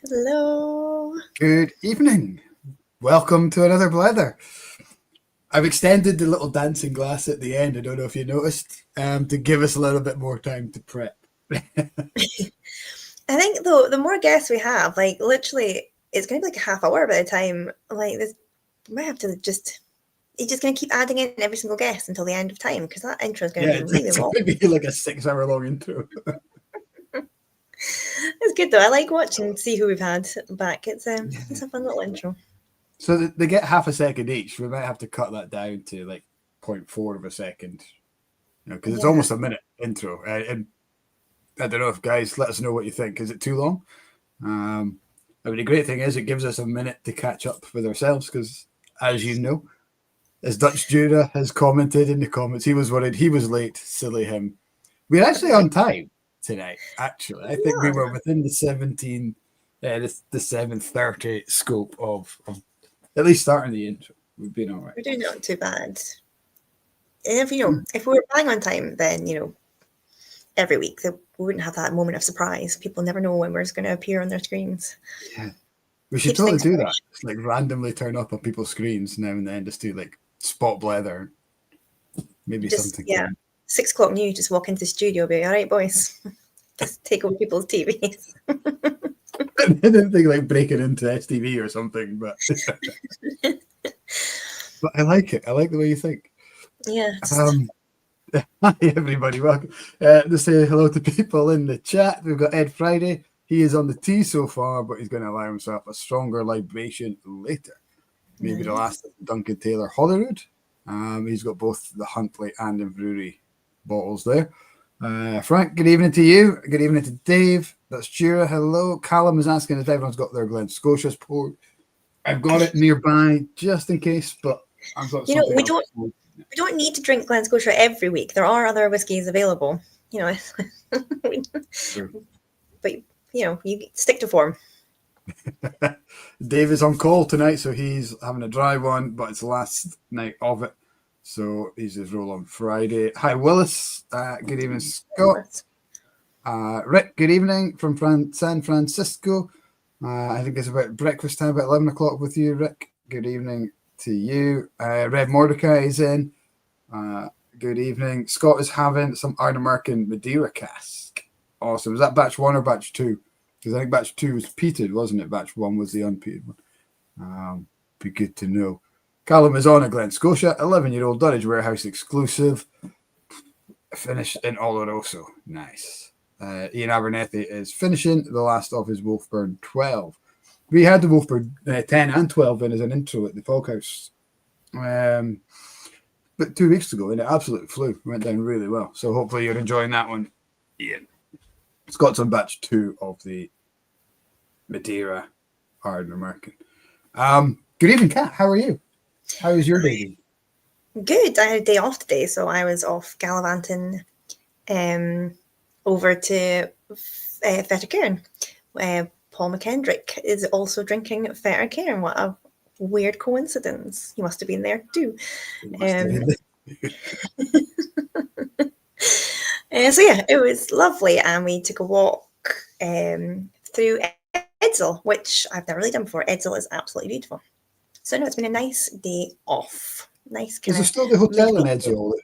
Hello. Good evening. Welcome to another Blether. I've extended the little dancing glass at the end, I don't know if you noticed, to give us a little bit more time to prep. I think though the more guests we have, like literally, it's going to be like a half hour by the time. Like this, we might have to just. You're just going to keep adding in every single guest until the end of time because that intro is going to be really long. It's going to be like a 6-hour long intro. It's good though. I like watching, see who we've had back. It's a fun little intro. So they get half a second each. We might have to cut that down to like 0.4 of a second, because it's almost a minute intro. And I don't know if guys, let us know what you think. Is it too long? The great thing is it gives us a minute to catch up with ourselves because, as you know, as Dutch Jura has commented in the comments, he was worried he was late. Silly him. We're actually on time tonight. Actually, I think we were within the 7:30 scope of at least starting the intro. We've been all right. We're doing not too bad. And if we were bang on time, then every week we wouldn't have that moment of surprise. People never know when we're going to appear on their screens. Yeah, we should totally do that. Just like randomly turn up on people's screens now and then, just do like spot Blether, maybe just, something. Yeah, 6 o'clock news. Just walk into the studio, be all right, boys. Just take over people's TVs. I didn't think like breaking into STV or something, but but I like it. I like the way you think. Yeah. Hi everybody, welcome. To say hello to people in the chat. We've got Ed Friday. He is on the tea so far, but he's going to allow himself a stronger libation later. Maybe the last of Duncan Taylor Holyrood. He's got both the Huntley and Inverurie bottles there. Frank, good evening to you. Good evening to Dave. That's Jura. Hello. Callum is asking if everyone's got their Glen Scotia's poured. I've got it nearby just in case, but I've got something we don't need to drink Glen Scotia every week. There are other whiskies available, but you stick to form. Dave is on call tonight, so he's having a dry one, but it's the last night of it. So he's his roll on Friday. Hi, Willis. Good evening, Scott. Rick, good evening from San Francisco. I think it's about breakfast time, about 11 o'clock with you, Rick. Good evening to you. Red Mordecai is in. Good evening. Scott is having some Ardnamurchan Madeira cask. Awesome. Was that batch 1 or batch 2? Because I think batch 2 was peated, wasn't it? Batch 1 was the unpeated one. Be good to know. Callum is on a Glen Scotia, 11-year-old Dunwich Warehouse exclusive. Finished in Oloroso. Nice. Ian Abernethy is finishing the last of his Wolfburn 12. We had the Wolfburn 10 and 12 in as an intro at the Foghouse. But 2 weeks ago, and it absolutely flew. It went down really well. So hopefully you're enjoying that one, Ian. Scott's on batch 2 of the Madeira Ardnamurchan. Good evening, Kat. How are you? How was your day? Good. I had a day off today, so I was off gallivanting over to Fettercairn. Paul McKendrick is also drinking Fettercairn. What a weird coincidence. He must have been there too. So yeah, it was lovely, and we took a walk through Edsel, which I've never really done before. Edsel is absolutely beautiful. So no, it's been a nice day off. Nice. Is there still the hotel in Edsel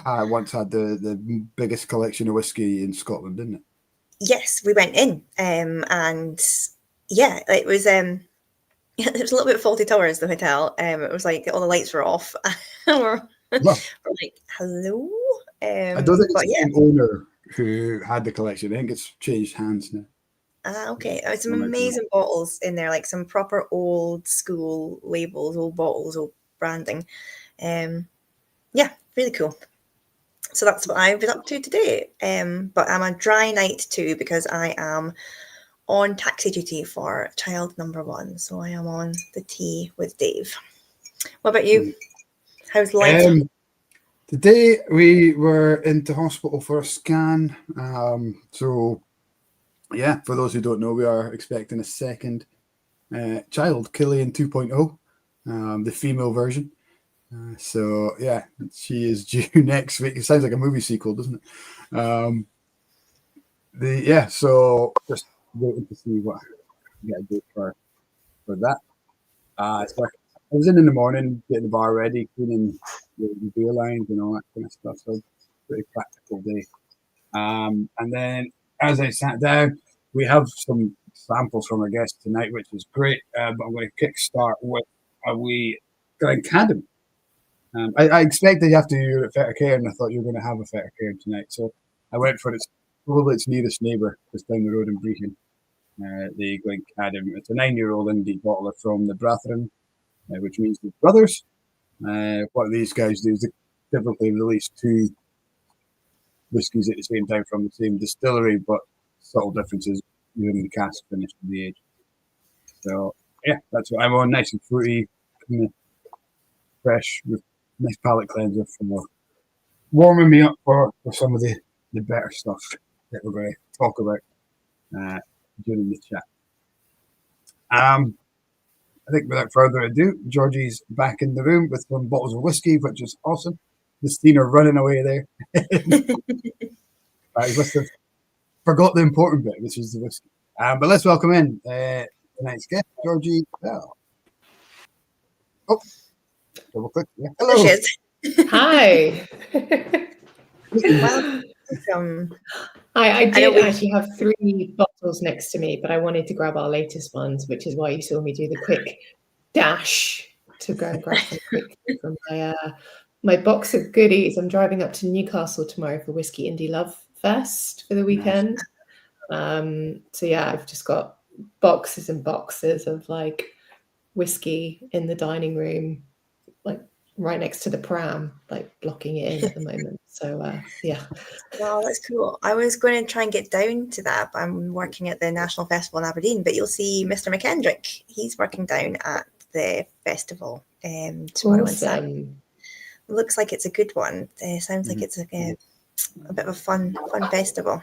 that once had the biggest collection of whiskey in Scotland, didn't it? Yes, we went in, and yeah, it was it was a little bit faulty towers, the hotel. It was like all the lights were off. we're like, hello. I don't think it's the same owner who had the collection. I think it's changed hands now. Okay. There's some amazing bottles in there, like some proper old school labels, old bottles, old branding. Yeah, really cool. So that's what I've been up to today. But I'm on dry night too because I am on taxi duty for child number 1. So I am on the tea with Dave. What about you? How's life? Today we were into hospital for a scan. So yeah, for those who don't know, we are expecting a second child, Killian 2.0, the female version. So yeah, she is due next week. It sounds like a movie sequel, doesn't it? So just waiting to see what get a date for that. So I was in the morning, getting the bar ready, cleaning the beer lines and all that kind of stuff. So pretty practical day. And then as I sat down, we have some samples from our guest tonight, which is great. But I'm going to kickstart with a wee Glencadam. I expected you have to do a Feta Cairn, and I thought you were going to have a Feta Cairn tonight. So I went for probably its nearest neighbour, just down the road in Brechin. The Glencadam. It's a 9-year-old indie bottler from the Brethren, which means the brothers. What these guys do is they typically release 2 whiskies at the same time from the same distillery, but subtle differences even the cask finish and the age. So yeah, that's what I'm on. Nice and fruity, kind of fresh, with nice palate cleanser for warming me up for some of the better stuff that we're going to talk about during the chat. I think without further ado, Georgie's back in the room with some bottles of whiskey, which is awesome. The Steen are running away there. I must have forgot the important bit, which is the whiskey. But let's welcome in tonight's guest, Georgie Bell. Oh, double click. Yeah. Hello. Hi. Welcome. I did actually have 3 bottles next to me, but I wanted to grab our latest ones, which is why you saw me do the quick dash to go and grab some quick from my box of goodies. I'm driving up to Newcastle tomorrow for Whiskey Indie Love Fest for the weekend. So yeah, I've just got boxes and boxes of like whiskey in the dining room, like right next to the pram, like blocking it in at the moment. So yeah. Wow, that's cool. I was going to try and get down to that, but I'm working at the National Festival in Aberdeen. But you'll see Mr. McKendrick. He's working down at the festival tomorrow and Saturday. Looks like it's a good one. Sounds like it's a bit of a fun festival.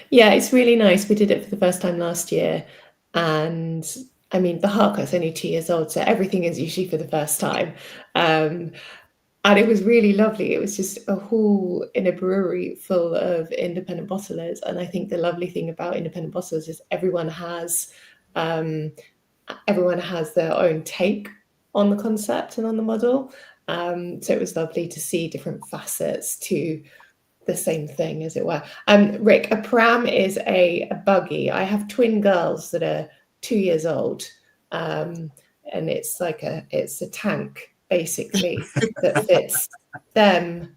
Yeah, it's really nice. We did it for the first time last year, and I mean the Harcourt's only 2 years old, so everything is usually for the first time. And it was really lovely. It was just a hall in a brewery full of independent bottlers. And I think the lovely thing about independent bottlers is everyone has their own take on the concept and on the model. So it was lovely to see different facets to the same thing, as it were. Rick, a pram is a buggy. I have twin girls that are 2 years old, and it's like it's a tank, basically, that fits them,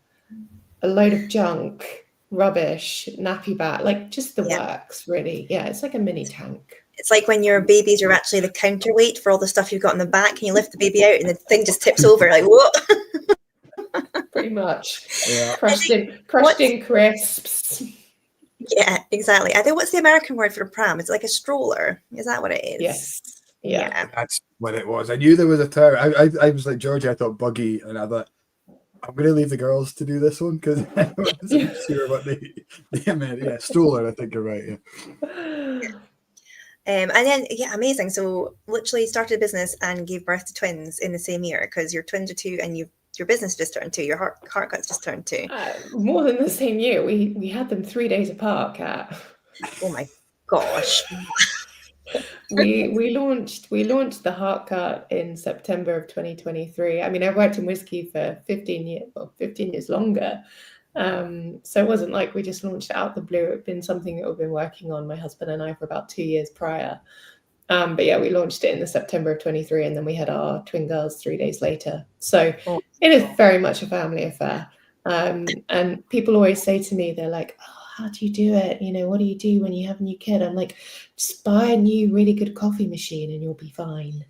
a load of junk, rubbish, nappy bag, like just the works, really. Yeah, it's like a mini tank. It's like when your babies are actually the counterweight for all the stuff you've got in the back, and you lift the baby out and the thing just tips over, like, what? Pretty much. Yeah. Crushed in crisps. Yeah, exactly. I think, what's the American word for a pram? It's like a stroller. Is that what it is? Yes. Yeah. That's what it was. I knew there was a term. I was like Georgie, I thought buggy, and I thought I'm going to leave the girls to do this one because I wasn't sure what they meant. Yeah, stroller, I think you're right. Yeah. And then, amazing. So literally started a business and gave birth to twins in the same year, because your twins are 2 and your business just turned 2, your Harcourt's just turned 2. More than the same year. We had them 3 days apart, Kat. Oh my gosh. we launched the Harcourt in September of 2023. I mean, I worked in whiskey for 15 years longer. So it wasn't like we just launched it out the blue. It'd been something that we've been working on, my husband and I, for about 2 years prior. But yeah, we launched it in the September of 23, and then we had our twin girls 3 days later. So it is very much a family affair. And people always say to me, they're like, oh, how do you do it? You know, what do you do when you have a new kid? I'm like, just buy a new really good coffee machine and you'll be fine.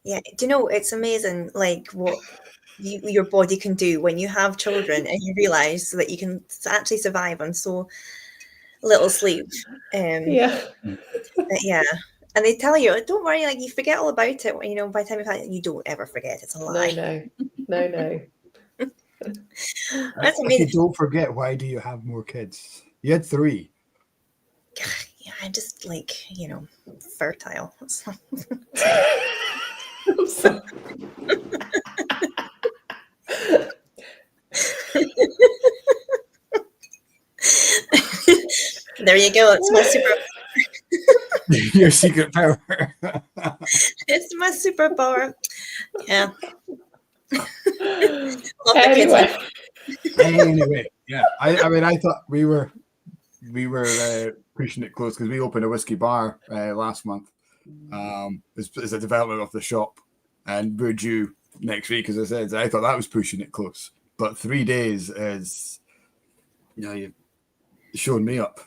Yeah. Do you know, it's amazing, like, what your body can do when you have children and you realize that you can actually survive on so little sleep. Yeah. And they tell you, don't worry, like, you forget all about it. You know, by the time you've had it, you don't ever forget. It's a lie. No. That's amazing. Don't forget, why do you have more kids? You had 3. Yeah, I'm just like, fertile. There you go. It's my super. Your secret power. It's my superpower. Yeah. Anyway. Anyway, yeah. I mean, I thought we were pushing it close because we opened a whiskey bar last month. As a development of the shop, and we're due next week, as I said. So I thought that was pushing it close, but 3 days is, you've shown me up.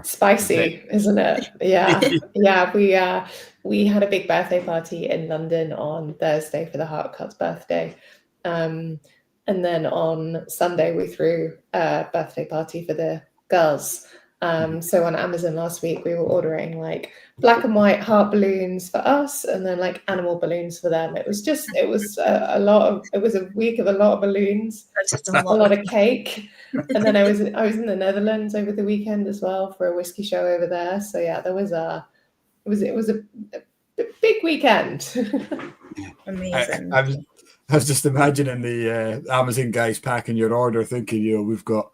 Spicy, isn't it? Yeah. Yeah, we had a big birthday party in London on Thursday for the Heartcut's birthday. And then on Sunday we threw a birthday party for the girls. So on Amazon last week we were ordering like black and white heart balloons for us, and then like animal balloons for them. It was a week of a lot of balloons, a lot of cake. And then I was in the Netherlands over the weekend as well for a whiskey show over there. So yeah, it was a big weekend. Amazing. I was just imagining the Amazon guys packing your order, thinking, we've got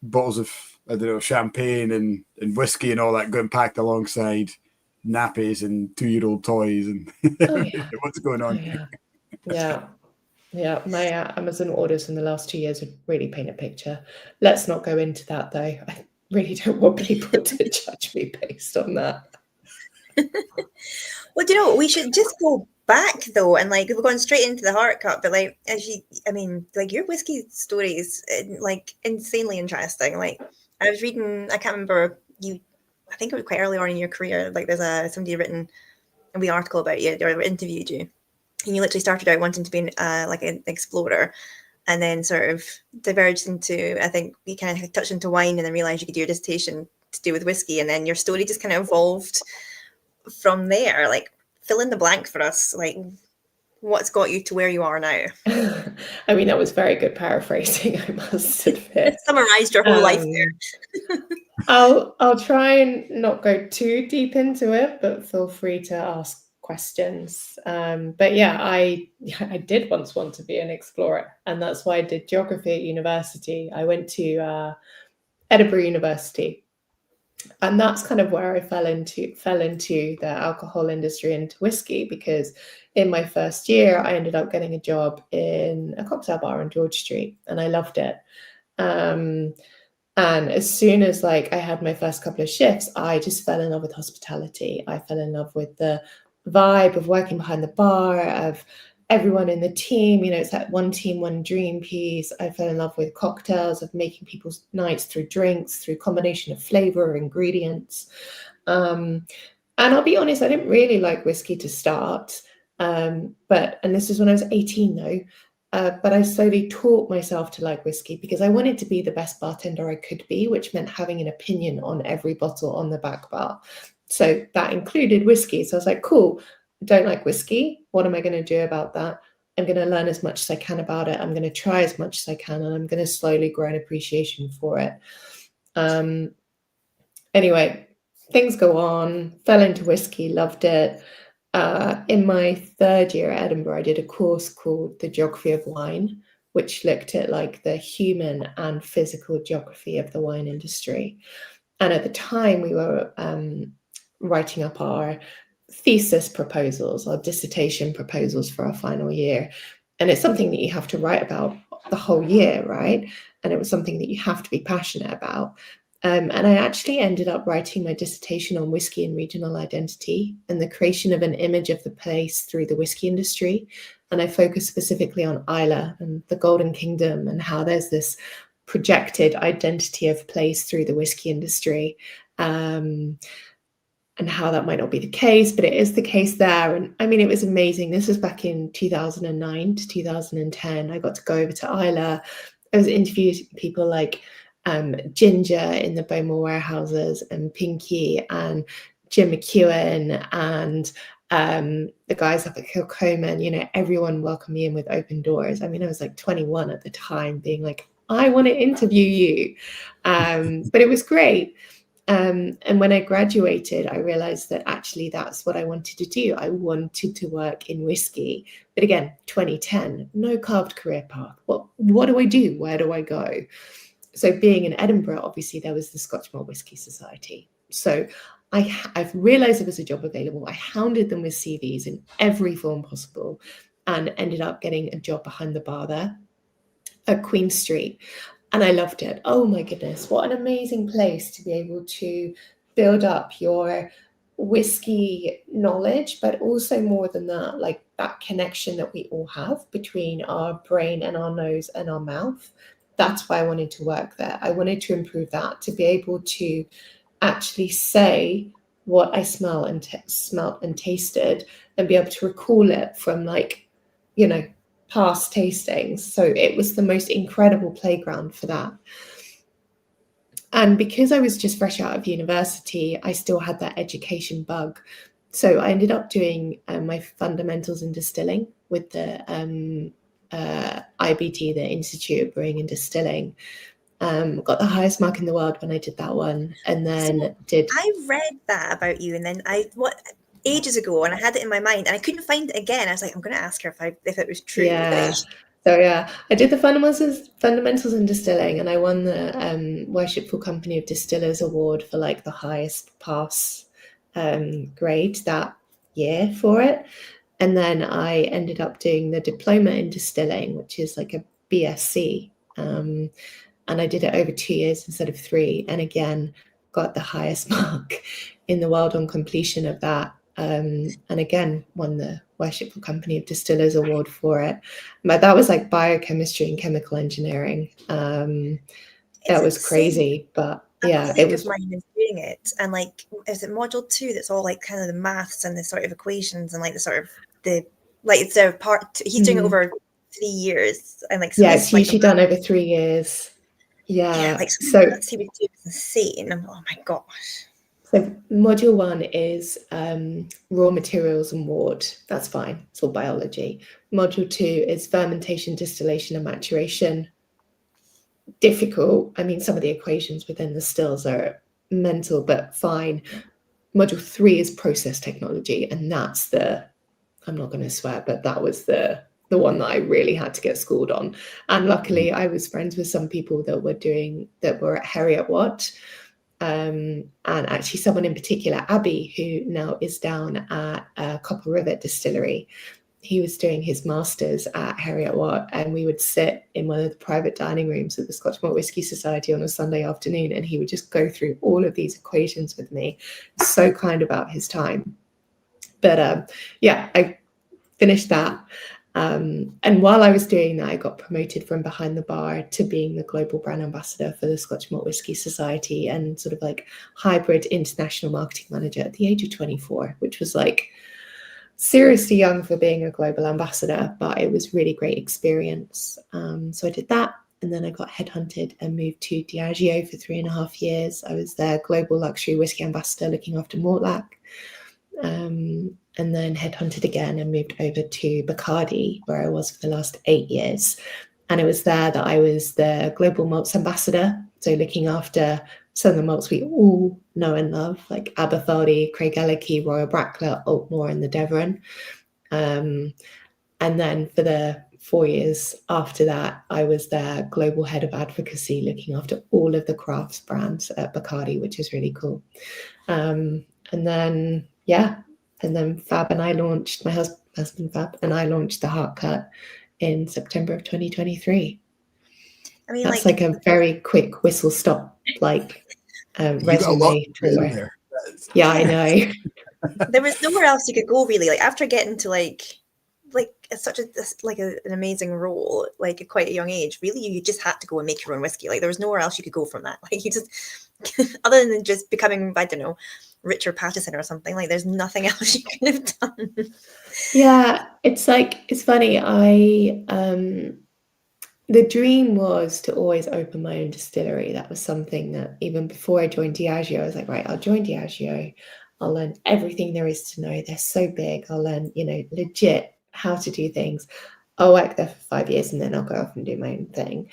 bottles of, I don't know, champagne and whiskey and all that going packed alongside nappies and 2-year-old toys and what's going on? Yeah. My Amazon orders in the last 2 years would really paint a picture. Let's not go into that though. I really don't want people to judge me based on that. Well, do you know what? We should just go back though, and like we're going straight into the Heartcut, but like your whiskey story is like insanely interesting. Like I was reading, I can't remember, I think it was quite early on in your career, like there's somebody written a wee article about you or interviewed you, and you literally started out wanting to be like an explorer, and then sort of diverged into, I think you kind of touched into wine, and then realized you could do your dissertation to do with whiskey, and then your story just kind of evolved from there. Like, fill in the blank for us. Like, what's got you to where you are now? I mean, that was very good paraphrasing, I must admit. Summarized your whole life there. I'll try and not go too deep into it, but feel free to ask questions. But yeah, I did once want to be an explorer, and that's why I did geography at university. I went to Edinburgh University, and that's kind of where I fell into the alcohol industry and whiskey, because in my first year I ended up getting a job in a cocktail bar on George Street, and I loved it. And as soon as like I had my first couple of shifts, I just fell in love with hospitality. I fell in love with the vibe of working behind the bar, of everyone in the team. It's that one team, one dream piece. I fell in love with cocktails, of making people's nights through drinks, through combination of flavor, ingredients. And I'll be honest, I didn't really like whiskey to start. And this is when I was 18 though. But I slowly taught myself to like whiskey because I wanted to be the best bartender I could be, which meant having an opinion on every bottle on the back bar. So that included whiskey. So I was like, cool, I don't like whiskey. What am I going to do about that? I'm going to learn as much as I can about it. I'm going to try as much as I can, and I'm going to slowly grow an appreciation for it. Anyway, things go on, fell into whiskey, loved it. In my third year at Edinburgh, I did a course called The Geography of Wine, which looked at like the human and physical geography of the wine industry. And at the time we were writing up our thesis proposals, our dissertation proposals for our final year. And it's something that you have to write about the whole year, right? And it was something that you have to be passionate about. And I actually ended up writing my dissertation on whiskey and regional identity and the creation of an image of the place through the whiskey industry. And I focused specifically on Islay and the Golden Kingdom, and how there's this projected identity of place through the whiskey industry, and how that might not be the case, but it is the case there. And I mean, it was amazing. This was back in 2009 to 2010. I got to go over to Islay. I was interviewing people like Ginger in the Bowmore warehouses, and Pinky and Jim McEwen, and the guys up at Kilcoman. Everyone welcomed me in with open doors. I mean, I was like 21 at the time, being like, I want to interview you. But it was great. And when I graduated, I realized that actually that's what I wanted to do. I wanted to work in whiskey. But again, 2010, no carved career path. What do I do? Where do I go? So being in Edinburgh, obviously there was the Scotch Malt Whisky Society. So I've realized there was a job available. I hounded them with CVs in every form possible and ended up getting a job behind the bar there at Queen Street. And I loved it. Oh my goodness, what an amazing place to be able to build up your whiskey knowledge, but also more than that, like that connection that we all have between our brain and our nose and our mouth. That's why I wanted to work there. I wanted to improve that, to be able to actually say what I smelled and tasted and be able to recall it from, like, you know, past tastings. So it was the most incredible playground for that. And because I was just fresh out of university, I still had that education bug. So I ended up doing my fundamentals in distilling with the IBD, the Institute of Brewing and Distilling. Got the highest mark in the world when I did that one, and then I read that about you, and then ages ago, and I had it in my mind, and I couldn't find it again. I was like, I'm going to ask her if it was true. Yeah. So yeah, I did the fundamentals in distilling, and I won the Worshipful Company of Distillers award for like the highest pass grade that year for it. And then I ended up doing the diploma in distilling, which is like a BSc. And I did it over 2 years instead of 3. And again, got the highest mark in the world on completion of that. And again, won the Worshipful Company of Distillers award for it. But that was like biochemistry and chemical engineering. That was crazy, but yeah, it was mine is doing it. And like, is it module 2 that's all like kind of the maths and the sort of equations and like the sort of it's a part. He's doing it over 3 years, and like, so yeah, it's usually done over 3 years. Yeah, like, so that's insane. Oh my gosh. So module 1 is raw materials and wort. That's fine. It's all biology. Module 2 is fermentation, distillation, and maturation. Difficult. I mean, some of the equations within the stills are mental, but fine. Module 3 is process technology, and that's I'm not going to swear, but that was the one that I really had to get schooled on. And luckily, I was friends with some people that were at Heriot Watt. And actually someone in particular, Abby, who now is down at Copper Rivet Distillery. He was doing his master's at Heriot Watt, and we would sit in one of the private dining rooms at the Scotch Malt Whisky Society on a Sunday afternoon, and he would just go through all of these equations with me. So kind about his time. But yeah, I finished that. And while I was doing that, I got promoted from behind the bar to being the global brand ambassador for the Scotch Malt Whisky Society, and sort of like hybrid international marketing manager at the age of 24, which was like seriously young for being a global ambassador, but it was really great experience. So I did that, and then I got headhunted and moved to Diageo for 3.5 years. I was their global luxury whiskey ambassador looking after Mortlach. And then headhunted again and moved over to Bacardi, where I was for the last 8 years. And it was there that I was the global malts ambassador, so looking after some of the malts we all know and love, like Aberthaldy, Craigellachie, Royal Brackler, Altmore, and the Devon. And then for the 4 years after that, I was their global head of advocacy, looking after all of the crafts brands at Bacardi, which is really cool. And then Fab and I launched, my husband Fab and I launched the Heart Cut in September of 2023. I mean, that's like a very quick whistle stop, like resume. Yeah, I know. There was nowhere else you could go, really. Like, after getting to like such an amazing role, like at quite a young age, really, you just had to go and make your own whiskey. Like, there was nowhere else you could go from that. Like, you just, other than just becoming, I don't know, Richard Pattison or something, like there's nothing else you could have done. Yeah, it's like, it's funny. The dream was to always open my own distillery. That was something that even before I joined Diageo, I was like, right, I'll join Diageo. I'll learn everything there is to know. They're so big. I'll learn, legit how to do things. I'll work there for 5 years and then I'll go off and do my own thing.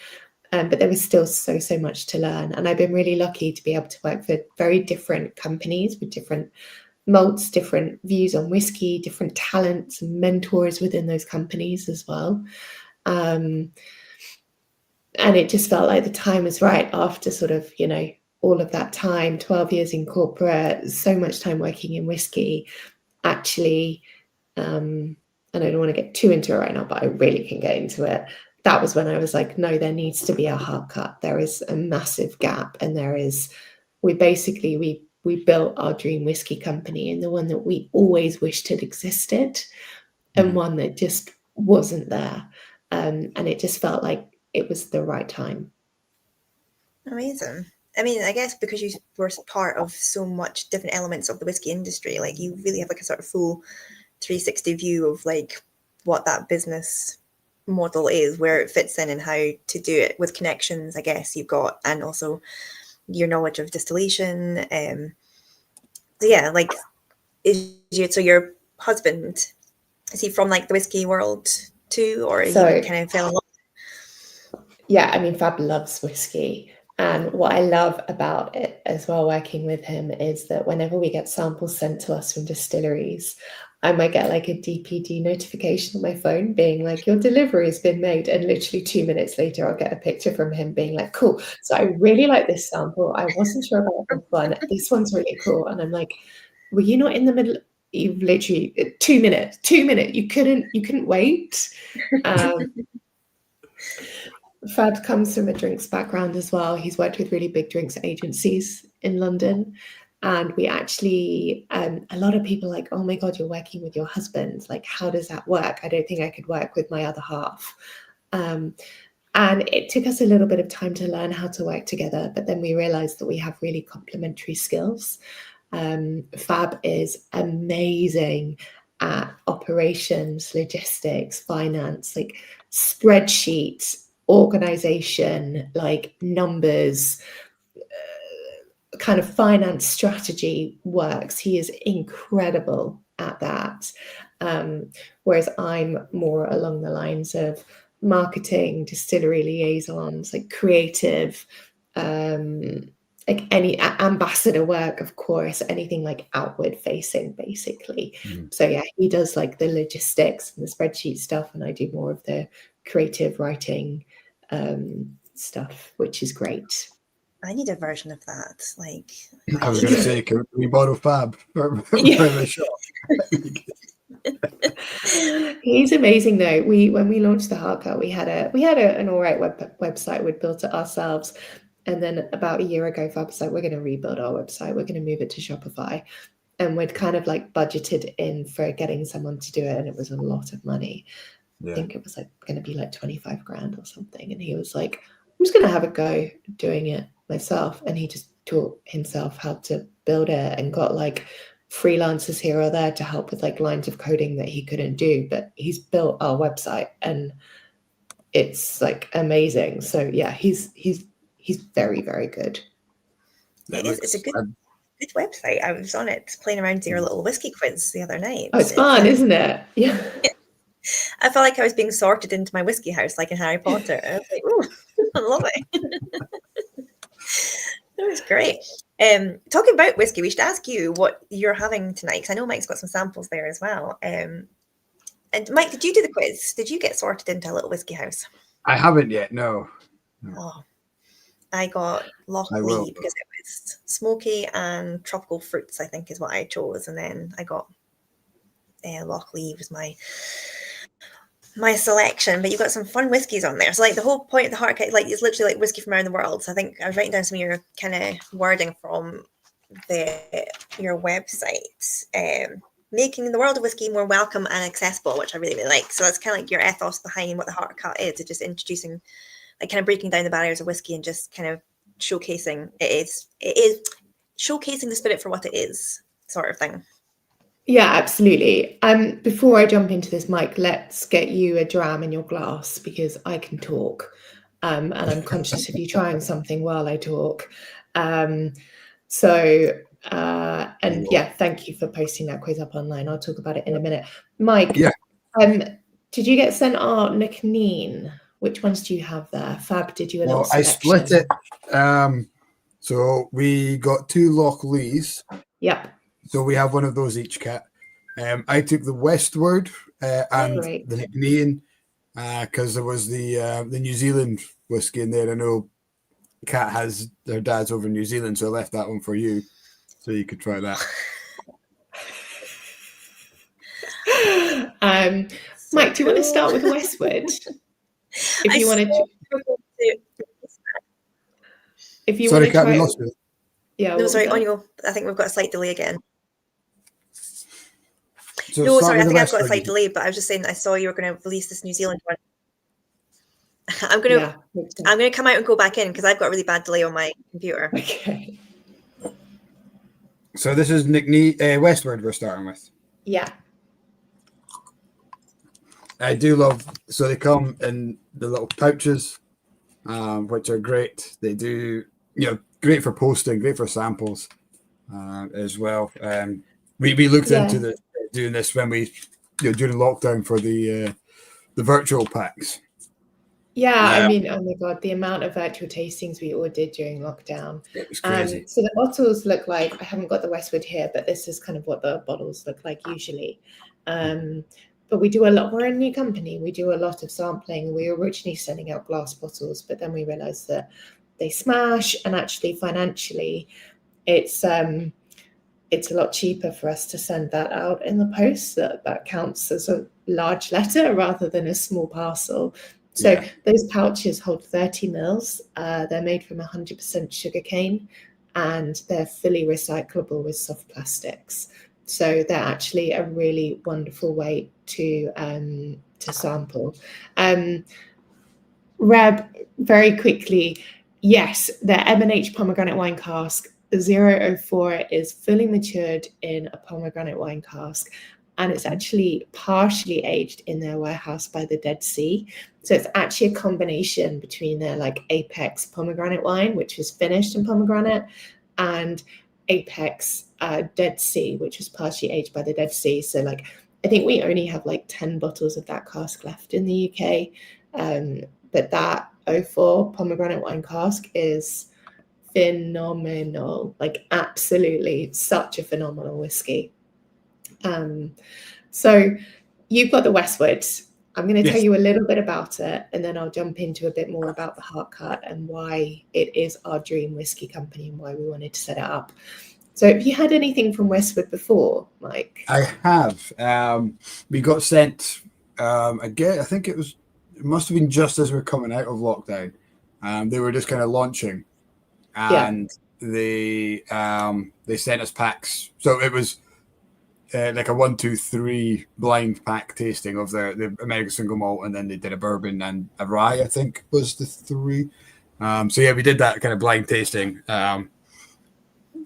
But there was still so much to learn. And I've been really lucky to be able to work for very different companies with different malts, different views on whiskey, different talents and mentors within those companies as well. And it just felt like the time was right after sort of, all of that time, 12 years in corporate, so much time working in whiskey, actually, and I don't want to get too into it right now, but I really can get into it. That was when I was like, no, there needs to be a hard cut. There is a massive gap, and we built our dream whiskey company, and the one that we always wished had existed, and one that just wasn't there. And it just felt like it was the right time. Amazing. I mean, I guess because you were part of so much different elements of the whiskey industry, like you really have like a sort of full 360 view of like what that business model is, where it fits in and how to do it with connections, I guess you've got, and also your knowledge of distillation. So yeah, like so your husband, is he from like the whiskey world too, or is he kind of fell in love? Yeah, I mean, Fab loves whiskey. And what I love about it as well, working with him, is that whenever we get samples sent to us from distilleries, I might get like a DPD notification on my phone being like, your delivery has been made. And literally 2 minutes later, I'll get a picture from him being like, cool. So I really like this sample. I wasn't sure about this one. This one's really cool. And I'm like, were you not in the middle? You've literally 2 minutes, you couldn't wait. Fad comes from a drinks background as well. He's worked with really big drinks agencies in London. And we actually, a lot of people are like, oh my God, you're working with your husband. Like, how does that work? I don't think I could work with my other half. And it took us a little bit of time to learn how to work together. But then we realized that we have really complementary skills. Fab is amazing at operations, logistics, finance, like spreadsheets, organization, like numbers, kind of finance strategy works. He is incredible at that. Whereas I'm more along the lines of marketing, distillery liaisons, like creative, like any ambassador work, of course, anything like outward facing, basically. So yeah, he does like the logistics and the spreadsheet stuff, and I do more of the creative writing stuff, which is great. I need a version of that. Like, I was going to say, can we borrow Fab for the shop? He's amazing though. When we launched the hard cut, we had an all right website. We'd built it ourselves. And then about a year ago, Fab was like, we're going to rebuild our website. We're going to move it to Shopify. And we'd kind of like budgeted in for getting someone to do it. And it was a lot of money. Yeah. I think it was like going to be like 25 grand or something. And he was like, I'm just going to have a go doing it myself. And he just taught himself how to build it and got like freelancers here or there to help with like lines of coding that he couldn't do. But he's built our website and it's like amazing. So yeah, he's very, very good. It's a good website. I was on it playing around with your little whiskey quiz the other night. Oh, it's fun, isn't it? Yeah. I felt like I was being sorted into my whiskey house like in Harry Potter. I was like, ooh, I love it. That was great. Talking about whiskey, we should ask you what you're having tonight, because I know Mike's got some samples there as well. And Mike, did you do the quiz? Did you get sorted into a little whiskey house? I haven't yet, no. Oh, I got Loch Lee because it was smoky and tropical fruits, I think is what I chose. And then I got Loch Lee was my selection, but you've got some fun whiskies on there. So like the whole point of the heart, like it's literally like whiskey from around the world. So I think I was writing down some of your kind of wording from your website, making the world of whiskey more welcome and accessible, which I really, really like. So that's kind of like your ethos behind what the heart cut is. It's just introducing, like kind of breaking down the barriers of whiskey and just kind of showcasing it is showcasing the spirit for what it is, sort of thing. Yeah, absolutely. Before I jump into this, Mike, let's get you a dram in your glass because I can talk, and I'm conscious of you trying something while I talk. And yeah, thank you for posting that quiz up online. I'll talk about it in a minute. Mike, did you get sent our Nicneen? Which ones do you have there? Fab, did you a little selection? I split it. So we got 2 Loch Lees. Yep. So we have one of those each, Kat. I took the Westward and the Nicneen because there was the New Zealand whiskey in there. I know Kat has her dad's over in New Zealand, so I left that one for you, so you could try that. Mike, do you want to start with Westwood? If you want to. If you want to Kat, try. we lost you. Yeah. No, sorry, on you go. I think we've got a slight delay again. So no, sorry, I think I've got a slight delay, but I was just saying I saw you were going to release this New Zealand one. I'm going to come out and go back in because I've got a really bad delay on my computer. Okay. So this is Westward we're starting with. Yeah. I do love, so they come in the little pouches, which are great. They do, great for posting, great for samples as well. We looked into doing this when we, during lockdown for the virtual packs. Yeah, I mean, oh my God, the amount of virtual tastings we all did during lockdown. It was crazy. So the bottles look like, I haven't got the Westwood here, but this is kind of what the bottles look like usually. But we do a lot, we're a new company, we do a lot of sampling. We were originally sending out glass bottles, but then we realized that they smash, and actually financially, it's a lot cheaper for us to send that out in the post. That counts as a large letter rather than a small parcel. So those pouches hold 30 mils. They're made from 100% sugarcane, and they're fully recyclable with soft plastics. So they're actually a really wonderful way to sample. Reb, very quickly, yes, the M&H pomegranate wine cask 004 is fully matured in a pomegranate wine cask, and it's actually partially aged in their warehouse by the Dead Sea. So it's actually a combination between their Apex pomegranate wine, which was finished in pomegranate, and Apex Dead Sea, which was partially aged by the Dead Sea. So I think we only have 10 bottles of that cask left in the UK. But that 04 pomegranate wine cask is phenomenal, absolutely such a phenomenal whiskey. So you've got the Westwood. I'm going to tell you a little bit about it, and then I'll jump into a bit more about the Heartcut and why it is our dream whiskey company and why we wanted to set it up. So have you had anything from Westwood before, Mike? I have. We got sent, again, I think it must have been just as we're coming out of lockdown. They were just kind of launching, and they sent us packs. So it was like a 1, 2, 3 blind pack tasting of the American single malt, and then they did a bourbon and a rye, I think was the 3. So yeah, we did that kind of blind tasting.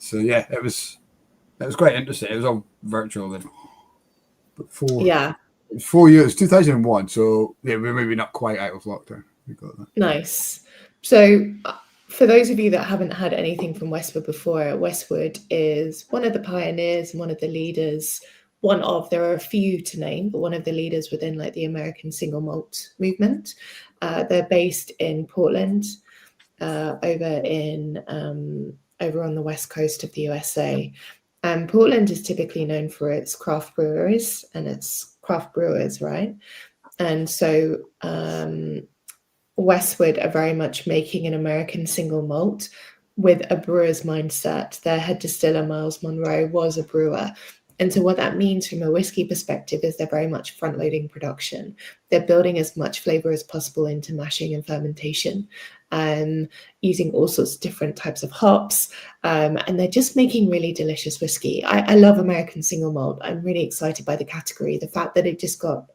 So yeah, it was quite interesting. It was all virtual then. But 4 years, 2001. So yeah, we're maybe not quite out of lockdown. We got that. Nice. So for those of you that haven't had anything from Westwood before, Westwood is one of the pioneers and one of the leaders. There are a few to name, but one of the leaders within the American single malt movement. They're based in Portland, over on the west coast of the USA. Portland is typically known for its craft breweries and its craft brewers, right? And so Westwood are very much making an American single malt with a brewer's mindset. Their head distiller, Miles Monroe, was a brewer. And so what that means from a whiskey perspective is they're very much front-loading production. They're building as much flavor as possible into mashing and fermentation, using all sorts of different types of hops. And they're just making really delicious whiskey. I love American single malt. I'm really excited by the category. The fact that it just got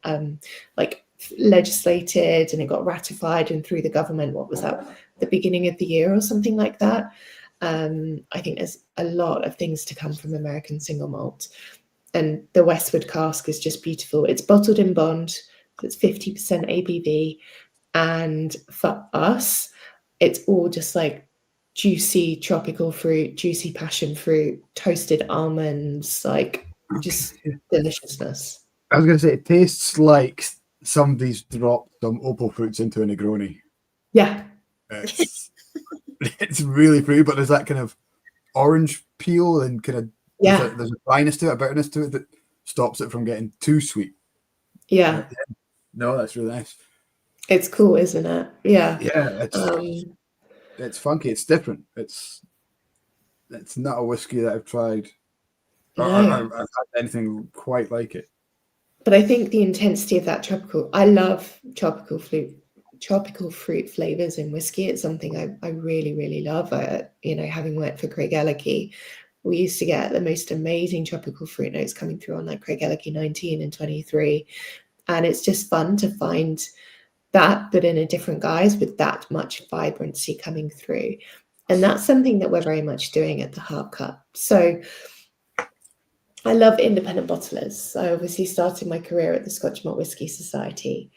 legislated and it got ratified and through the government, what was that, the beginning of the year or something like that. I think there's a lot of things to come from American single malt. And the Westwood cask is just beautiful. It's bottled in bond, so it's 50% ABV. And for us, it's all just juicy tropical fruit, juicy passion fruit, toasted almonds, just deliciousness. I was going to say, it tastes like somebody's dropped some opal fruits into a Negroni. Yeah. It's really pretty, but there's that kind of orange peel and kind of there's a dryness to it, a bitterness to it that stops it from getting too sweet. Yeah. No, that's really nice. It's cool, isn't it? Yeah. Yeah. it's funky. It's different. It's not a whiskey that I've tried. Or I've had anything quite like it. But I think the intensity of that I love tropical fruit flavors in whiskey. It's something I really, really love. Having worked for Craig Ellicky, we used to get the most amazing tropical fruit notes coming through on like Craig Ellicky 19 and 23. And it's just fun to find that, but in a different guise with that much vibrancy coming through. And that's something that we're very much doing at the Heart Cut. So I love independent bottlers. I obviously started my career at the Scotch Malt Whisky Society.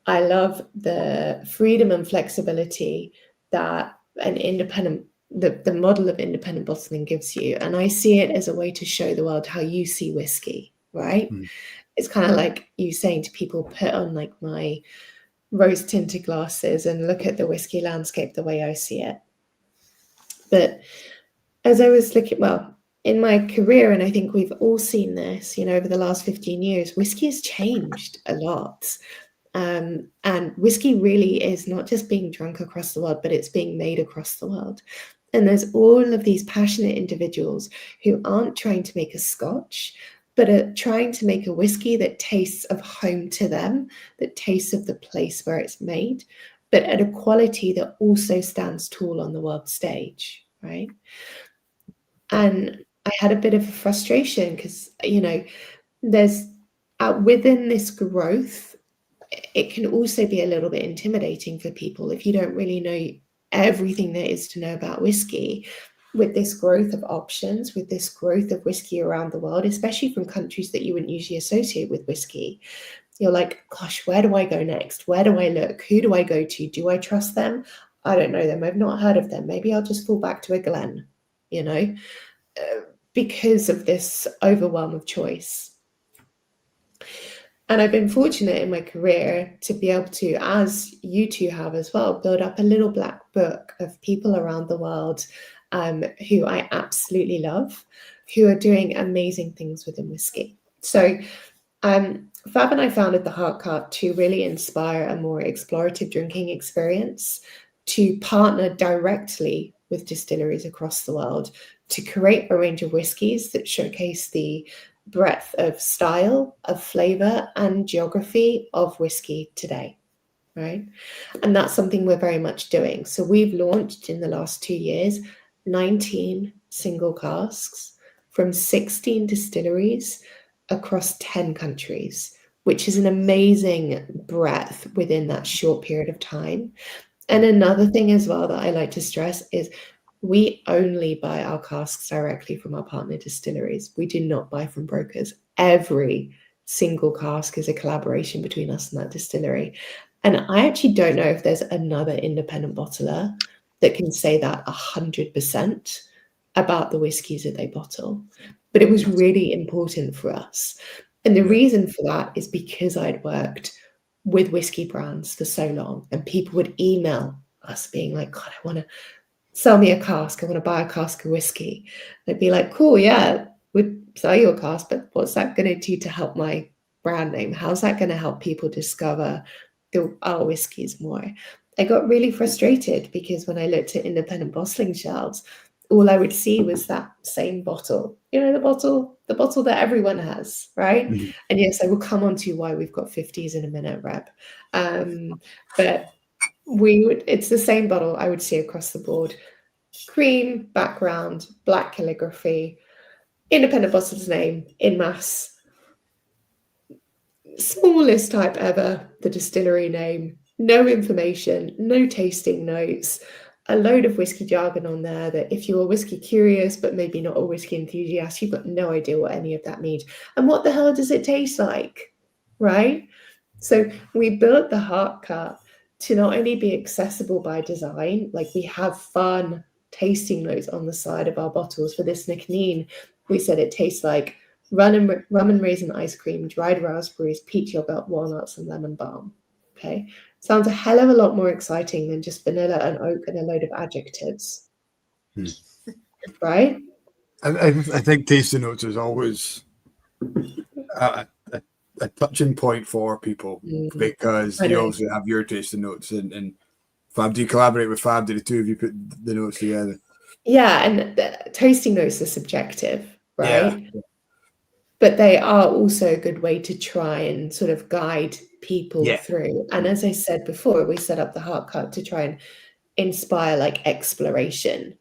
I love the freedom and flexibility that the model of independent bottling gives you. And I see it as a way to show the world how you see whiskey, right? Mm. It's kind of like you saying to people, put on like my rose tinted glasses and look at the whiskey landscape the way I see it. But as I was looking, in my career, and I think we've all seen this, over the last 15 years, whiskey has changed a lot. And whiskey really is not just being drunk across the world, but it's being made across the world. And there's all of these passionate individuals who aren't trying to make a Scotch, but are trying to make a whiskey that tastes of home to them, that tastes of the place where it's made, but at a quality that also stands tall on the world stage, right? And I had a bit of a frustration because, there's within this growth, it can also be a little bit intimidating for people if you don't really know everything there is to know about whiskey. With this growth of options, with this growth of whiskey around the world, especially from countries that you wouldn't usually associate with whiskey, you're like, gosh, where do I go next? Where do I look? Who do I go to? Do I trust them? I don't know them. I've not heard of them. Maybe I'll just fall back to a Glen, because of this overwhelm of choice. And I've been fortunate in my career to be able to, as you two have as well, build up a little black book of people around the world who I absolutely love, who are doing amazing things within whiskey. So Fab and I founded the Heart Cut to really inspire a more explorative drinking experience, to partner directly with distilleries across the world, to create a range of whiskies that showcase the breadth of style, of flavor, and geography of whiskey today, right? And that's something we're very much doing. So we've launched in the last 2 years 19 single casks from 16 distilleries across 10 countries, which is an amazing breadth within that short period of time. And another thing as well that I like to stress is we only buy our casks directly from our partner distilleries. We do not buy from brokers. Every single cask is a collaboration between us and that distillery. And I actually don't know if there's another independent bottler that can say that 100% about the whiskies that they bottle. But it was really important for us. And the reason for that is because I'd worked with whiskey brands for so long, and people would email us being like, God, I want to sell me a cask. I want to buy a cask of whiskey. They'd be like, cool, yeah, we'd sell you a cask, but what's that going to do to help my brand name? How's that going to help people discover our whiskies more? I got really frustrated because when I looked at independent bottling shelves, all I would see was that same bottle, the bottle that everyone has, right? Mm-hmm. And yes, I will come on to why we've got 50s in a minute, Reb. But it's the same bottle I would see across the board. Cream background, black calligraphy, independent bottler's name in mass, smallest type ever, the distillery name, no information, no tasting notes, a load of whiskey jargon on there that if you're whiskey curious but maybe not a whiskey enthusiast, you've got no idea what any of that means. And what the hell does it taste like, right? So we built the Heart Cut to not only be accessible by design, like we have fun tasting notes on the side of our bottles. For this Nicotine, we said it tastes like rum and raisin ice cream, dried raspberries, peach yogurt, walnuts, and lemon balm. Okay, sounds a hell of a lot more exciting than just vanilla and oak and a load of adjectives, right? I think tasting notes is always a touching point for people because you obviously have your tasting notes, and Fab, do you collaborate with Fab? Do the two of you put the notes together? Yeah, and the tasting notes are subjective, right? Yeah. But they are also a good way to try and sort of guide people through. And as I said before, we set up the Heart Cut to try and inspire like exploration.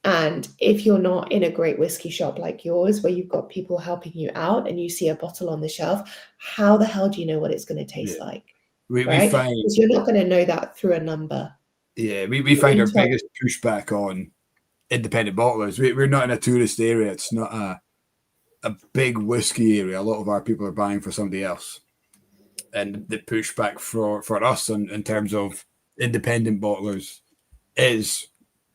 And if you're not in a great whiskey shop like yours, where you've got people helping you out and you see a bottle on the shelf, how the hell do you know what it's going to taste like? We Right? find, because you're not going to know that through a number. Yeah, we find our biggest pushback on independent bottlers. We're not in a tourist area. It's not a big whiskey area. A lot of our people are buying for somebody else. And the pushback for us in terms of independent bottlers is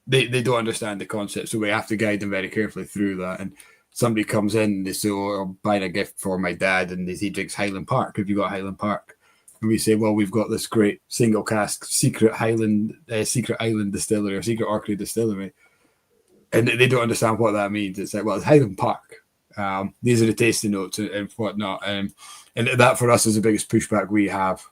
they don't understand the concept. So we have to guide them very carefully through that. And somebody comes in and they say, oh, I'm buying a gift for my dad, and he drinks Highland Park. Have you got Highland Park? And we say, well, we've got this great single cask secret island distillery or secret Orkney distillery. And they don't understand what that means. It's like, well, it's Highland Park. These are the tasting notes and whatnot. And that for us is the biggest pushback we have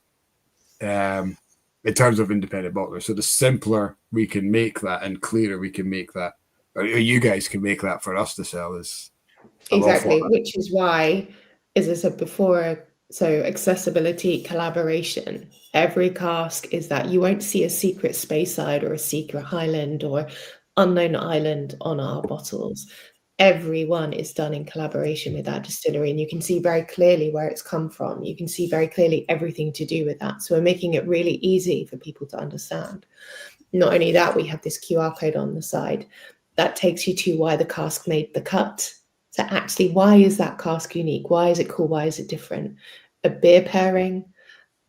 in terms of independent bottlers. So the simpler we can make that and clearer we can make that, or you guys can make that for us to sell is exactly, which is why, as I said before, so accessibility, collaboration. Every cask is that you won't see a secret Speyside or a secret Highland or unknown island on our bottles. Everyone is done in collaboration with that distillery, and you can see very clearly where it's come from. You can see very clearly everything to do with that. So we're making it really easy for people to understand. Not only that, we have this QR code on the side that takes you to why the cask made the cut. So actually, why is that cask unique? Why is it cool? Why is it different? A beer pairing,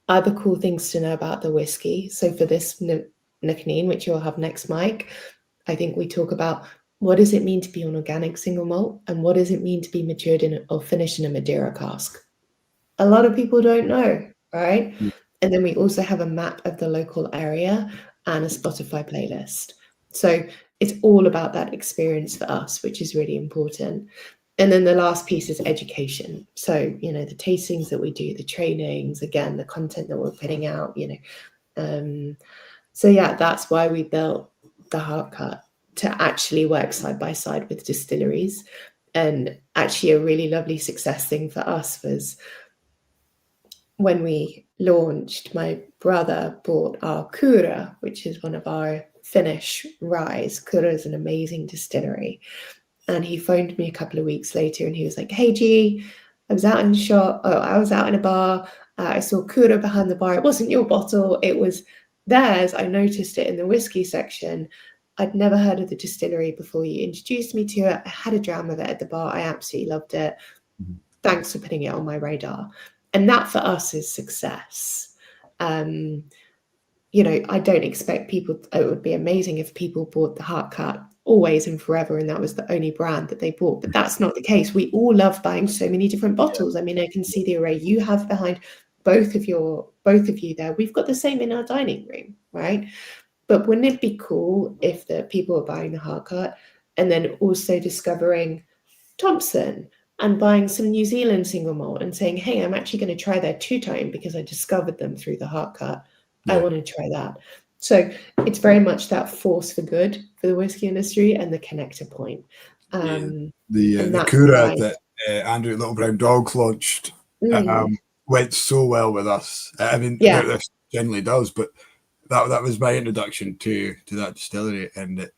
other cool things to know about the whiskey. So for this Nicotine, which you'll have next, Mike, I think we talk about what does it mean to be an organic single malt, and what does it mean to be matured in or finished in a Madeira cask? A lot of people don't know, right? And then we also have a map of the local area and a Spotify playlist. So it's all about that experience for us, which is really important. And then the last piece is education. So, you know, the tastings that we do, the trainings, again, the content that we're putting out, you know. So yeah, that's why we built the Heart Cut, to actually work side by side with distilleries. And actually a really lovely success thing for us was when we launched, my brother bought our Kura, which is one of our Finnish ryes. Kura is an amazing distillery. And he phoned me a couple of weeks later and he was like, hey, G, I was out in the shop. Oh, I was out in a bar. I saw Kura behind the bar. It wasn't your bottle. It was theirs. I noticed it in the whiskey section. I'd never heard of the distillery before you introduced me to it. I had a dram of it at the bar. I absolutely loved it. Thanks for putting it on my radar. And that for us is success. You know, I don't expect people, it would be amazing if people bought the Heart Cut always and forever, and that was the only brand that they bought. But that's not the case. We all love buying so many different bottles. I mean, I can see the array you have behind both of you there. We've got the same in our dining room, right? But wouldn't it be cool if the people are buying the Heart Cut and then also discovering Thompson and buying some New Zealand single malt and saying, hey, I'm actually going to try their two-tone because I discovered them through the Heart Cut. I want to try that. So it's very much that force for good for the whiskey industry and the connector point. The Kura that Andrew Little Brown Dog launched went so well with us. I mean, there generally does, but that was my introduction to that distillery, and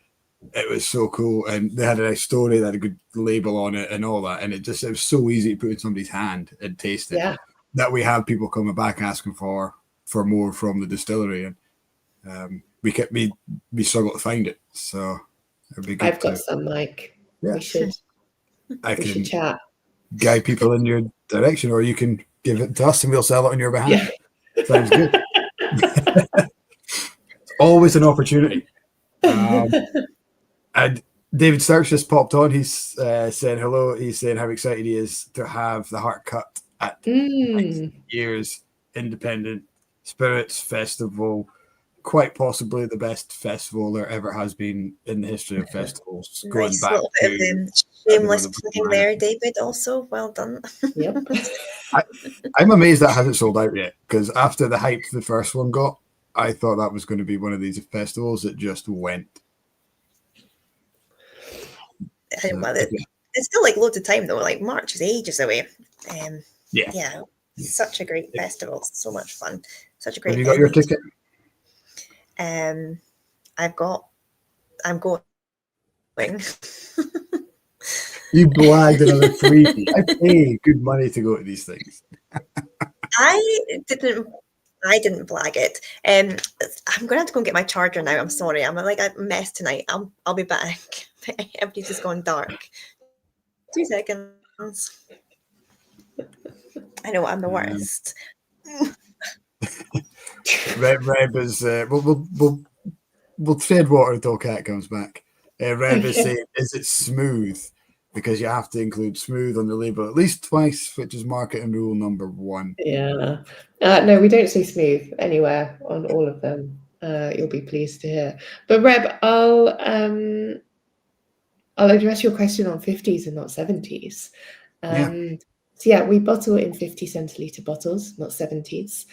it was so cool. And they had a nice story, they had a good label on it and all that, and it was so easy to put in somebody's hand and taste it. That we have people coming back asking for more from the distillery, and we struggle to find it. So it'd be good. I've got some, Mike. Yeah. We should chat. Guide people in your direction, or you can give it to us and we'll sell it on your behalf. Sounds good. Always an opportunity. And David Starks just popped on. He's saying hello. He's saying how excited he is to have the Heart Cut at next year's Independent Spirits Festival. Quite possibly the best festival there ever has been in the history of festivals. Going nice back to shameless plugging there, David. Also, well done. Yep. I'm amazed that hasn't sold out yet, because after the hype the first one got, I thought that was going to be one of these festivals that just went. I don't know. It's still like loads of time though. Like March is ages away. Yeah. Such a great festival. So much fun. Such a great. Have you got your ticket? I'm going. You blagged another freebie. I pay good money to go to these things. I didn't blag it. I'm gonna have to go and get my charger now. I'm sorry. I'm like a mess tonight. I'll be back. Everything's just gone dark. 2 seconds. I know I'm the worst. Reb is we'll tread water until Kat comes back. Reb is saying, is it smooth? Because you have to include smooth on the label at least twice, which is marketing rule number 1. Yeah. No, we don't say smooth anywhere on all of them. You'll be pleased to hear. But Reb, I'll address your question on 50s and not 70s. So yeah, we bottle in 50 centiliter bottles, not 70s.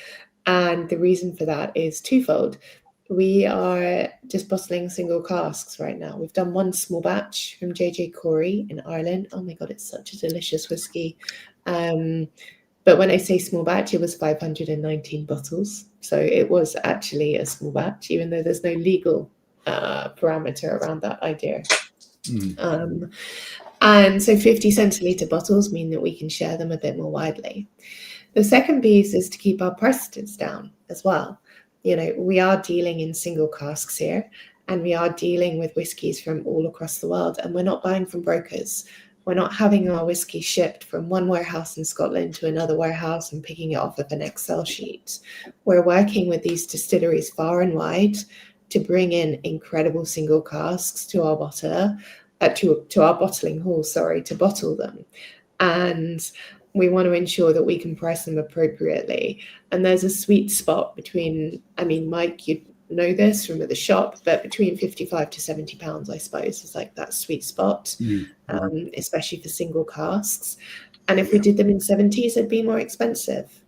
And the reason for that is twofold. We are just bottling single casks right now. We've done one small batch from JJ Corey in Ireland. Oh my God, it's such a delicious whiskey. But when I say small batch, it was 519 bottles. So it was actually a small batch, even though there's no legal parameter around that idea. And so 50 centiliter bottles mean that we can share them a bit more widely. The second piece is to keep our prices down as well. You know, we are dealing in single casks here, and we are dealing with whiskies from all across the world, and we're not buying from brokers. We're not having our whiskey shipped from one warehouse in Scotland to another warehouse and picking it off of an Excel sheet. We're working with these distilleries far and wide to bring in incredible single casks to our bottler, to our bottling hall, to bottle them. And we want to ensure that we can price them appropriately. And there's a sweet spot between, I mean, Mike, you know this from at the shop, but between 55 to 70 pounds, I suppose, is like that sweet spot, especially for single casks. And if we did them in 70s, it'd be more expensive.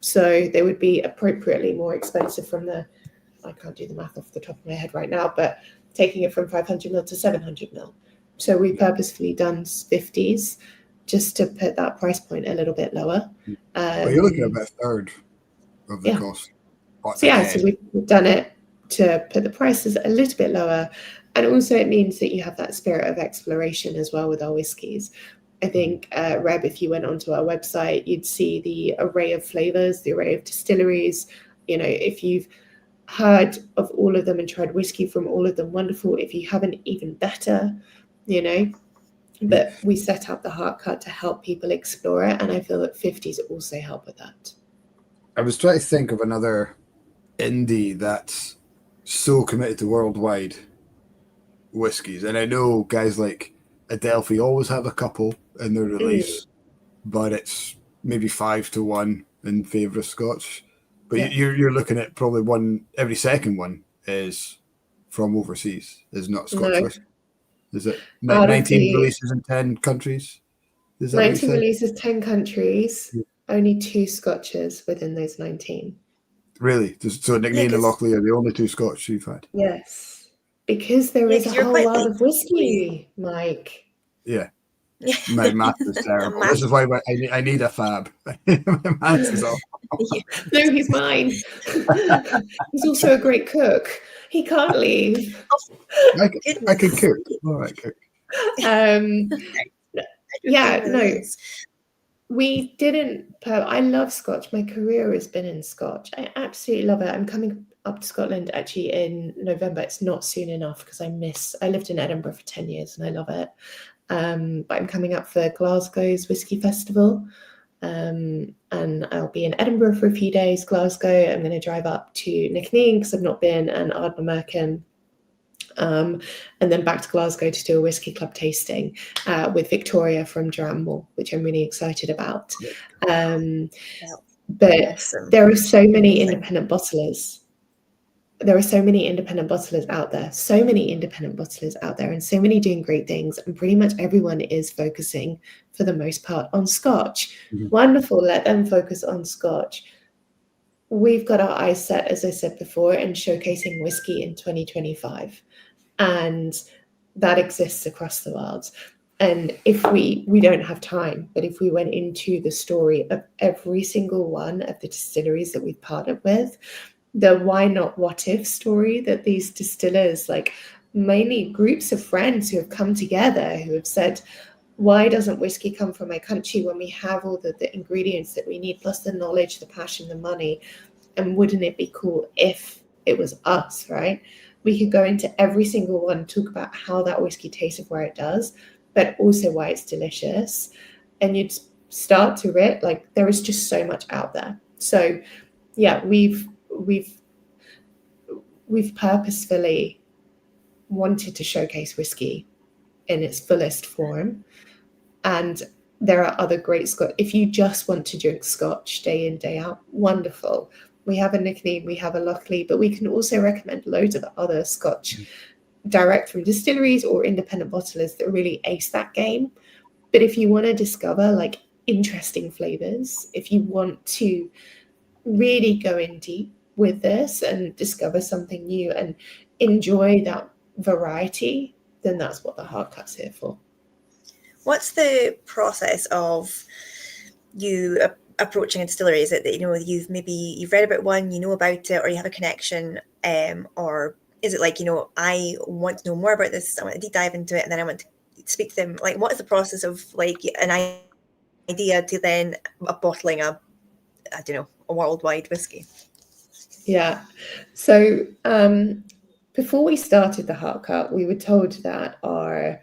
So they would be appropriately more expensive from I can't do the math off the top of my head right now, but taking it from 500 mil to 700 mil. So we purposefully done 50s just to put that price point a little bit lower. But you're looking at about a third of the cost. So we've done it to put the prices a little bit lower. And also it means that you have that spirit of exploration as well with our whiskies. I think, Reb, if you went onto our website, you'd see the array of flavors, the array of distilleries. You know, if you've heard of all of them and tried whiskey from all of them, wonderful. If you haven't, even better, you know. But we set up the Heart Cut to help people explore it, and I feel that 50s also help with that. I was trying to think of another indie that's so committed to worldwide whiskies, and I know guys like Adelphi always have a couple in their release, but it's maybe 5-1 in favour of Scotch. But you're looking at probably every second one is from overseas, is not Scotch whiskey. Is it 19 releases in 10 countries? Is that 19 releases, 10 countries, only 2 Scotches within those 19. Really? So Nicknane and Lochley are the only 2 Scotch you've had? Yes. Because there is a whole world of whiskey, Mike. Yeah. My math is terrible. This is why I need a fab. My math is awful. No, he's mine. He's also a great cook. He can't leave. I can cook. All right, cook. We didn't. I love Scotch. My career has been in Scotch. I absolutely love it. I'm coming up to Scotland actually in November. It's not soon enough because I lived in Edinburgh for 10 years and I love it. But I'm coming up for Glasgow's Whisky Festival. And I'll be in Edinburgh for a few days, Glasgow. I'm going to drive up to Nicknane because I've not been, and Ardnamurchan. And then back to Glasgow to do a whiskey club tasting with Victoria from Dramble, which I'm really excited about. But there are so many independent bottlers. There are so many independent bottlers out there, and so many doing great things. And pretty much everyone is focusing, for the most part, on Scotch. Wonderful. Let them focus on Scotch. we've got our eyes set, as I said before, in showcasing whiskey in 2025, and that exists across the world. And if we don't have time, but if we went into the story of every single one of the distilleries that we've partnered with, the why not what if story that these distillers, like mainly groups of friends who have come together, who have said, why doesn't whiskey come from my country when we have all the ingredients that we need, plus the knowledge, the passion, the money? And wouldn't it be cool if it was us, right? We could go into every single one, talk about how that whiskey tasted where it does, but also why it's delicious. And you'd start to read, like, there is just so much out there. So yeah, we've purposefully wanted to showcase whiskey in its fullest form. And there are other great Scotch. If you just want to drink Scotch day in, day out, wonderful. We have a Nickney, we have a Lockley, but we can also recommend loads of other Scotch direct from distilleries or independent bottlers that really ace that game. But if you want to discover like interesting flavors, if you want to really go in deep with this and discover something new and enjoy that variety, then that's what the hard cut's here for. What's the process of you approaching a distillery? Is it that, you know, you've read about one, you know about it, or you have a connection, or is it like, you know, I want to know more about this, I want to deep dive into it, and then I want to speak to them? Like, what is the process of like an idea to then bottling a worldwide whiskey? Yeah. So before we started the hard cut, we were told that our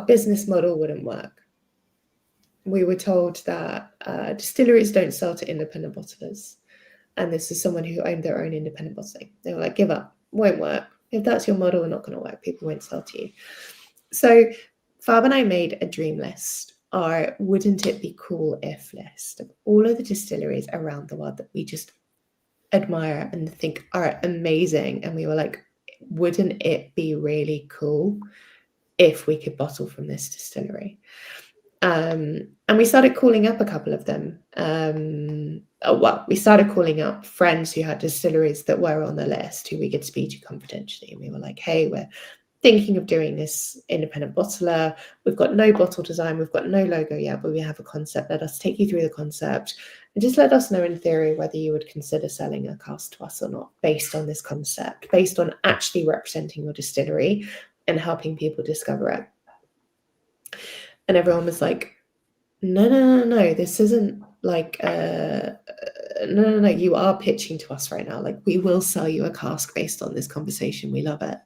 business model wouldn't work. We were told that distilleries don't sell to independent bottlers. And this is someone who owned their own independent bottling. They were like, give up, won't work. If that's your model, we're not going to work. People won't sell to you. So Fab and I made a dream list, our wouldn't it be cool if list of all of the distilleries around the world that we just admire and think are amazing. And we were like, wouldn't it be really cool if we could bottle from this distillery? And we started calling up a couple of them. We started calling up friends who had distilleries that were on the list, who we could speak to confidentially. And we were like, hey, we're thinking of doing this independent bottler. We've got no bottle design. We've got no logo yet, but we have a concept. Let us take you through the concept and just let us know in theory whether you would consider selling a cask to us or not, based on this concept, based on actually representing your distillery and helping people discover it. And everyone was like, no, this isn't like, no, you are pitching to us right now. Like, we will sell you a cask based on this conversation. We love it,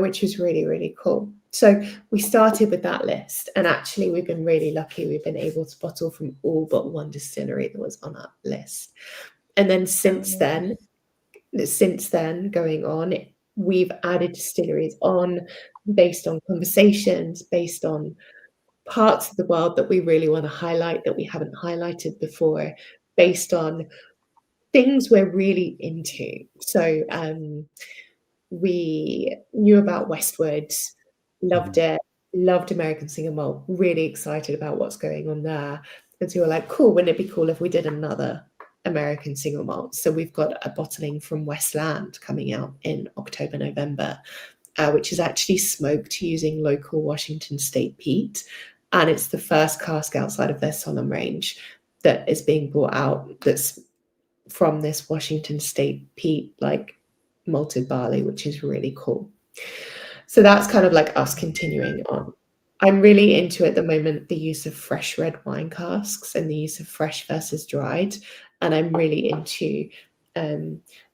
which was really, really cool. So we started with that list. And actually, we've been really lucky. We've been able to bottle from all but one distillery that was on that list. And then since then, going on, we've added distilleries on based on conversations, based on parts of the world that we really want to highlight that we haven't highlighted before, based on things we're really into. So we knew about Westward, loved it, loved American single malt, really excited about what's going on there. And so we were like, cool, wouldn't it be cool if we did another American single malt? So we've got a bottling from Westland coming out in October, November, which is actually smoked using local Washington State peat. And it's the first cask outside of their Solemn range that is being brought out that's from this Washington State peat, like malted barley, which is really cool. So that's kind of like us continuing on. I'm really into at the moment the use of fresh red wine casks and the use of fresh versus dried. And I'm really into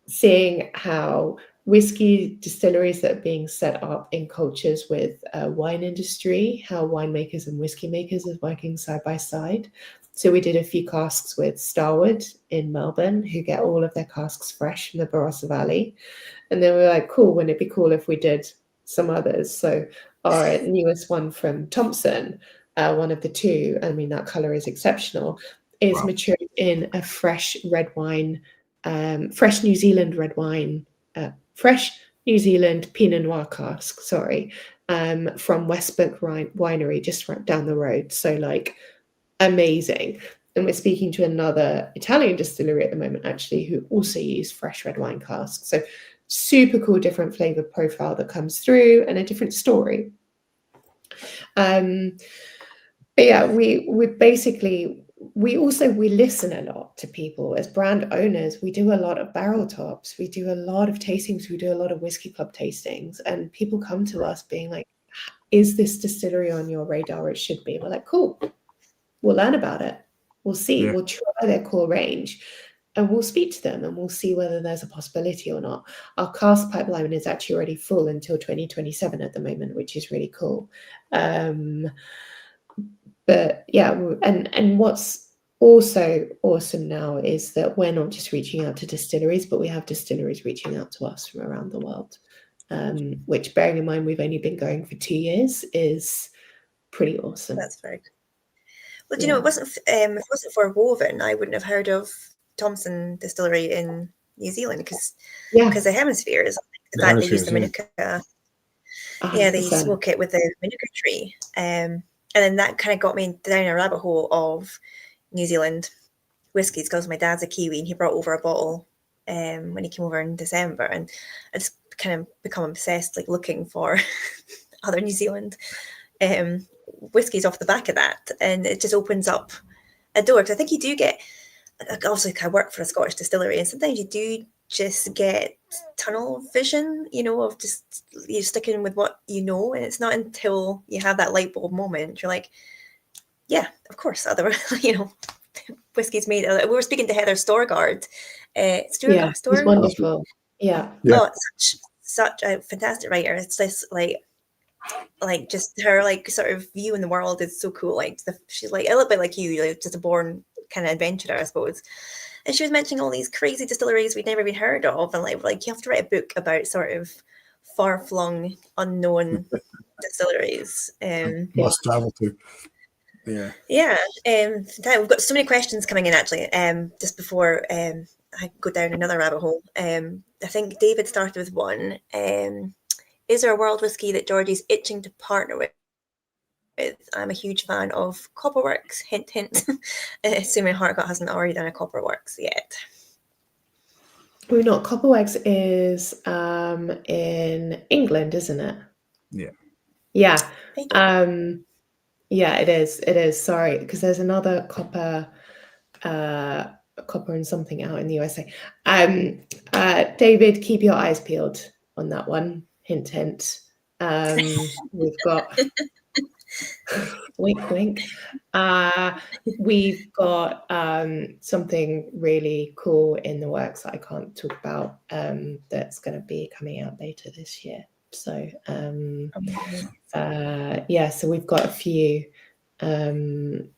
seeing how whiskey distilleries that are being set up in cultures with wine industry, how winemakers and whiskey makers are working side by side. So we did a few casks with Starwood in Melbourne, who get all of their casks fresh from the Barossa Valley. And then we were like, cool, wouldn't it be cool if we did some others? So our newest one from Thompson, one of the two, I mean, that colour is exceptional, is matured in a fresh red wine, fresh New Zealand red wine, fresh New Zealand Pinot Noir cask, from Westbrook Winery, just right down the road. So like amazing. we're speaking to another Italian distillery at the moment, actually, who also use fresh red wine casks. So super cool, different flavor profile that comes through and a different story. But yeah, we listen a lot to people as brand owners. We do a lot of barrel tops, we do a lot of tastings, we do a lot of whiskey club tastings, and people come to us being like, is this distillery on your radar? It should be. We're like, cool, we'll learn about it, we'll see, we'll try their core range, and we'll speak to them, and we'll see whether there's a possibility or not. Our cask pipeline is actually already full until 2027 at the moment, which is really cool. But yeah, and what's also awesome now is that we're not just reaching out to distilleries, but we have distilleries reaching out to us from around the world, which, bearing in mind we've only been going for 2 years, is pretty awesome. That's very good. Well, do you know, if it wasn't for Woven, I wouldn't have heard of Thompson Distillery in New Zealand, because the hemisphere is the fact they use the Manuka. 100%. They smoke it with the Manuka tree. And then that kind of got me down a rabbit hole of New Zealand whiskies, because my dad's a Kiwi and he brought over a bottle when he came over in December, and I just kind of become obsessed, like looking for other New Zealand whiskies off the back of that, and it just opens up a door, because I think you do get, obviously I work for a Scottish distillery, and sometimes you do just get tunnel vision, you know, of just you're sticking with what you know, and it's not until you have that light bulb moment you're like, yeah, of course, otherwise, you know, whiskey's made. We were speaking to Heather Storgard. It's wonderful. Yeah. Oh, such a fantastic writer. It's this like just her like sort of view in the world is so cool. Like she's like a little bit like you, like just a born kind of adventurer, I suppose. And she was mentioning all these crazy distilleries we'd never even heard of, and like you have to write a book about sort of far-flung, unknown distilleries. Must travel to. Yeah. We've got so many questions coming in actually. Just before I go down another rabbit hole. I think David started with one. Is there a world whiskey that Georgie's itching to partner with? I'm a huge fan of Copperworks. Hint, hint. Assuming Harcourt hasn't already done a Copperworks yet. We're not. Copperworks is in England, isn't it? Yeah. Yeah. Yeah, it is. It is. Sorry, because there's another copper and something out in the USA. David, keep your eyes peeled on that one. Hint, hint. We've got wink, wink. We've got something really cool in the works that I can't talk about. That's going to be coming out later this year. So so we've got a few. I'm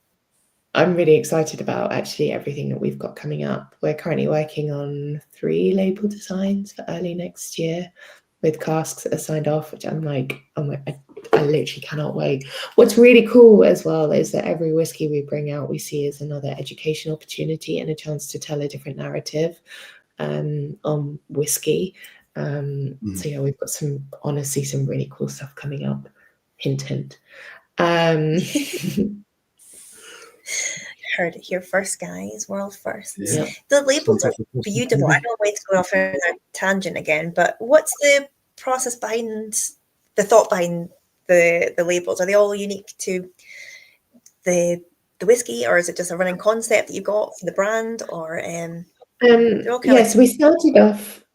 really excited about actually everything that we've got coming up. We're currently working on 3 label designs for early next year with casks that are signed off, which I'm like, oh my, I literally cannot wait. What's really cool as well is that every whiskey we bring out, we see as another education opportunity and a chance to tell a different narrative on whiskey. So yeah, we've got some really cool stuff coming up. Hint, hint. Heard it here first, guys. World first. Yeah. The labels are beautiful. I don't want to go off on a tangent again, but what's the process behind the thought behind the labels? Are they all unique to the whiskey, or is it just a running concept that you got for the brand, or so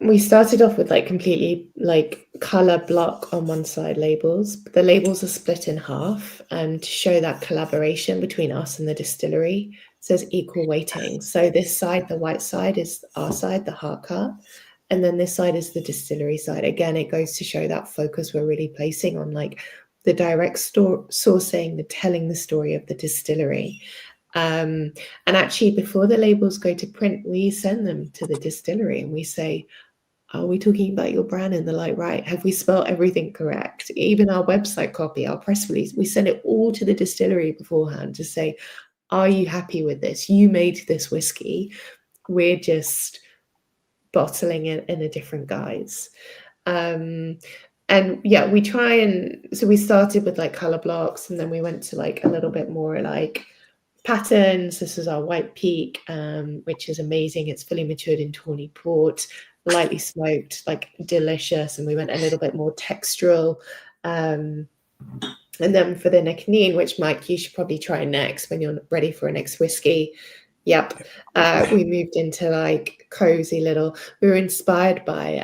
we started off with like completely like color block on one side labels, but the labels are split in half to show that collaboration between us and the distillery. So there's equal weighting. So this side, the white side, is our side, the Harcourt, and then this side is the distillery side. Again, it goes to show that focus we're really placing on like the direct sourcing, the telling the story of the distillery. And actually, before the labels go to print, we send them to the distillery and we say, are we talking about your brand in the light right? Have we spelled everything correct? Even our website copy, our press release, we send it all to the distillery beforehand to say, are you happy with this? You made this whiskey. We're just bottling it in a different guise. And yeah, we try and, so we started with like color blocks, and then we went to like a little bit more like patterns. This is our White Peak, which is amazing. It's fully matured in tawny port, lightly smoked, like delicious. And we went a little bit more textural. And then for the Nectarine, which Mike, you should probably try next when you're ready for a next whiskey. Yep. We moved into like cozy little, we were inspired by,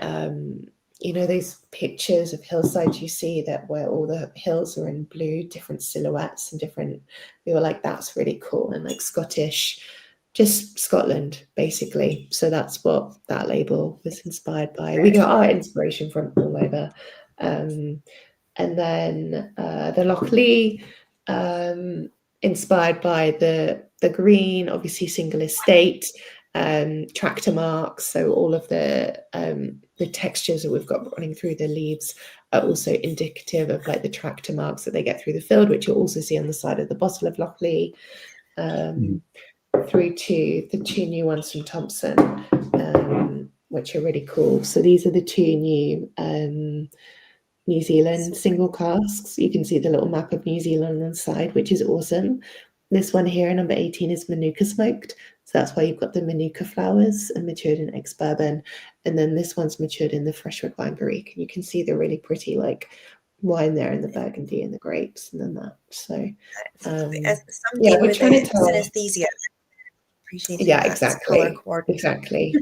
those pictures of hillsides you see that where all the hills are in blue, different silhouettes and different, we were like, that's really cool. And like Scottish, just Scotland, basically. So that's what that label was inspired by. We got our inspiration from all over. And then the Loch Lee, inspired by the green, obviously single estate, tractor marks. So all of the textures that we've got running through the leaves are also indicative of like the tractor marks that they get through the field, which you'll also see on the side of the bottle of Loch Lee, through to the 2 new ones from Thompson, which are really cool. So these are the 2 new New Zealand single casks. You can see the little map of New Zealand on the side, which is awesome. This one here, number 18, is Manuka smoked. So that's why you've got the Manuka flowers and matured in ex-bourbon. And then this one's matured in the freshwood wine barrique. And you can see the really pretty like wine there in the burgundy and the grapes and then that. So we're trying to tell synesthesia. Appreciating exactly. Exactly.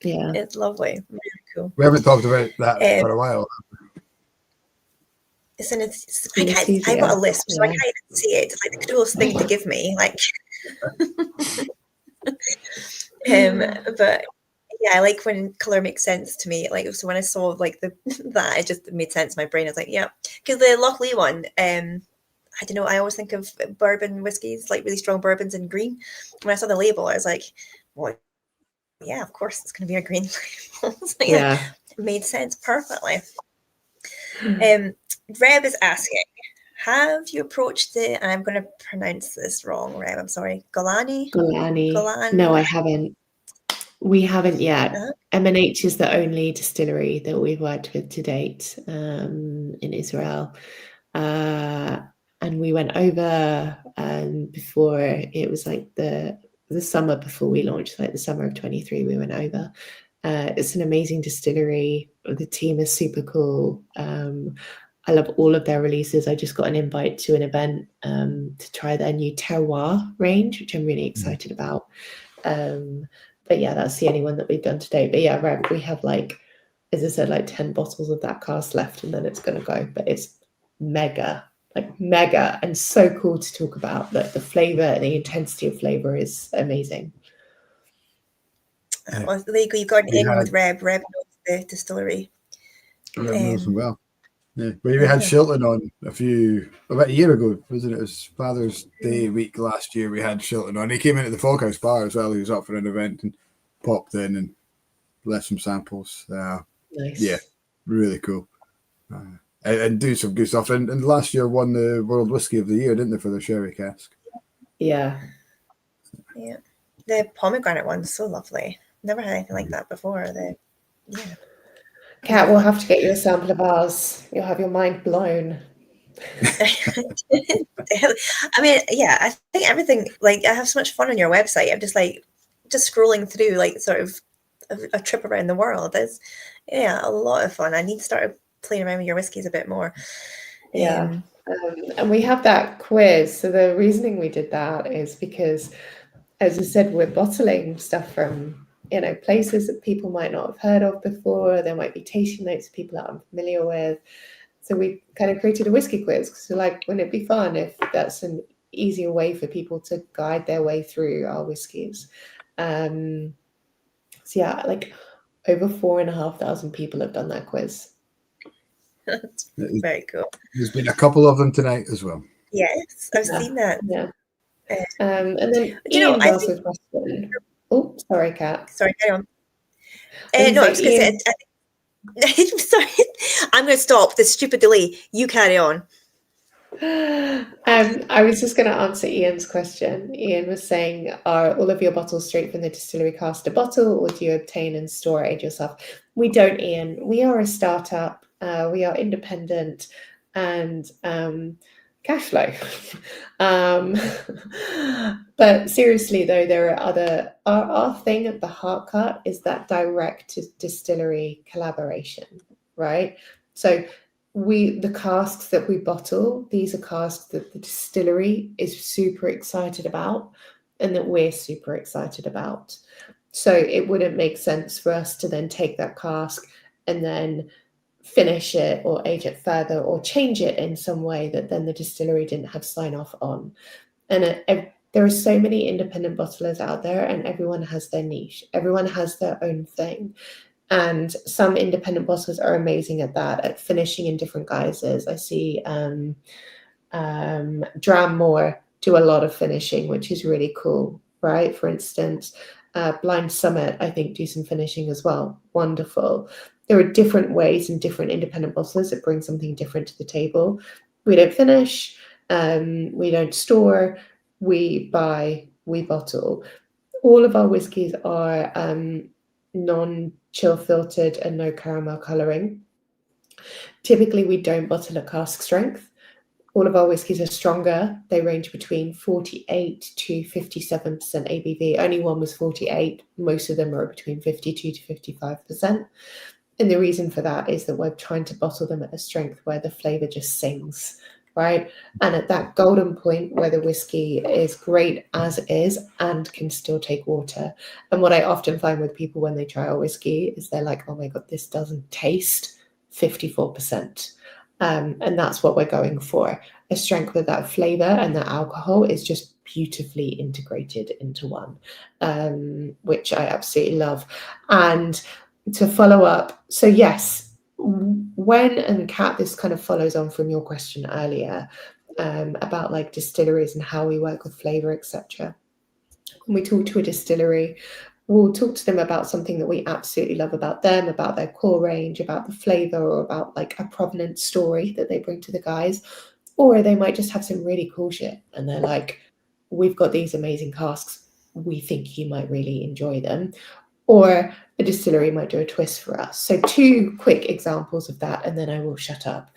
Yeah, it's lovely. Really cool. We haven't talked about that for a while. I got a list, so I can't even see it. It's like the coolest thing to give me, like. But yeah, I like when color makes sense to me. Like, so when I saw like that, it just made sense in my brain. I was like, yeah, because the Loch Lee one, I don't know. I always think of bourbon whiskies, like really strong bourbons in green. When I saw the label, I was like, well, yeah, of course it's going to be a green label. So, it made sense perfectly. Reb is asking, have you approached and I'm going to pronounce this wrong, Reb, I'm sorry, Golani? No, I haven't. We haven't yet. M&H is the only distillery that we've worked with to date in Israel. And we went over before, it was like the summer before we launched, like the summer of 23, we went over. It's an amazing distillery. The team is super cool. I love all of their releases. I just got an invite to an event to try their new terroir range, which I'm really excited about. But yeah, that's the only one that we've done to date. But yeah, we have like, as I said, like 10 bottles of that cast left and then it's going to go. But it's mega and so cool to talk about. That the flavor and the intensity of flavor is amazing. Well, there you go. You got in with Reb. Reb knows the distillery. Reb knows them well. Yeah, we had Shilton on about a year ago, wasn't it? It was Father's Day week last year. We had Shilton on. He came into the Foghouse bar as well. He was up for an event and popped in and left some samples. Nice. Yeah, really cool. And do some good stuff. And last year won the World Whisky of the Year, didn't they, for their sherry cask? Yeah. Yeah. The pomegranate one's so lovely. Never had anything like that before. Kat, we'll have to get you a sample of ours. You'll have your mind blown. I mean, yeah, I think everything, like, I have so much fun on your website. I'm just scrolling through, like, sort of a trip around the world. It's, a lot of fun. I need to start playing around with your whiskies a bit more. Yeah. And we have that quiz. So the reasoning we did that is because, as I said, we're bottling stuff from places that people might not have heard of before. There might be tasting notes of people that I'm familiar with. So we kind of created a whiskey quiz. So wouldn't it be fun if that's an easier way for people to guide their way through our whiskies? So yeah, like over 4,500 people have done that quiz. That's very cool. There's been a couple of them tonight as well. Yes, I've seen that. Yeah. And then Ian's also a question. Oh, sorry, Kat. Sorry, carry on. No, I was going to say, sorry, I'm going to stop this stupid delay. You carry on. I was just going to answer Ian's question. Ian was saying, are all of your bottles straight from the distillery caster bottle, or do you obtain and store it yourself? We don't, Ian. We are a startup. We are independent, and cash flow. But seriously though, there are other, our thing at the Heartcut is that direct to distillery collaboration, right? So the casks that we bottle, these are casks that the distillery is super excited about and that we're super excited about. So it wouldn't make sense for us to then take that cask and then finish it or age it further or change it in some way that then the distillery didn't have sign off on. And there are so many independent bottlers out there, and everyone has their niche. Everyone has their own thing. And some independent bottlers are amazing at that, at finishing in different guises. I see Dramore do a lot of finishing, which is really cool, right? For instance, Blind Summit, I think, do some finishing as well. Wonderful. There are different ways and different independent bottlers that bring something different to the table. We don't finish, we don't store, we buy, we bottle. All of our whiskies are non-chill filtered and no caramel colouring. Typically, we don't bottle at cask strength. All of our whiskies are stronger. They range between 48 to 57% ABV. Only one was 48. Most of them are between 52 to 55%. And the reason for that is that we're trying to bottle them at a strength where the flavour just sings, right? And at that golden point where the whiskey is great as is and can still take water. And what I often find with people when they try our whiskey is they're like, oh my God, this doesn't taste 54%. And that's what we're going for. A strength with that flavour and that alcohol is just beautifully integrated into one, which I absolutely love. And to follow up, so yes, when, and Kat, this kind of follows on from your question earlier about like distilleries and how we work with flavour, etc. When we talk to a distillery, we'll talk to them about something that we absolutely love about them, about their core range, about the flavour, or about like a provenance story that they bring to the guys. Or they might just have some really cool shit and they're like, we've got these amazing casks, we think you might really enjoy them. Or a distillery might do a twist for us. So 2 quick examples of that, and then I will shut up.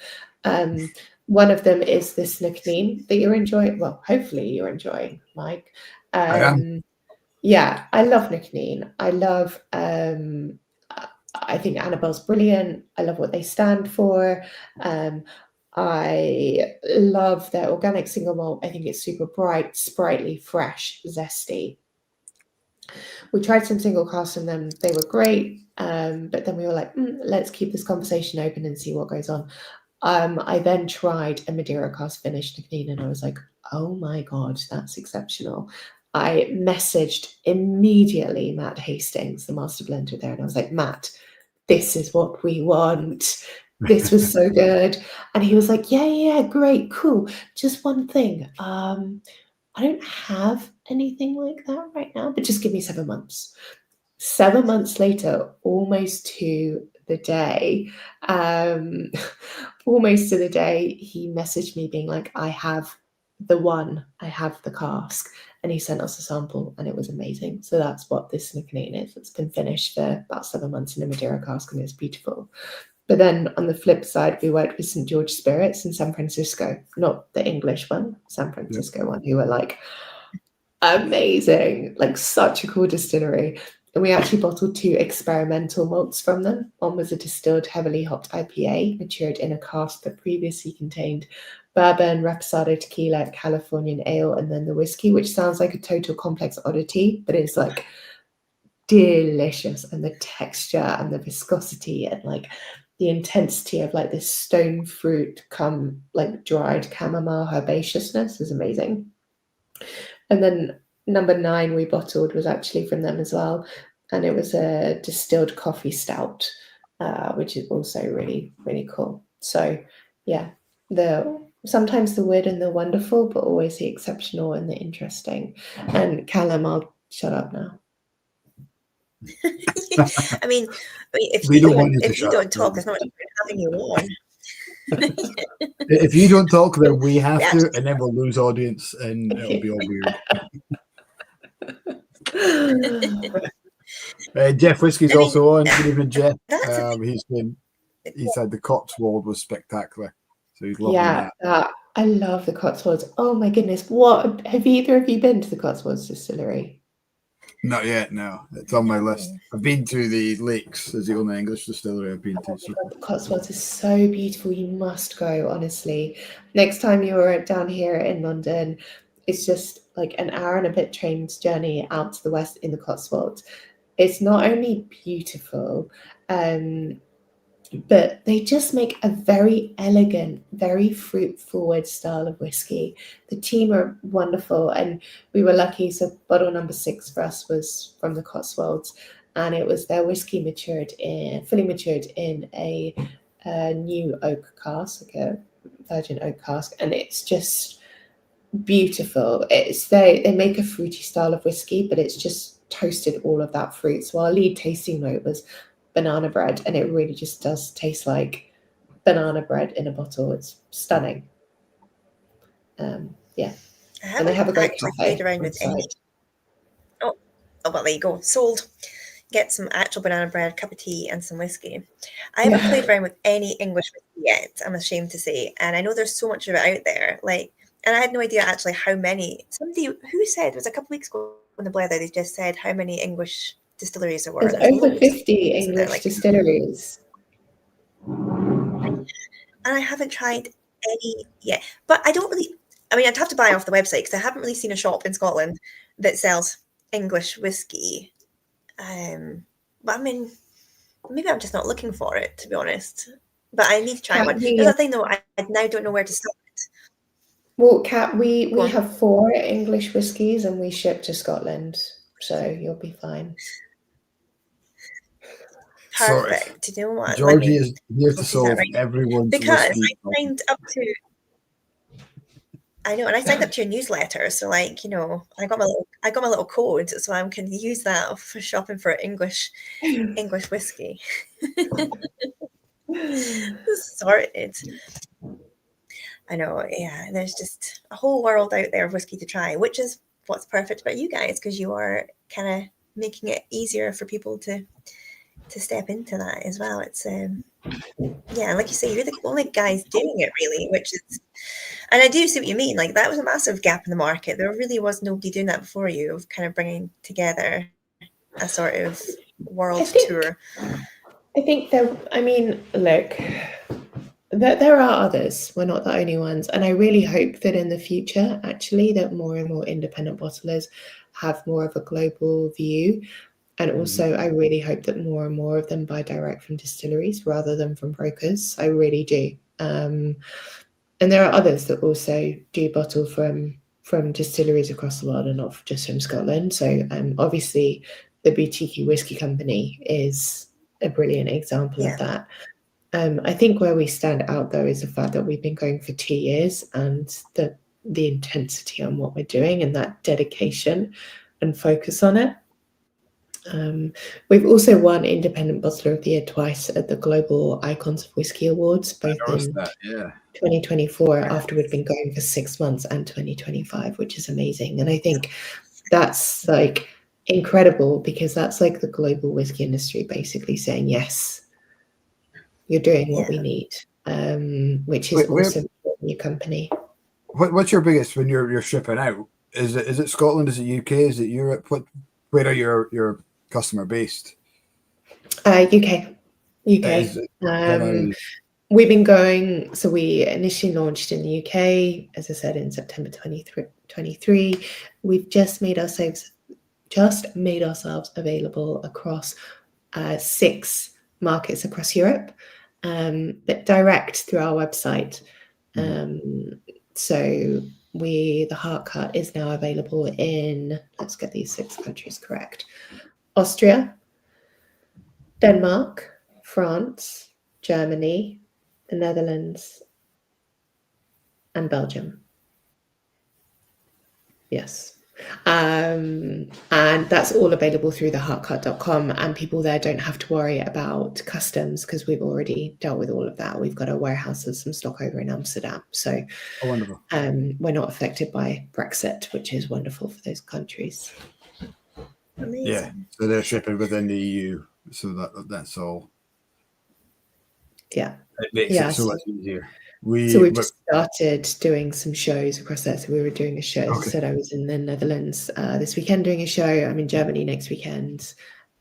One of them is this Nicotine that you're enjoying. Well, hopefully you're enjoying, Mike. I am. Yeah, I love Nicotine. I love, I think Annabelle's brilliant. I love what they stand for. I love their organic single malt. I think it's super bright, sprightly, fresh, zesty. We tried some single casks from them. They were great. But then we were like, let's keep this conversation open and see what goes on. I then tried a Madeira cask finished Nicotine and I was like, oh my God, that's exceptional. I messaged immediately Matt Hastings, the master blender there, and I was like, Matt, this is what we want. This was so good. And he was like, yeah, great, cool. Just one thing. I don't have anything like that right now, but just give me 7 months. 7 months later, almost to the day, he messaged me being like, I have the cask. And he sent us a sample and it was amazing. So that's what this Nicotine is. It's been finished for about 7 months in a Madeira cask and it's beautiful. But then on the flip side, we worked with St. George Spirits in San Francisco, not the English one, San Francisco one, who were like amazing, like such a cool distillery. And we actually bottled 2 experimental malts from them. One was a distilled heavily hopped IPA, matured in a cask that previously contained bourbon, reposado tequila, Californian ale, and then the whiskey, which sounds like a total complex oddity, but it's like delicious. And the texture and the viscosity and like the intensity of like this stone fruit come like dried chamomile herbaceousness is amazing. And then number 9 we bottled was actually from them as well. And it was a distilled coffee stout, which is also really, really cool. So yeah, sometimes the weird and the wonderful, but always the exceptional and the interesting. And Callum, I'll shut up now. I mean, if you don't talk, it's not having you on. If you don't talk, then we have to, and then we'll lose audience, and it'll be all weird. Jeff Whiskey's also on. Good evening, Jeff. He said the Cotswold was spectacular, so he's loving that. I love the Cotswolds. Oh my goodness. What have either of you been to the Cotswolds distillery? Not yet, no. It's on my list. No. I've been to the Lakes, is the only English distillery I've been to. So. The Cotswolds is so beautiful. You must go, honestly. Next time you're down here in London, it's just like an hour and a bit train's journey out to the west in the Cotswolds. It's not only beautiful, but they just make a very elegant, very fruit forward style of whiskey. The team are wonderful, and we were lucky. So bottle number 6 for us was from the Cotswolds, and it was their whiskey fully matured in a new oak cask, like a virgin oak cask, and it's just beautiful. They make a fruity style of whiskey, but it's just toasted all of that fruit. So our lead tasting note was banana bread, and it really just does taste like banana bread in a bottle. It's stunning. Yeah, and they have a great cafe played around with inside. any. Oh, well, there you go. Sold. Get some actual banana bread, cup of tea, and some whiskey. I haven't played around with any English whiskey yet, I'm ashamed to say, and I know there's so much of it out there. And I had no idea actually how many. Somebody who said it was a couple of weeks ago in the Blether, they just said how many English distilleries there were. There's There's over loads, 50 isn't there? English distilleries. And I haven't tried any yet. But I don't really. I mean, I'd have to buy off the website because I haven't really seen a shop in Scotland that sells English whiskey. But I mean, maybe I'm just not looking for it, to be honest. But I need to try one. There's a thing though, I now don't know where to start. Well, Kat, we have 4 English whiskies and we ship to Scotland, so you'll be fine. Perfect. Do you know what? Georgie is here to solve everyone's because whiskey I signed up to. I know, and I signed up to your newsletter, so I got my little code, so I can use that for shopping for English whiskey. Sorted. I know, yeah. There's just a whole world out there of whiskey to try, which is what's perfect about you guys, because you are kind of making it easier for people to step into that as well. It's yeah, like you say, you're the only guys doing it really, which is, and I do see what you mean. Like that was a massive gap in the market. There really was nobody doing that before you, of kind of bringing together a sort of world tour. I think look, there are others. We're not the only ones. And I really hope that in the future, actually, that more and more independent bottlers have more of a global view. And also, I really hope that more and more of them buy direct from distilleries rather than from brokers. I really do. And there are others that also do bottle from distilleries across the world and not just from Scotland. So obviously, the Boutique Whisky Company is a brilliant example of that. I think where we stand out, though, is the fact that we've been going for 2 years and the intensity on what we're doing and that dedication and focus on it. We've also won Independent Bottler of the Year twice at the Global Icons of Whiskey Awards, both in 2024 after we'd been going for 6 months and 2025, which is amazing. And I think that's like incredible because that's like the global whiskey industry basically saying, yes, you're doing what we need, which is awesome for your company. What's your biggest when you're shipping out? Is it Scotland? Is it UK? Is it Europe? Where are your customer based? UK. We've been going. So we initially launched in the UK, as I said, in September 2023. We've just made ourselves available across 6 markets across Europe, but direct through our website. So the Heart Cut is now available in, let's get these 6 countries correct: Austria, Denmark, France, Germany, the Netherlands, and Belgium. Yes. And that's all available through theheartcut.com, and people there don't have to worry about customs because we've already dealt with all of that. We've got a warehouse and some stock over in Amsterdam, so wonderful. We're not affected by Brexit, which is wonderful for those countries. Amazing. Yeah, so they're shipping within the EU, so that's all. Yeah, it makes it so much easier. we've just started doing some shows across there. So we were doing a show, as I said, I was in the Netherlands this weekend doing a show. I'm in Germany next weekend,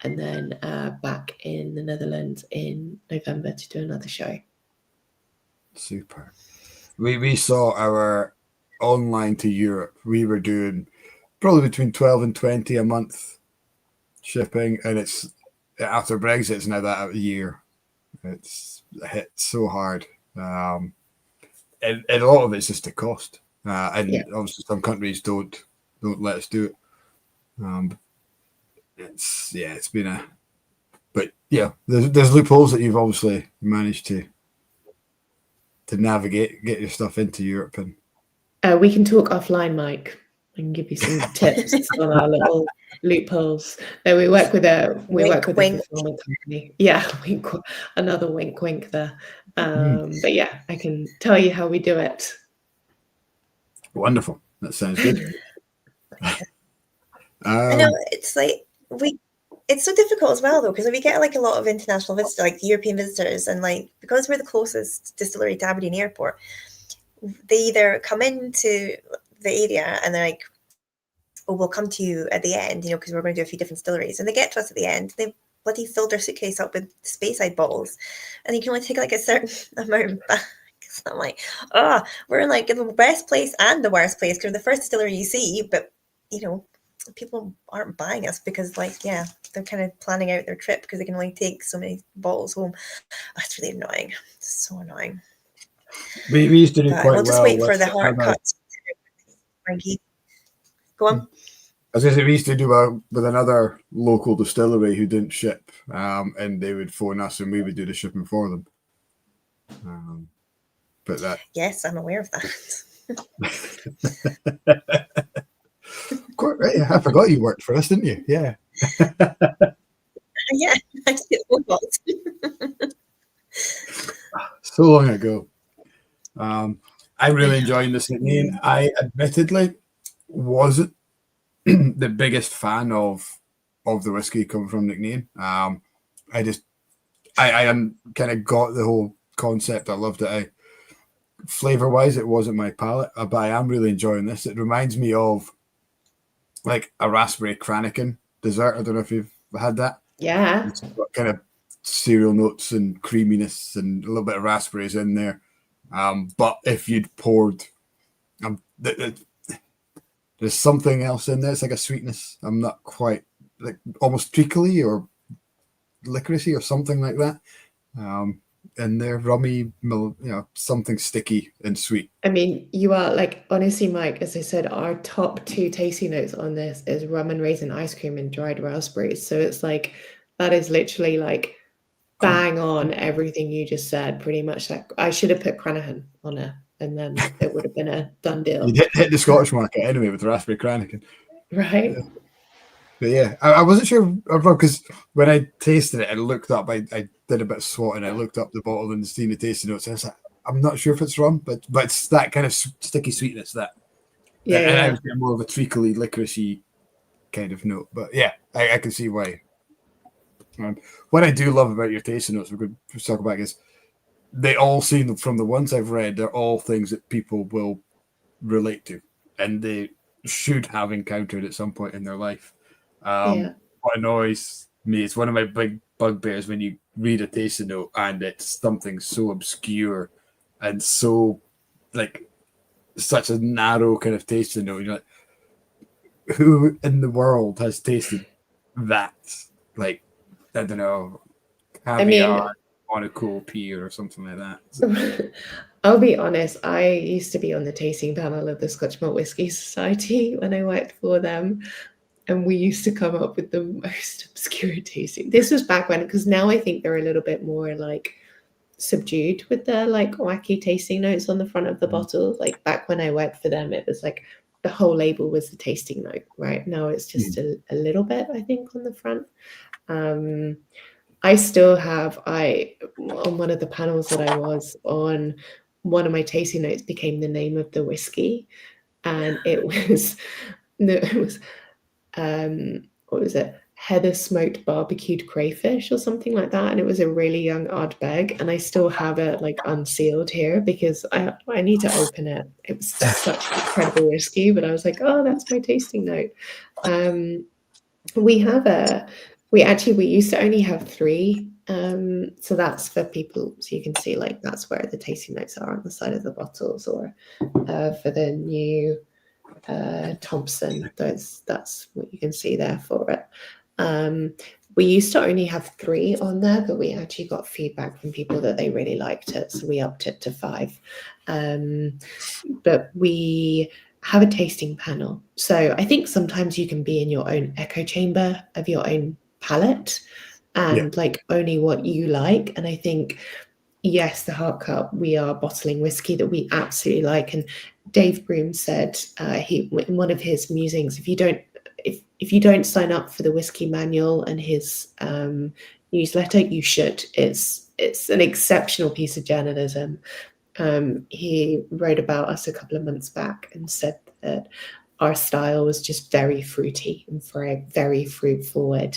and then back in the Netherlands in November to do another show. Super. We saw our online to Europe. We were doing probably between 12 and 20 a month shipping, and it's after Brexit, it's now that a year. It's hit so hard. And a lot of it's just the cost. And obviously some countries don't let us do it. It's been a, but yeah, there's loopholes that you've obviously managed to navigate, get your stuff into Europe. And we can talk offline, Mike. I can give you some tips on our little loopholes. No, we work with a performance company. Yeah, wink, another wink there. But yeah, I can tell you how we do it. Wonderful. That sounds good. I know it's like it's so difficult as well though, because we get like a lot of international visitors, like European visitors, and like because we're the closest distillery to Aberdeen Airport, they either come into the area and they're like, oh, we'll come to you at the end, because we're going to do a few different distilleries, and they get to us at the end, they bloody filled their suitcase up with Speyside bottles, and you can only take like a certain amount back. So I'm like, we're in like the best place and the worst place, because we're the first distillery you see, but people aren't buying us because they're kind of planning out their trip because they can only take so many bottles home. That's really annoying. It's so annoying. We used to do quite well. We'll just wait for the hard cuts. Go on. As I said, we used to do with another local distillery who didn't ship, and they would phone us and we would do the shipping for them. But that. Yes, I'm aware of that. Quite right. I forgot you worked for us, didn't you? Yeah. Yeah, I did. So long ago. I'm really enjoying this nickname. I admittedly wasn't the biggest fan of the whiskey coming from nickname. I am kind of got the whole concept. I loved it. Flavor wise, it wasn't my palate, but I am really enjoying this. It reminds me of like a raspberry Kranikin dessert. I don't know if you've had that. Yeah. It's got kind of cereal notes and creaminess and a little bit of raspberries in there. But if you'd poured, there's something else in there. It's like a sweetness. I'm not quite, like almost treacly or licoricey or something like that. And they're rummy, something sticky and sweet. I mean, you are like, honestly, Mike, as I said, our top 2 tasting notes on this is rum and raisin ice cream and dried raspberries. So it's like, that is literally like bang on everything you just said, pretty much. Like, I should have put Cranahan on it, and then it would have been a done deal. You hit the Scotch market anyway with the raspberry Kranikin. Right. But yeah, I wasn't sure, because when I tasted it, I looked up, I did a bit of swatting, I looked up the bottle and seen the tasting notes, and I was like, I'm not sure if it's rum, but it's that kind of sticky sweetness that, and I was getting more of a treacly, licoricey kind of note. But yeah, I can see why. What I do love about your tasting notes, we're going to talk about, is they all seem, from the ones I've read, they're all things that people will relate to, and they should have encountered at some point in their life. What annoys me is one of my big bugbears when you read a tasting note and it's something so obscure and so like such a narrow kind of tasting note. You're like, who in the world has tasted that? Like, I don't know, caviar on a cool pier or something like that. So. I'll be honest, I used to be on the tasting panel of the Scotch Malt Whisky Society when I worked for them. And we used to come up with the most obscure tasting. This was back when, because now I think they're a little bit more like subdued with their like wacky tasting notes on the front of the bottle. Like back when I worked for them, it was like the whole label was the tasting note, right? Now it's just a little bit, I think, on the front. I still have, on one of the panels that I was on, one of my tasting notes became the name of the whiskey. And it was, what was it? heather smoked barbecued crayfish or something like that, and it was a really young Ardbeg, and I still have it like unsealed here because I need to open it. It was such an incredible whiskey, but I was like, oh, that's my tasting note. We used to only have 3, so that's for people, so you can see like that's where the tasting notes are on the side of the bottles, or for the new Thompson, that's what you can see there for it. We used to only have 3 on there, but we actually got feedback from people that they really liked it, so we upped it to 5. But we have a tasting panel. So I think sometimes you can be in your own echo chamber of your own palate and like only what you like. And I think, yes, the Heart Cup, we are bottling whiskey that we absolutely like. And Dave Broom said in one of his musings, if you don't sign up for the whiskey manual and his newsletter, you should. It's an exceptional piece of journalism. He wrote about us a couple of months back and said that our style was just very fruity and very fruit forward.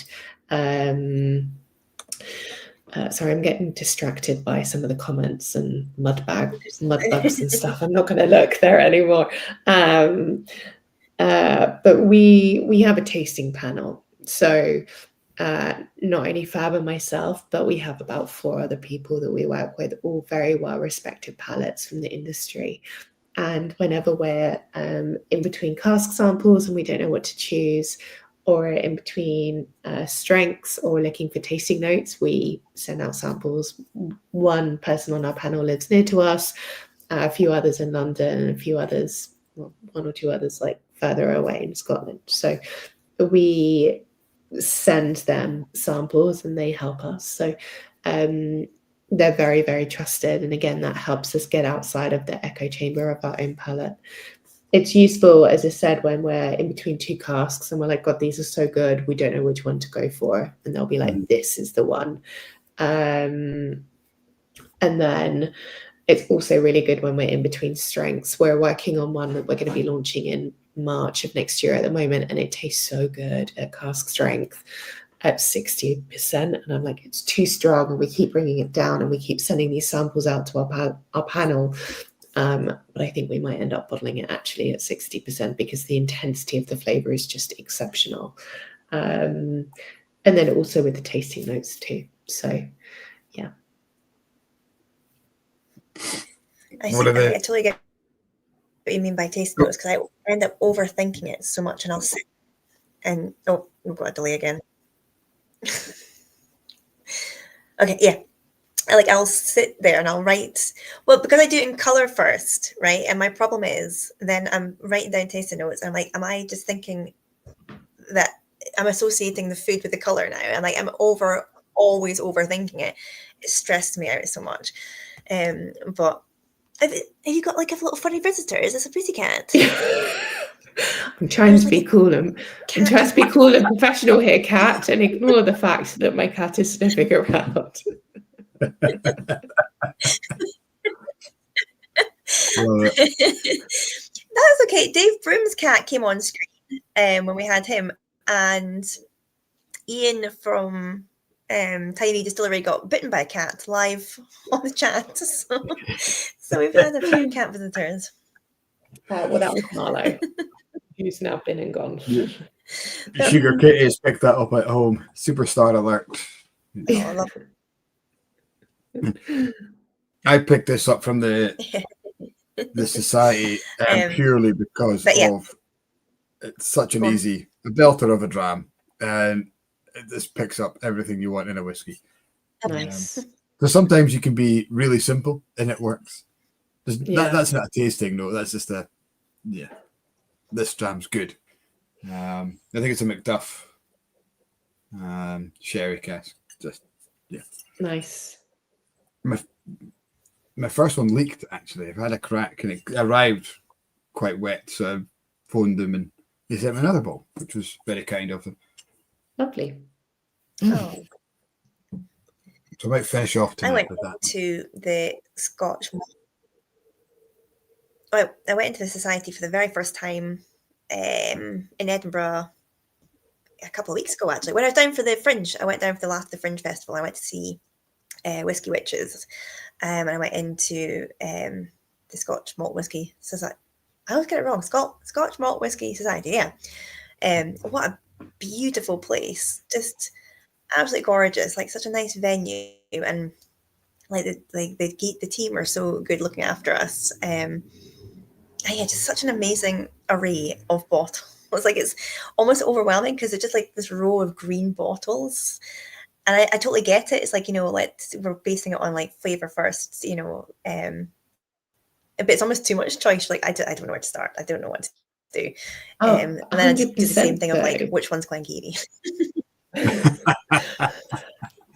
Sorry, I'm getting distracted by some of the comments and mud bugs and stuff. I'm not going to look there anymore. But we have a tasting panel. So not only Fab and myself, but we have about 4 other people that we work with, all very well respected palates from the industry. And whenever we're in between cask samples and we don't know what to choose, or in between strengths or looking for tasting notes, we send out samples. One person on our panel lives near to us, a few others in London, and a few others, well, 1 or 2 others like further away in Scotland. So we send them samples and they help us. So they're very, very trusted. And again, that helps us get outside of the echo chamber of our own palate. It's useful, as I said, when we're in between 2 casks and we're like, God, these are so good, we don't know which one to go for. And they'll be like, this is the one. And then it's also really good when we're in between strengths. We're working on one that we're going to be launching in March of next year at the moment, and it tastes so good at cask strength at 60%. And I'm like, it's too strong, and we keep bringing it down, and we keep sending these samples out to our panel. But I think we might end up bottling it actually at 60% because the intensity of the flavor is just exceptional. And then also with the tasting notes too. So, yeah. I totally get what you mean by tasting notes, because I end up overthinking it so much, and I'll sit and we've got a delay again. Okay, yeah. I'll sit there and I'll write, well, because I do it in color first, right? And my problem is then I'm writing down tasting notes. I'm like, am I just thinking that I'm associating the food with the color now? And like, I'm always overthinking it. It stressed me out so much. But have you got like a little funny visitor? Is this a pussycat? I'm trying to be cool and professional here, Cat, and ignore the fact that my cat is sniffing around. That's okay. Dave Broom's cat came on screen when we had him, and Ian from Tiny Distillery got bitten by a cat live on the chat. So we've had a few cat visitors. Well, that was Marlo, who's now been and gone. Yeah. Sugar Kitty's picked that up at home. Superstar alert. Oh, I love it. I picked this up from the society purely because of it's such an easy belter of a dram, and this picks up everything you want in a whiskey. Nice. So sometimes you can be really simple and it works. That's not a tasting note. That's just this dram's good. I think it's a Macduff sherry cask. Nice. My first one leaked, actually. I've had a crack and it arrived quite wet, so I phoned them and they sent me another bottle, which was very kind of them. Lovely. Oh. So I might finish off tonight. I went to the Scotch. I went into the society for the very first time in Edinburgh a couple of weeks ago, actually, when I was down for the Fringe. I went down for the last of the Fringe Festival. I went to see Whiskey Witches, and I went into the Scotch Malt Whisky Society. I always get it wrong. Scotch Malt Whisky Society, yeah. What a beautiful place. Just absolutely gorgeous. Like, such a nice venue, and like the team are so good looking after us. And yeah, just such an amazing array of bottles. Like, it's almost overwhelming because it's just like this row of green bottles. And I totally get it. It's like, we're basing it on like flavor first, but it's almost too much choice. Like, I don't know where to start. I don't know what to do. And then I just do the same thing of like, which one's Glengarry?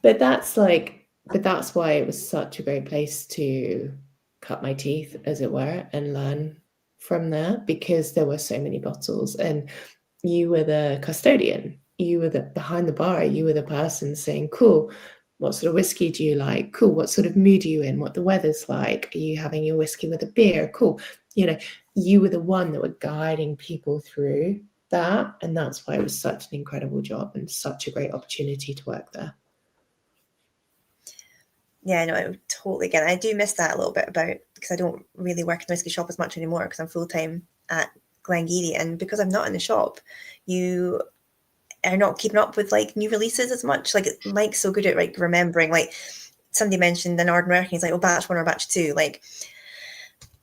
But that's why it was such a great place to cut my teeth, as it were, and learn from there, because there were so many bottles, and you were the custodian. You were behind the bar. You were the person saying, cool, what sort of whiskey do you like? Cool, what sort of mood are you in? What the weather's like? Are you having your whiskey with a beer? Cool. You were the one that were guiding people through that. And that's why it was such an incredible job and such a great opportunity to work there. Yeah, no, I totally get it. I do miss that a little bit because I don't really work in the whiskey shop as much anymore because I'm full-time at Glengarry. And because I'm not in the shop, you are not keeping up with like new releases as much. Like, Mike's so good at like remembering, like somebody mentioned in Ordinary, he's like, oh, batch 1 or batch 2. Like,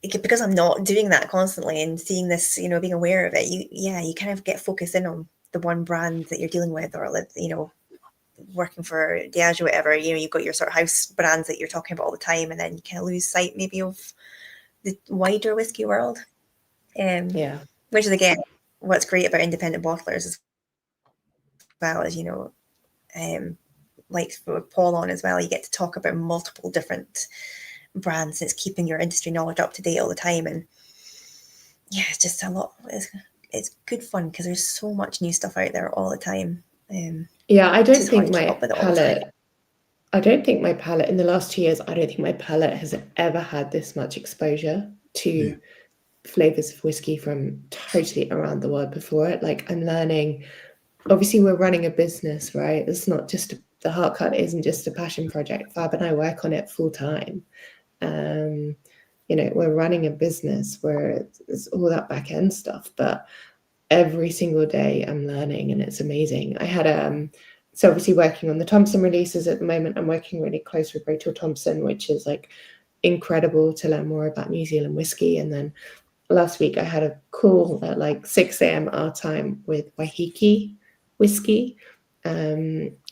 because I'm not doing that constantly and seeing this, being aware of it, you kind of get focused in on the one brand that you're dealing with, or working for Diageo or whatever, you've got your sort of house brands that you're talking about all the time, and then you kind of lose sight maybe of the wider whiskey world. Yeah. Which is, again, what's great about independent bottlers as well, as like for Paul on as well, you get to talk about multiple different brands. It's keeping your industry knowledge up to date all the time, and yeah, it's just a lot. It's good fun because there's so much new stuff out there all the time. Yeah, I don't think my palate in the last 2 years, I don't think my palate has ever had this much exposure to flavors of whiskey from totally around the world before it. Like, I'm learning, obviously we're running a business, right? It's not just, the Heart Cut isn't just a passion project. Fab and I work on it full time. We're running a business where it's all that back end stuff, but every single day I'm learning, and it's amazing. I had so obviously working on the Thompson releases at the moment. I'm working really close with Rachel Thompson, which is like incredible to learn more about New Zealand whiskey. And then last week I had a call at like 6 a.m. our time with Waiheke Whiskey,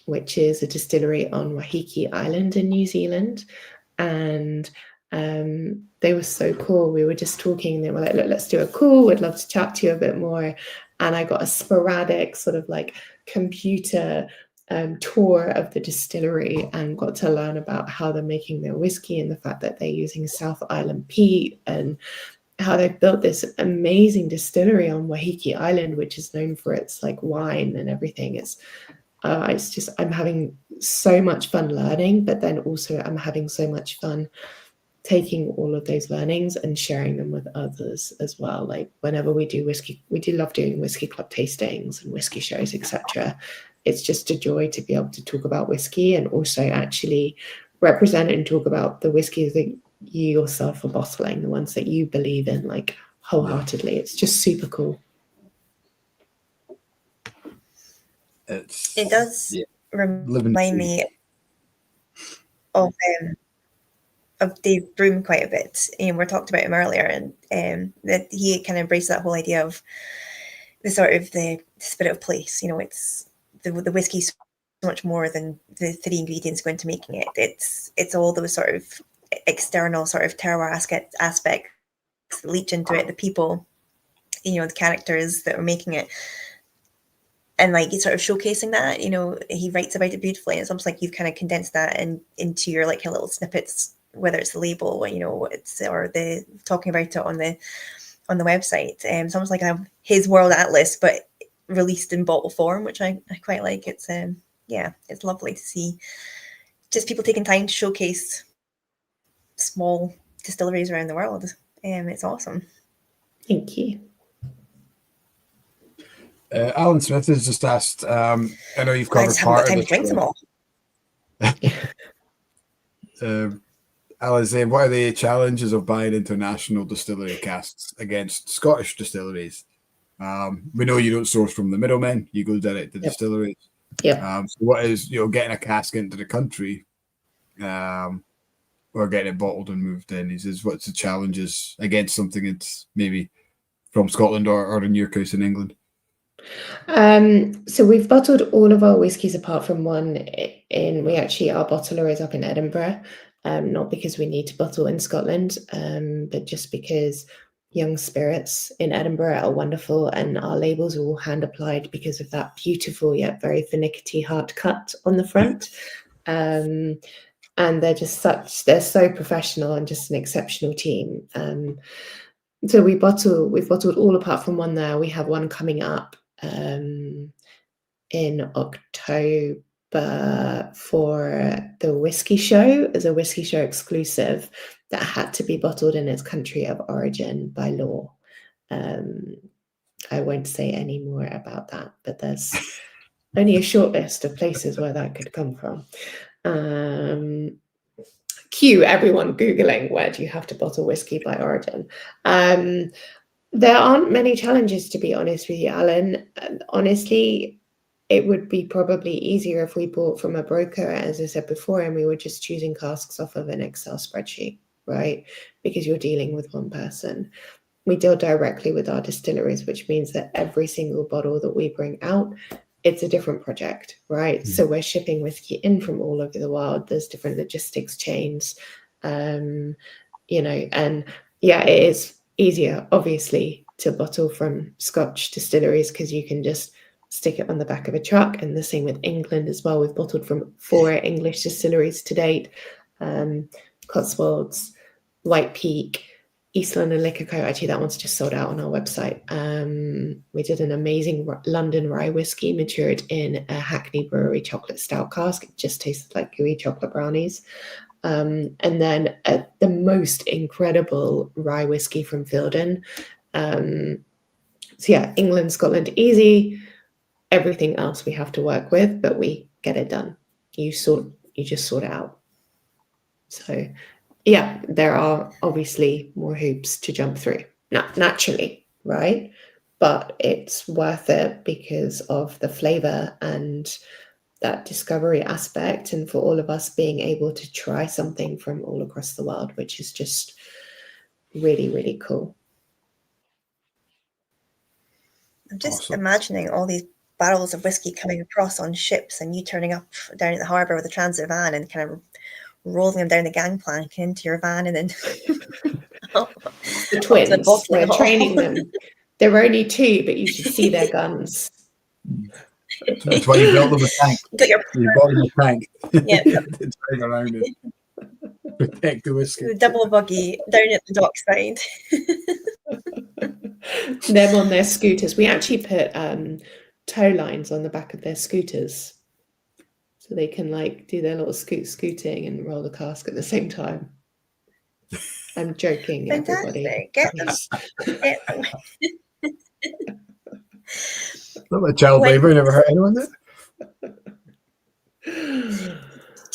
which is a distillery on Waiheke Island in New Zealand. And they were so cool. We were just talking. They were like, look, let's do a call. We'd love to chat to you a bit more. And I got a sporadic sort of like computer tour of the distillery and got to learn about how they're making their whiskey and the fact that they're using South Island peat and how they've built this amazing distillery on Waiheke Island, which is known for its like wine and everything. It's just, I'm having so much fun learning, but then also I'm having so much fun taking all of those learnings and sharing them with others as well. Like, whenever we do whiskey, we do love doing whiskey club tastings and whiskey shows, etc. It's just a joy to be able to talk about whiskey and also actually represent and talk about the whiskeys that you yourself are bottling, the ones that you believe in, like, wholeheartedly. It's just super cool. It does remind me of Dave Broom quite a bit. We talked about him earlier, and that he kind of embraced that whole idea of the sort of the spirit of place. It's the whiskey so much more than the 3 ingredients go into making it. It's all those sort of external sort of terroir aspects that leach into it, the people, the characters that are making it. And like, he's sort of showcasing that, he writes about it beautifully. And it's almost like you've kind of condensed that into your like little snippets, whether it's the label, or the talking about it on the website. It's almost like I have his world atlas, but released in bottle form, which I quite like. It's it's lovely to see just people taking time to showcase small distilleries around the world. It's awesome. Thank you. Alan Smith has just asked, I know you've I covered just haven't got part time of to drink them all. Alan's saying, what are the challenges of buying international distillery casks against Scottish distilleries? We know you don't source from the middlemen, you go direct to distilleries. Yeah. So what is, getting a cask into the country or getting it bottled and moved in? He says, what's the challenges against something that's maybe from Scotland or in your case in England? So we've bottled all of our whiskies apart from one our bottler is up in Edinburgh, not because we need to bottle in Scotland, but just because young spirits in Edinburgh are wonderful, and our labels are all hand applied because of that beautiful yet very finicky hard cut on the front. And they're so professional and just an exceptional team. So we've bottled all apart from one there. We have one coming up in October for the Whisky Show as a Whisky Show exclusive that had to be bottled in its country of origin by law. I won't say any more about that, but there's only a short list of places where that could come from. Cue everyone Googling, where do you have to bottle whiskey by origin? There aren't many challenges, to be honest with you, Alan. Honestly, it would be probably easier if we bought from a broker, as I said before, and we were just choosing casks off of an Excel spreadsheet, right? Because you're dealing with one person. We deal directly with our distilleries, which means that every single bottle that we bring out, it's a different project, right? Mm. So we're shipping whiskey in from all over the world. There's different logistics chains, and it is easier, obviously, to bottle from Scotch distilleries because you can just stick it on the back of a truck. And the same with England as well. We've bottled from 4 English distilleries to date: Cotswolds, White Peak, East London Liquor Co. Actually, that one's just sold out on our website. We did an amazing London rye whiskey matured in a Hackney Brewery chocolate stout cask. It just tasted like gooey chocolate brownies. And then the most incredible rye whiskey from Filden. England, Scotland, easy. Everything else we have to work with, but we get it done. You just sort it out. So, yeah, there are obviously more hoops to jump through, naturally, right? But it's worth it because of the flavor and that discovery aspect, and for all of us being able to try something from all across the world, which is just really, really cool. I'm just imagining all these barrels of whiskey coming across on ships and you turning up down at the harbour with a transit van and kind of rolling them down the gangplank into your van and then the twins, we're training them. There were only 2, but you should see their guns. That's why you built them a tank. You bought them a tank. Yeah. To drag around it. Protect the whiskey. The double buggy down at the dockside. Them on their scooters. We actually put tow lines on the back of their scooters so they can do their little scooting and roll the cask at the same time. I'm joking. Fantastic. Everybody. Get them. Not a child labor, never hurt anyone there. Do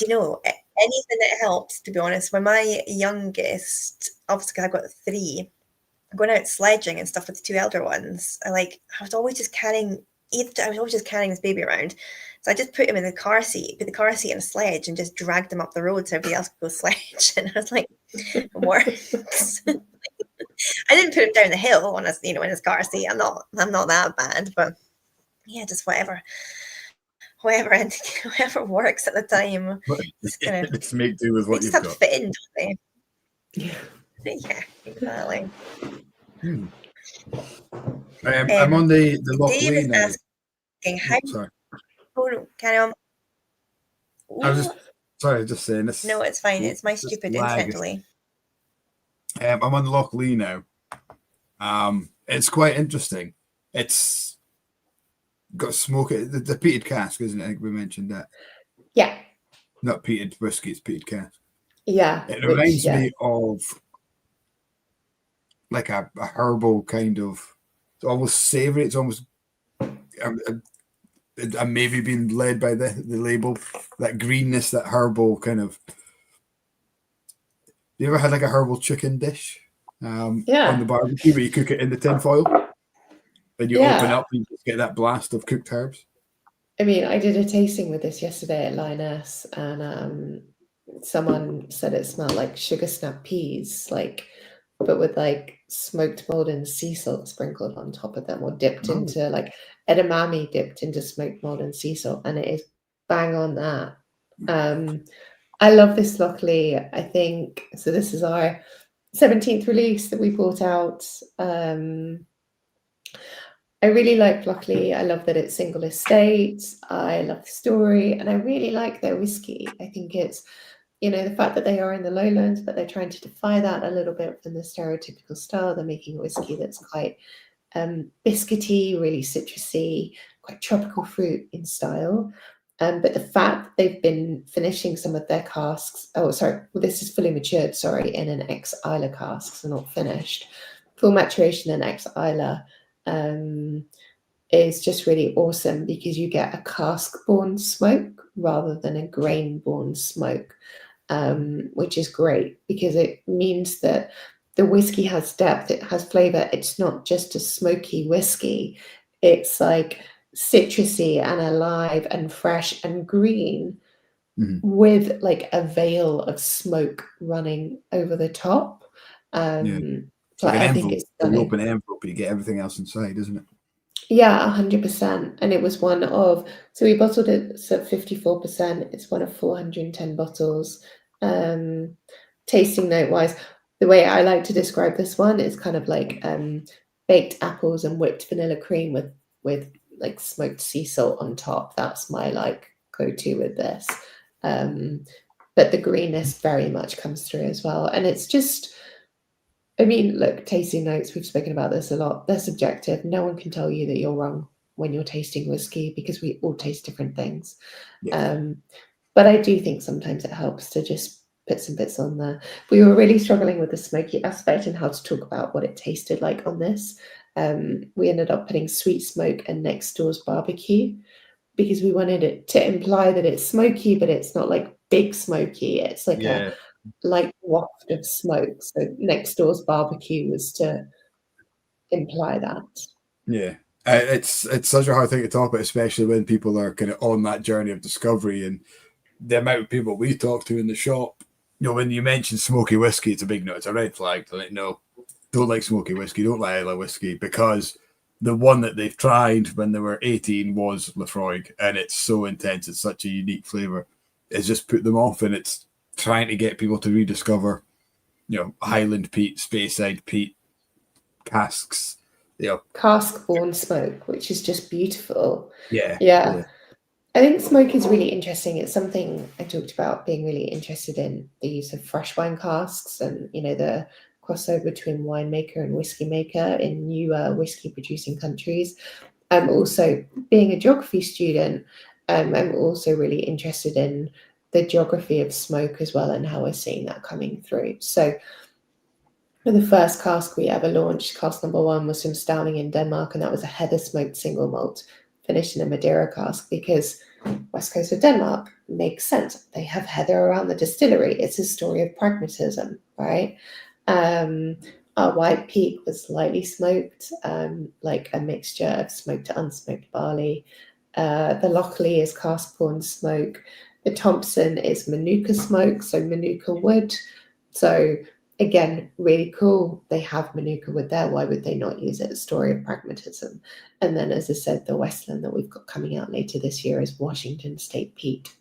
you know, anything that helps, to be honest? When my youngest, obviously I've got 3, going out sledging and stuff with the 2 elder ones, I was always just carrying this baby around. So I just put him in the car seat, put the car seat in a sledge and just dragged him up the road so everybody else could go sledge. And I was like, it works. I didn't put him down the hill on in his car seat. I'm not that bad, but yeah, just whatever works at the time. Just make do with what you've got. They just have to fit in, don't they? Yeah. Yeah, exactly. I'm on the Loch now. Asking how. Sorry. Oh no, carry on. I was just saying this. No, it's fine. It's my stupid internet delay. I'm on the Loch now. It's quite interesting. It's got smoke. The peated cask, isn't it? I think we mentioned that. Yeah. Not peated whiskey, it's peated cask. Yeah. It reminds me of like a herbal kind of. It's almost savoury. It's almost I'm maybe being led by the label, that greenness, that herbal kind of. You ever had like a herbal chicken dish on the barbecue where you cook it in the tin foil and you open up and you just get that blast of cooked herbs? I mean, I did a tasting with this yesterday at Lioness, and someone said it smelled like sugar snap peas, like, but with like smoked molten sea salt sprinkled on top of them, or dipped into like edamame dipped into smoked molten sea salt, and it is bang on that. I love this luckily. I think so. This is our 17th release that we brought out. I really like Luckily. I love that it's single estate. I love the story, and I really like their whiskey. I think it's, the fact that they are in the lowlands, but they're trying to defy that a little bit from the stereotypical style. They're making a whiskey that's quite biscuity, really citrusy, quite tropical fruit in style. But the fact that they've been finishing some of their casks, this is fully matured, in an ex-Isla cask, so not finished. Full maturation in ex-Isla is just really awesome because you get a cask-borne smoke rather than a grain-borne smoke, which is great because it means that the whiskey has depth, it has flavor. It's not just a smoky whiskey. It's like citrusy and alive and fresh and green with like a veil of smoke running over the top. It's like an envelope. You open an envelope, you get everything else inside, isn't it? Yeah, 100%. And it was one of, so we bottled it at 54%. It's one of 410 bottles. Tasting note wise, the way I like to describe this one is kind of like baked apples and whipped vanilla cream with like smoked sea salt on top. That's my like go-to with this. But the greenness very much comes through as well. And it's just, I mean, look, tasting notes, we've spoken about this a lot. They're subjective. No one can tell you that you're wrong when you're tasting whiskey because we all taste different things. Yeah. But I do think sometimes it helps to just put some bits on there. We were really struggling with the smoky aspect and how to talk about what it tasted like on this. We ended up putting sweet smoke and next door's barbecue because we wanted it to imply that it's smoky, but it's not like big smoky. It's like a light waft of smoke. So next door's barbecue was to imply that. Yeah. It's such a hard thing to talk about, especially when people are kind of on that journey of discovery, and the amount of people we talk to in the shop. When you mention smoky whiskey, it's a big no. It's a red flag. Like, no, don't like smoky whiskey. Don't like Isla whiskey because the one that they've tried when they were 18 was Laphroaig, and it's so intense. It's such a unique flavor. It's just put them off, and it's trying to get people to rediscover, Highland peat, Speyside peat, casks. Cask-borne smoke, which is just beautiful. Yeah. I think smoke is really interesting. It's something I talked about being really interested in the use of fresh wine casks and, the crossover between winemaker and whiskey maker in newer whiskey producing countries. I'm also, being a geography student, I'm also really interested in the geography of smoke as well and how we're seeing that coming through. So the first cask we ever launched, cask number 1, was from Stauning in Denmark, and that was a heather smoked single malt finished in a Madeira cask because west coast of Denmark makes sense. They have heather around the distillery. It's a story of pragmatism, right? Our white peak was slightly smoked, like a mixture of smoked to unsmoked barley. The Lockley is cask-borne smoke. The Thompson is Manuka smoke, so Manuka wood. So again, really cool. They have Manuka wood there. Why would they not use it? Story of pragmatism. And then, as I said, the Westland that we've got coming out later this year is Washington State Peat,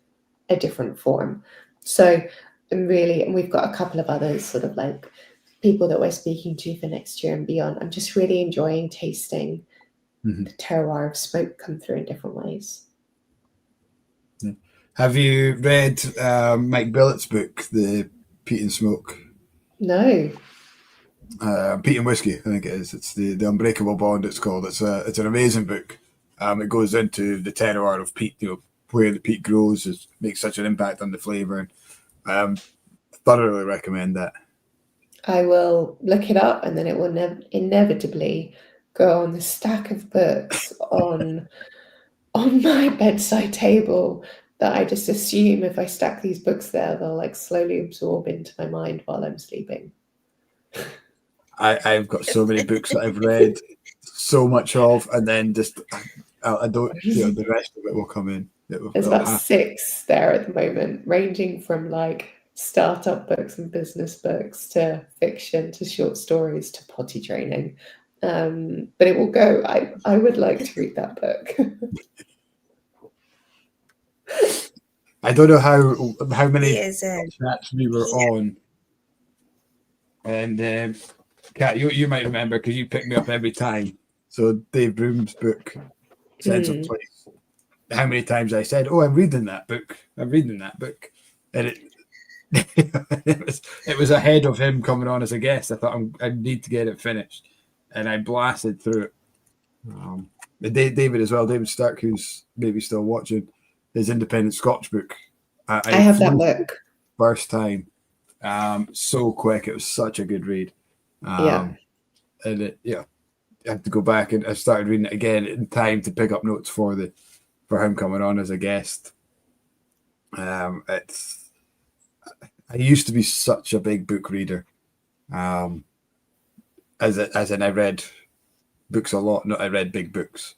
a different form. So and we've got a couple of others sort of like people that we're speaking to for next year and beyond. I'm just really enjoying tasting the terroir of smoke come through in different ways. Yeah. Have you read Mike Billett's book, The Peat and Smoke? No. Peat and Whiskey, I think it is. It's the Unbreakable Bond. It's called. It's an amazing book. It goes into the terroir of peat, where the peat grows, makes such an impact on the flavour. Thoroughly recommend that. I will look it up, and then it will inevitably go on the stack of books on my bedside table that I just assume if I stack these books there, they'll like slowly absorb into my mind while I'm sleeping. I've got so many books that I've read so much of, and then just I don't, the rest of it will come in. There's about 6 there at the moment, ranging from like startup books and business books to fiction to short stories to potty training. But it will go. I would like to read that book. I don't know how many chats we were on, and Kat, you might remember because you pick me up every time. So Dave Broom's book, Sense of Place. How many times I said, "Oh, I'm reading that book. I'm reading that book," and it was ahead of him coming on as a guest. I thought I need to get it finished, and I blasted through it. David as well, David Stark, who's maybe still watching, his independent Scotch book. I have that book. First time, so quick. It was such a good read. And I have to go back and I started reading it again in time to pick up notes for him coming on as a guest. I used to be such a big book reader. As in I read books a lot, not I read big books.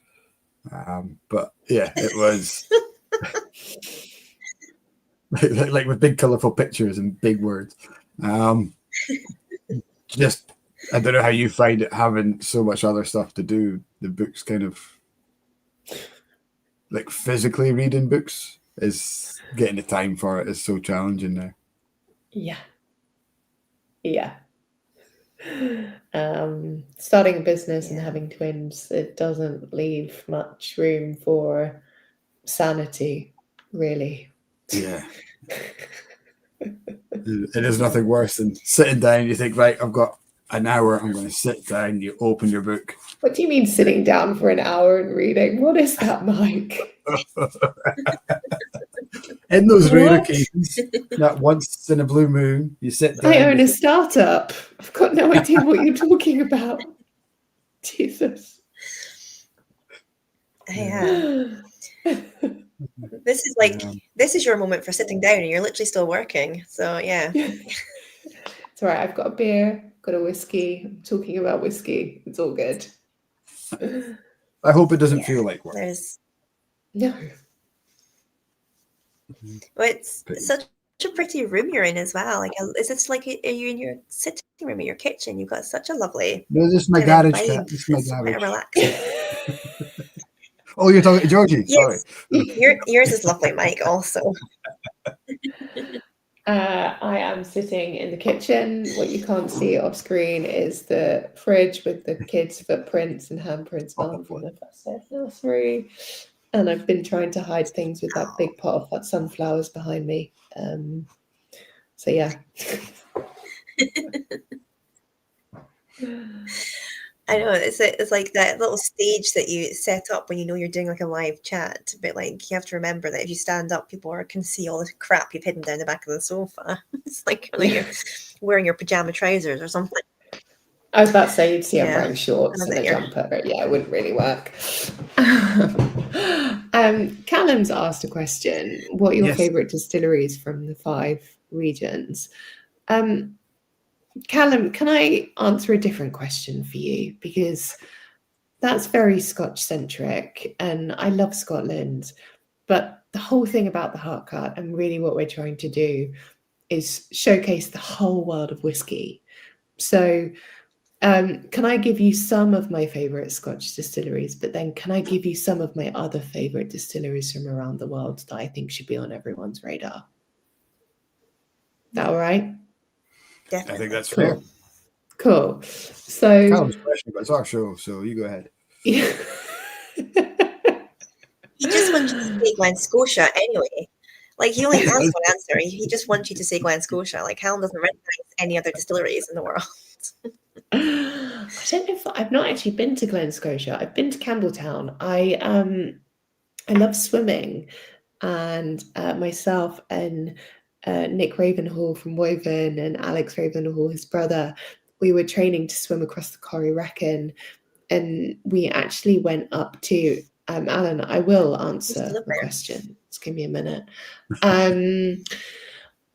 But yeah, it was like with big colourful pictures and big words. Just I don't know how you find it having so much other stuff to do. The books kind of like physically reading books is getting the time for it is so challenging now. Yeah. Starting a business and having twins, it doesn't leave much room for sanity, really. Yeah. It is nothing worse than sitting down. You think, right, I've got an hour. I'm going to sit down. You open your book. What do you mean sitting down for an hour and reading? What is that, Mike? In those rare occasions, that once in a blue moon, you sit down. I own a startup. I've got no idea what you're talking about. Jesus. Yeah. This is your moment for sitting down and you're literally still working. So yeah. It's all right. I've got a beer, got a whiskey. I'm talking about whiskey. It's all good. I hope it doesn't feel like work. No. Well, it's such a pretty room you're in as well. Like, is this like, are you in your sitting room or your kitchen? You've got such a lovely. No, this is my garage. This is my garage. Relaxing. Oh, you're talking to Georgie? Yes. Sorry. Yours is lovely, Mike, also. I am sitting in the kitchen. What you can't see off screen is the fridge with the kids' footprints and handprints on from the first day of nursery. And I've been trying to hide things with that big pot of hot sunflowers behind me. So yeah. I know it's like that little stage that you set up when you know you're doing like a live chat, but like you have to remember that if you stand up, people can see all the crap you've hidden down the back of the sofa. It's like you're wearing your pajama trousers or something. I was about to say you'd see I'm wearing shorts and a jumper. Yeah, it wouldn't really work. Callum's asked a question. What are your favourite distilleries from the 5 regions? Callum, can I answer a different question for you? Because that's very Scotch-centric and I love Scotland. But the whole thing about the Heart Cart and really what we're trying to do is showcase the whole world of whiskey. So can I give you some of my favourite Scotch distilleries, but then can I give you some of my other favourite distilleries from around the world that I think should be on everyone's radar? Is that all right? Definitely. I think that's fair. Cool. So Callum's question, but it's our show, so you go ahead. Yeah. He just wants you to say Glen Scotia anyway. Like he only has one answer. He just wants you to say Glen Scotia. Like Callum doesn't recognize any other distilleries in the world. I don't know if I've not actually been to Glen Scotia. I've been to Campbelltown. I love swimming, and myself and Nick Ravenhall from Woven and Alex Ravenhall, his brother, we were training to swim across the Corrie Wrekin and we actually went up to Alan, I will answer the question. Just give me a minute.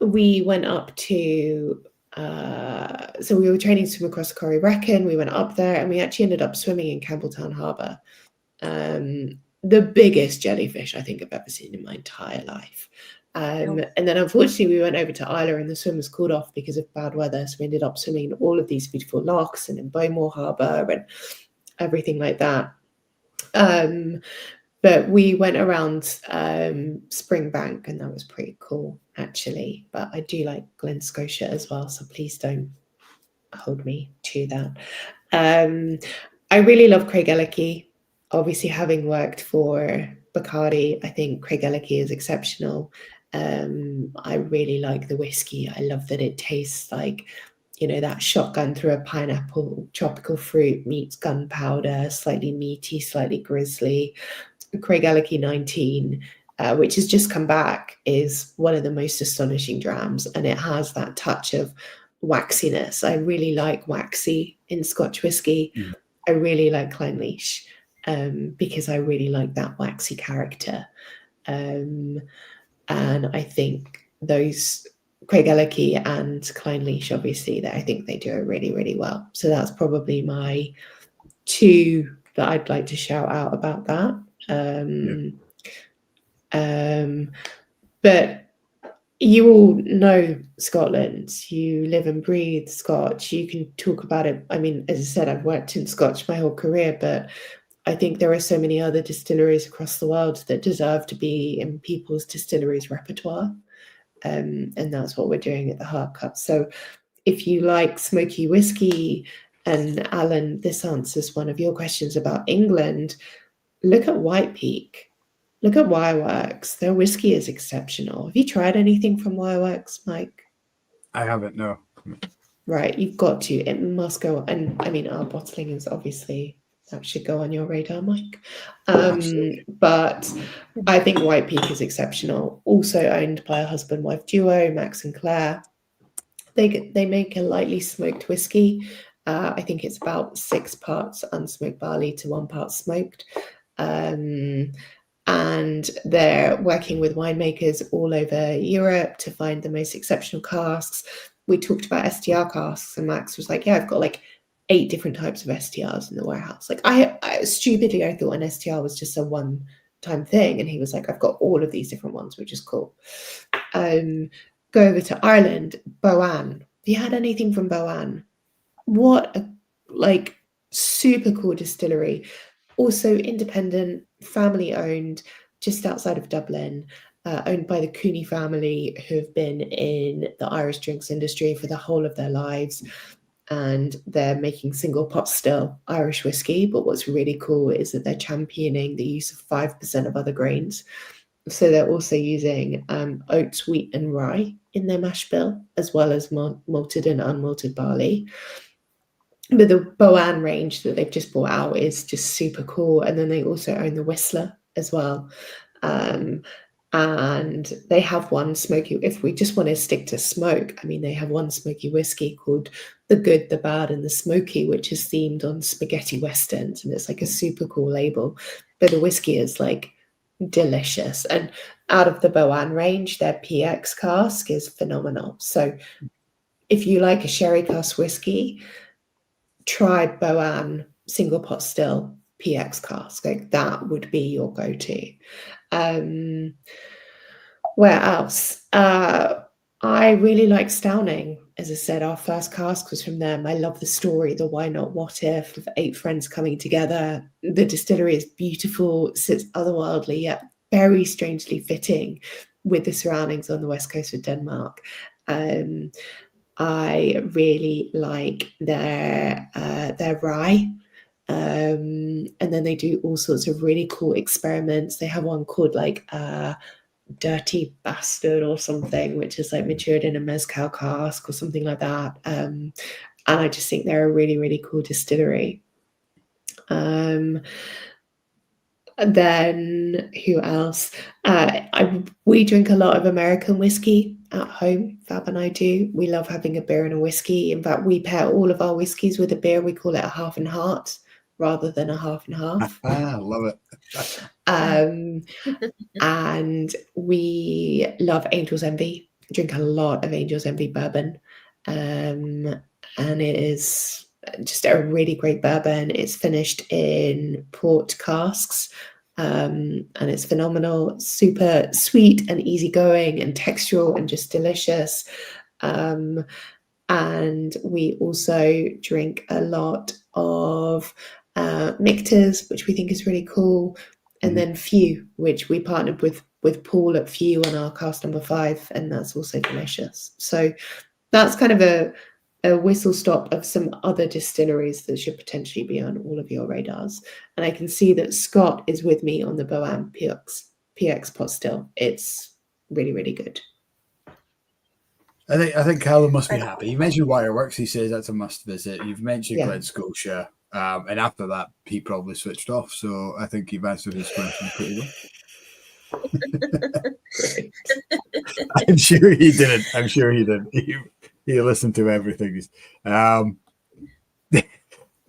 We went up to so we were training to swim across the Corrie Wrekin. We went up there and we actually ended up swimming in Campbelltown Harbour. The biggest jellyfish I think I've ever seen in my entire life. And then unfortunately we went over to Islay and the swim was called off because of bad weather. So we ended up swimming in all of these beautiful lochs and in Bowmore Harbour and everything like that. But we went around Springbank and that was pretty cool actually. But I do like Glen Scotia as well, so please don't hold me to that. I really love Craigellachie. Obviously, having worked for Bacardi, I think Craigellachie is exceptional. I really like the whiskey. I love that it tastes like, you know, that shotgun through a pineapple, tropical fruit meets gunpowder, slightly meaty, slightly grizzly. Craigellachie 19, which has just come back, is one of the most astonishing drams, and it has that touch of waxiness. I really like waxy in Scotch whiskey. I really like Clynelish because I really like that waxy character. And I think those Craigellachie and Clynelish, obviously, that I think they do it really, really well. So that's probably my two that I'd like to shout out about that. But you all know Scotland. You live and breathe Scotch. You can talk about it. I mean, as I said, I've worked in Scotch my whole career, but I think there are so many other distilleries across the world that deserve to be in people's distilleries repertoire. And that's what we're doing at the Heart Cut. So if you like smoky whiskey, and Alan, this answers one of your questions about England, look at White Peak. Look at Wireworks. Their whiskey is exceptional. Have you tried anything from Wireworks, Mike? I haven't, no. Right, you've got to. It must go. And I mean, our bottling is obviously, that should go on your radar, Mike. But I think White Peak is exceptional. Also owned by a husband-wife duo, Max and Claire. They make a lightly smoked whiskey. I think it's about 6 parts unsmoked barley to 1 part smoked. And they're working with winemakers all over Europe to find the most exceptional casks. We talked about STR casks, and Max was like, yeah, I've got like 8 different types of STRs in the warehouse. Like I stupidly, I thought an STR was just a one-time thing. And he was like, I've got all of these different ones, which is cool. Go over to Ireland, Boann. Have you had anything from Boann? What a like super cool distillery. Also independent, family owned, just outside of Dublin, owned by the Cooney family, who have been in the Irish drinks industry for the whole of their lives. And they're making single pot still Irish whiskey. But what's really cool is that they're championing the use of 5% of other grains. So they're also using oats, wheat, and rye in their mash bill, as well as malted and unmalted barley. But the Boann range that they've just brought out is just super cool. And then they also own the Whistler as well. And they have one smoky, if we just want to stick to smoke, I mean, they have one smoky whiskey called The Good, the Bad, and the Smoky, which is themed on spaghetti westerns. And it's like a super cool label. But the whiskey is like delicious. And out of the Boann range, their PX cask is phenomenal. So if you like a sherry cask whiskey, try Boann single pot still PX cask. Like that would be your go-to. Where else? I really like Stowning. As I said, our first cask was from them. I love the story, the why not, what if, of 8 friends coming together. The distillery is beautiful, sits otherworldly, yet very strangely fitting with the surroundings on the west coast of Denmark. I really like their rye. And then they do all sorts of really cool experiments. They have one called like Dirty Bastard or something, which is like matured in a mezcal cask or something like that. And I just think they're a really, really cool distillery. And then who else? We drink a lot of American whiskey at home. Fab and I do. We love having a beer and a whiskey. In fact, we pair all of our whiskeys with a beer. We call it a half and heart. rather than a half and half. I love it. And we love Angel's Envy, drink a lot of Angel's Envy bourbon. And it is just a really great bourbon. It's finished in port casks. And it's phenomenal, super sweet and easygoing and textural and just delicious. And we also drink a lot of Mictors, which we think is really cool. And then Few, which we partnered with Paul at Few on our cast number 5, and that's also delicious. So that's kind of a whistle stop of some other distilleries that should potentially be on all of your radars. And I can see that Scott is with me on the Boam PX pot still. It's really, really good. I think Callum must be happy. You mentioned Wireworks. He says that's a must visit. You've mentioned Glen Scotia. And after that, he probably switched off. So I think you've answered his question pretty well. I'm sure he didn't. He listened to everything.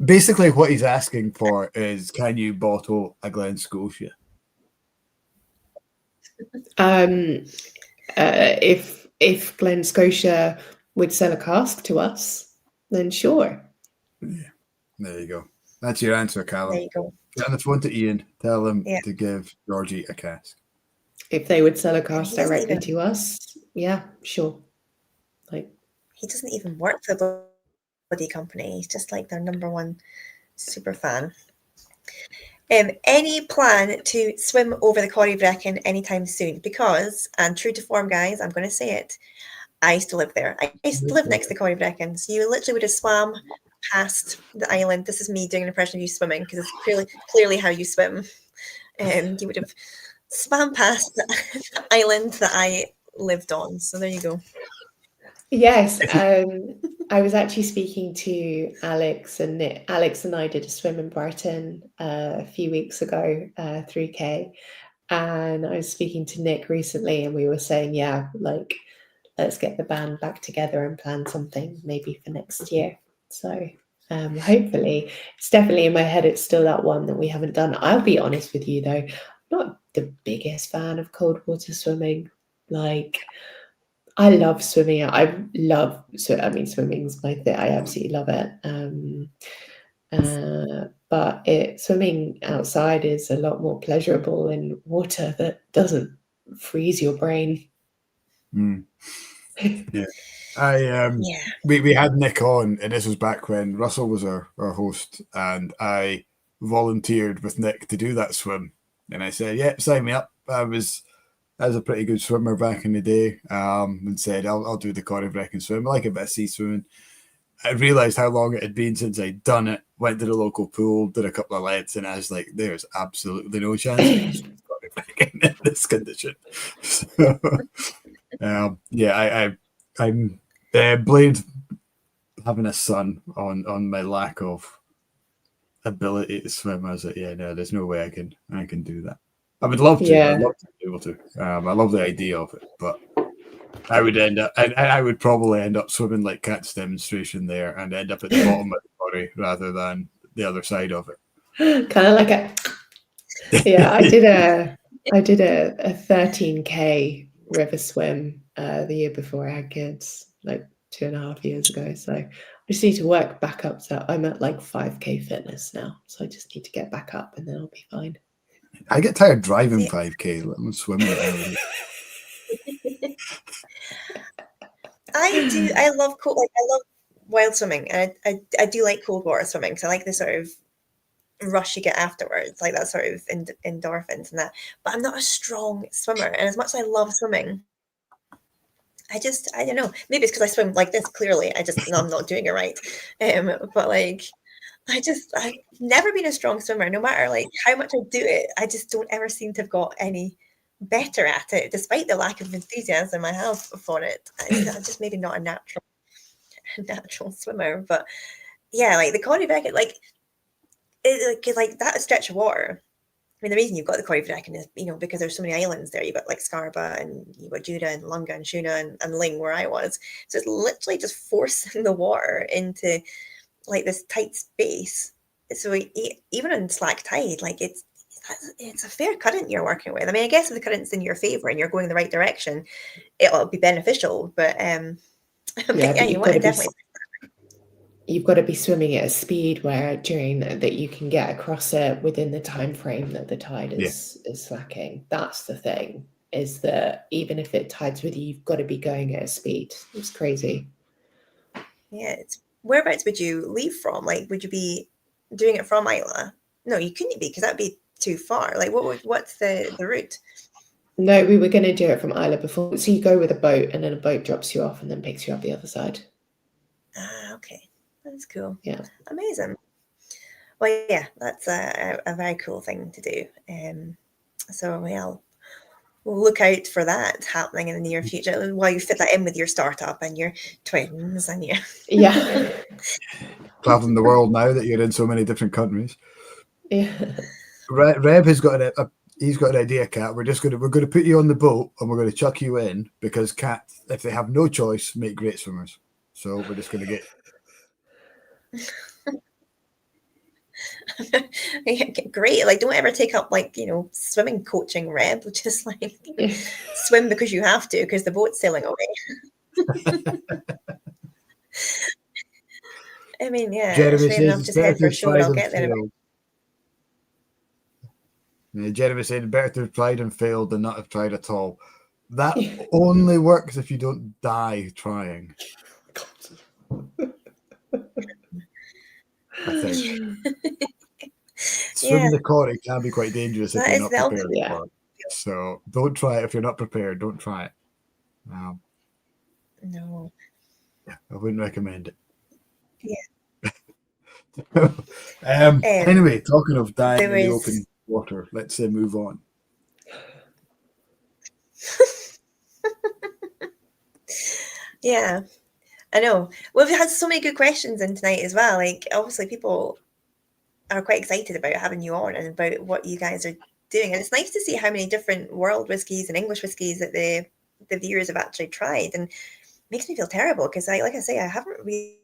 Basically, what he's asking for is, can you bottle a Glen Scotia? If Glen Scotia would sell a cask to us, then sure. Yeah. There you go. That's your answer, Callum. There you go. Get on the phone to Ian. Tell him to give Georgie a cask. If they would sell a cask directly to us, yeah, sure. Like, he doesn't even work for the bloody company. He's just like their number one super fan. Any plan to swim over the Corrie Vrecken anytime soon? Because, and true to form, guys, I'm going to say it, I used to live there. I used to live next to the Corrie Vrecken. So you literally would have swam past the island. This is me doing an impression of you swimming, because it's clearly how you swim. You would have swam past the island that I lived on. So there you go. Yes, I was actually speaking to Alex and Nick. Alex and I did a swim in Brighton a few weeks ago, 3K, and I was speaking to Nick recently, and we were saying, like, let's get the band back together and plan something maybe for next year. So hopefully, it's definitely in my head. It's still that one that we haven't done. I'll be honest with you though, I'm not the biggest fan of cold water swimming. Like, I love swimming. Swimming's my thing. I absolutely love it. But swimming outside is a lot more pleasurable in water that doesn't freeze your brain. Yeah. We had Nick on, and this was back when Russell was our host, and I volunteered with Nick to do that swim. And I said, yeah, sign me up. I was a pretty good swimmer back in the day, and said, I'll do the Corrie Vrecken swim. I like a bit of sea swimming. I realised how long it had been since I'd done it, went to the local pool, did a couple of lengths, and I was like, there's absolutely no chance I can swim Corrie Vrecken in this condition. So, I'm blamed having a son on my lack of ability to swim. I was like, there's no way I can do that. I would love to. Yeah. I'd love to be able to. I love the idea of it, but I would end up, and I would probably end up swimming like Kat's demonstration there, and end up at the bottom of the Corrie rather than the other side of it. Kind of like I did a 13K river swim the year before I had kids, like 2.5 years ago. So I just need to work back up. So I'm at like 5K fitness now. So I just need to get back up, and then I'll be fine. I get tired driving 5K, let me swim it. I love wild swimming, and I do like cold water swimming, because I like the sort of rush you get afterwards, like that sort of endorphins and that. But I'm not a strong swimmer, and as much as I love swimming, I don't know, maybe it's because I swim like this. Clearly I'm not doing it right. But like, I've never been a strong swimmer. No matter like how much I do it, I just don't ever seem to have got any better at it, despite the lack of enthusiasm I have for it. I'm just maybe not a natural swimmer. But yeah, like the Corrie Vrecken, like that stretch of water. I mean, the reason you've got the Corrie Vrecken is, because there's so many islands there. You've got like Scarba, and you've got Judah and Lunga and Shuna and Ling, where I was. So it's literally just forcing the water into like this tight space even on slack tide, like it's a fair current you're working with. I mean, I guess if the current's in your favor and you're going the right direction, it'll be beneficial. But but Yeah, yeah, but you want to definitely. You've got to be swimming at a speed where during that you can get across it within the time frame that the tide is slacking. That's the thing, is that even if it tides with you, you've got to be going at a speed. It's crazy. Yeah, whereabouts would you leave from? Like, would you be doing it from Isla? No, you couldn't be, because that'd be too far. Like, what's the route? No, we were going to do it from Isla before. So you go with a boat, and then a boat drops you off and then picks you up the other side. Ah, okay. That's cool. Yeah. Amazing. Well, yeah, that's a very cool thing to do. So, yeah, we'll look out for that happening in the near future while you fit that in with your startup and your twins and your... Yeah. Traveling the world now that you're in so many different countries. Yeah. Reb has got he's got an idea, Kat. We're going to put you on the boat and we're going to chuck you in, because cats, if they have no choice, make great swimmers. So we're just going to get... Great. Like, don't ever take up, like, swimming coaching, Reb. Just like swim because you have to, because the boat's sailing away. I mean, yeah, Jeremy fair enough. says Just head for shore and I'll get there. Jeremy said better to have tried and failed than not have tried at all. That only works if you don't die trying. I think. Swimming the Corrie can be quite dangerous if you're not prepared for it. So don't try it if you're not prepared. Don't try it. No. Yeah, I wouldn't recommend it. Yeah. Anyway, talking of dying in the open water, let's move on. Yeah, I know. Well, we've had so many good questions in tonight as well. Like, obviously, people are quite excited about having you on and about what you guys are doing. And it's nice to see how many different world whiskies and English whiskies that the viewers have actually tried. And it makes me feel terrible because, like I say, I haven't really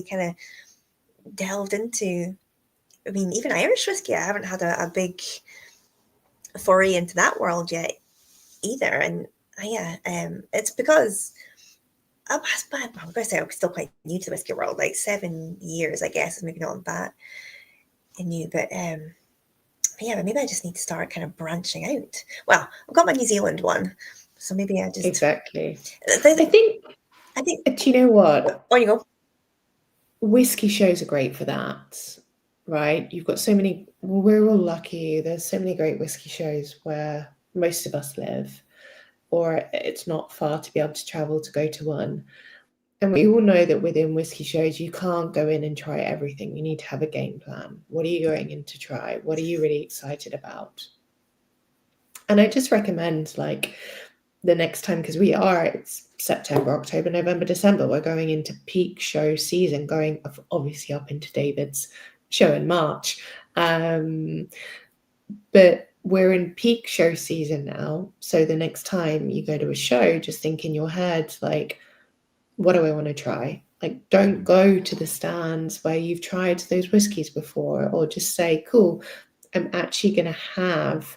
kind of delved into, I mean, even Irish whiskey, I haven't had a big foray into that world yet either. And it's because I'm going to say I'm still quite new to the whiskey world, like 7 years, I guess, is maybe not that new, but yeah, maybe I just need to start kind of branching out. Well, I've got my New Zealand one, so maybe I just... Exactly. I think, do you know what? On you go. Whiskey shows are great for that, right? You've got so many, we're all lucky. There's so many great whiskey shows where most of us live, or it's not far to be able to travel to go to one. And we all know that within whiskey shows, you can't go in and try everything. You need to have a game plan. What are you going in to try? What are you really excited about? And I just recommend, like, the next time, because it's September, October, November, December, we're going into peak show season, going obviously up into David's show in March. But we're in peak show season now. So the next time you go to a show, just think in your head, like, what do I want to try? Like, don't go to the stands where you've tried those whiskies before, or just say, cool, I'm actually going to have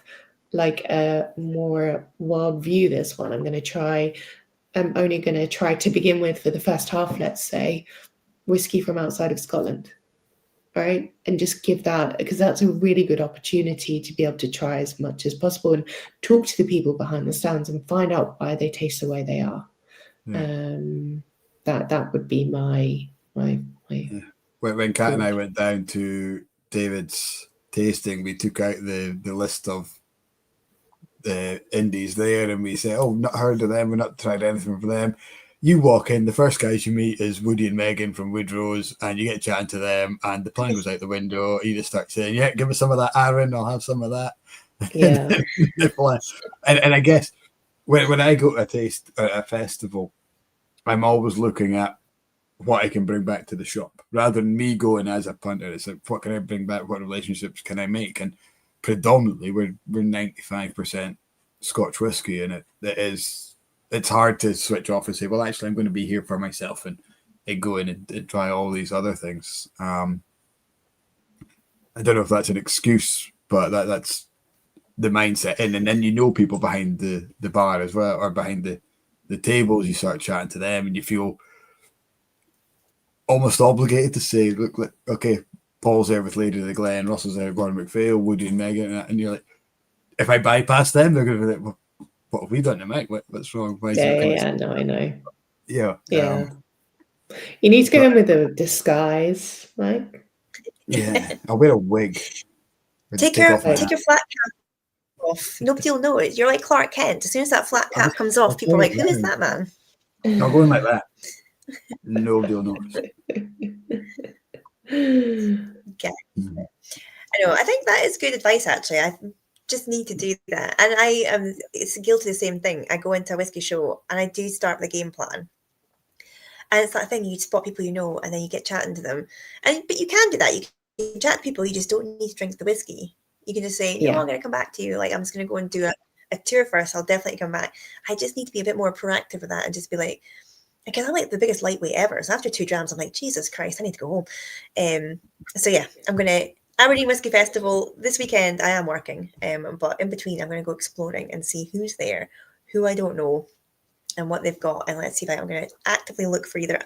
like a more wild view this one. I'm only going to try to begin with, for the first half, let's say, whiskey from outside of Scotland. Right? And just give that, because that's a really good opportunity to be able to try as much as possible and talk to the people behind the stands and find out why they taste the way they are. Yeah. That would be my yeah. When Kat and I went down to David's tasting, we took out the list of the indies there, and we said, "Oh, not heard of them. We're not tried anything for them." You walk in, the first guys you meet is Woody and Megan from Woodrow's, and you get chatting to them, and the plan goes out the window. You just start saying, "Yeah, give us some of that, Aaron. I'll have some of that." Yeah. and I guess when I go to a festival, I'm always looking at what I can bring back to the shop, rather than me going as a punter. It's like, what can I bring back? What relationships can I make? And predominantly, we're 95% Scotch whiskey, and it's hard to switch off and say, well, actually, I'm going to be here for myself and go in and try all these other things. I don't know if that's an excuse, but that's the mindset. And then you know people behind the bar as well, or behind the tables. You start chatting to them and you feel almost obligated to say, look, okay, Paul's there with Lady of the Glen, Russell's there with Gordon MacPhail, Woody and Megan, and you're like, if I bypass them, they're going to be like, well, what have we done to Mike? What's wrong? Why is No, I know. Yeah. You need to go in with a disguise, Mike. Yeah, I'll wear a wig. Take your flat cap off. Nobody will know it. You're like Clark Kent. As soon as that flat cap comes off, people are like, who is that man? I'll go in like that. Nobody will notice. Okay. I know. I think that is good advice, actually. I just need to do that. And I am guilty of the same thing. I go into a whiskey show and I do start with a game plan. And it's that thing, you spot people you know and then you get chatting to them. But you can do that. You can chat to people, you just don't need to drink the whiskey. You can just say, no, I'm going to come back to you. Like, I'm just going to go and do a tour first. I'll definitely come back. I just need to be a bit more proactive with that and just be like, because I'm like the biggest lightweight ever. So after 2 drams, I'm like, Jesus Christ, I need to go home. So yeah, I'm going to Aberdeen Whiskey Festival this weekend. I am working, but in between, I'm going to go exploring and see who's there, who I don't know, and what they've got. And let's see if I'm going to actively look for either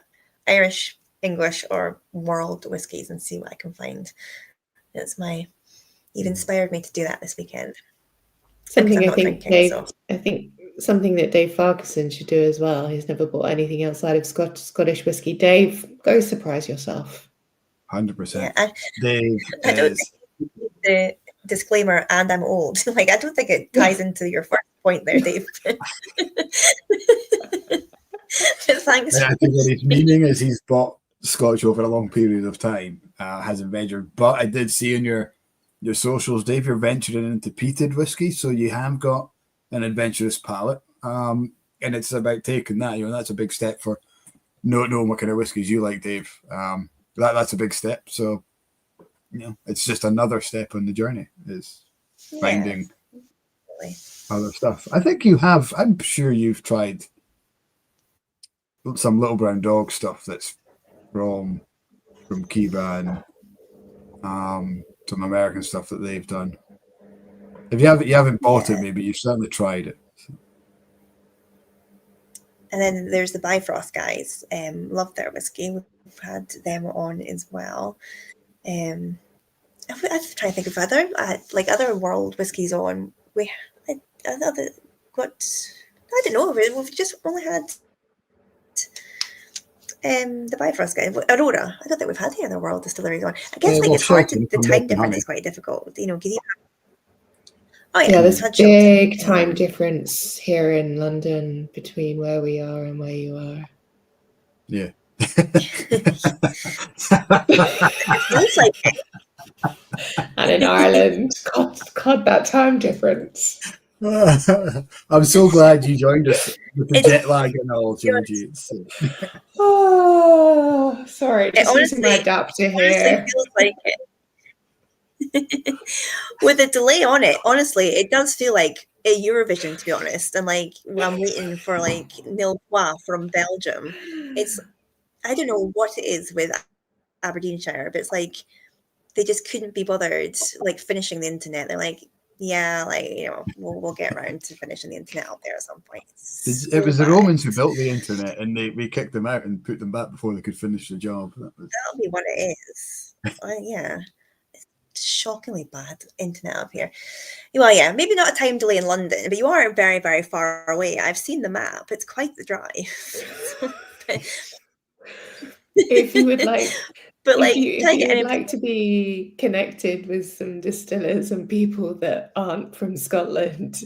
Irish, English, or world whiskies and see what I can find. You've inspired me to do that this weekend. Something I think something that Dave Farquharson should do as well. He's never bought anything outside of Scottish whiskey. Dave, go surprise yourself. 100%. Yeah, Dave I don't think the disclaimer, and I'm old. Like, I don't think it ties into your first point there, Dave. Thanks. I think what he's meaning is he's bought Scotch over a long period of time, hasn't ventured. But I did see in your socials, Dave, you're venturing into peated whiskey, so you have got an adventurous palate, and it's about taking that. That's a big step for knowing what kind of whiskies you like, Dave. That's a big step. So, it's just another step on the journey is finding other stuff. I think you have. I'm sure you've tried some Little Brown Dog stuff that's from Kiba and some American stuff that they've done. If you haven't bought it, maybe you've certainly tried it. And then there's the Bifrost guys. Love their whiskey. We've had them on as well. I'm trying to think of other world whiskies on. I don't know. We've just only had the Bifrost guy, Aurora. I don't think we've had any other world distilleries on. I guess it's hard to, the time difference is quite difficult. There's a big time difference here in London between where we are and where you are. Yeah. And in Ireland, God, that time difference. I'm so glad you joined us with the jet lag and all, Georgie. Oh, sorry, just using my adapter here. Feels like it. With a delay on it, honestly, it does feel like a Eurovision, to be honest. And I'm waiting for Nil Pois from Belgium. I don't know what it is with Aberdeenshire, but it's they just couldn't be bothered finishing the internet. They're like, yeah, we'll get around to finishing the internet out there at some point. It was the Romans who built the internet, and we kicked them out and put them back before they could finish the job. That'll be what it is. Yeah. Shockingly bad internet up here. Well, yeah, maybe not a time delay in London, but you are very, very far away. I've seen the map. It's quite the drive. If you would like, but if you would like to be connected with some distillers and people that aren't from Scotland,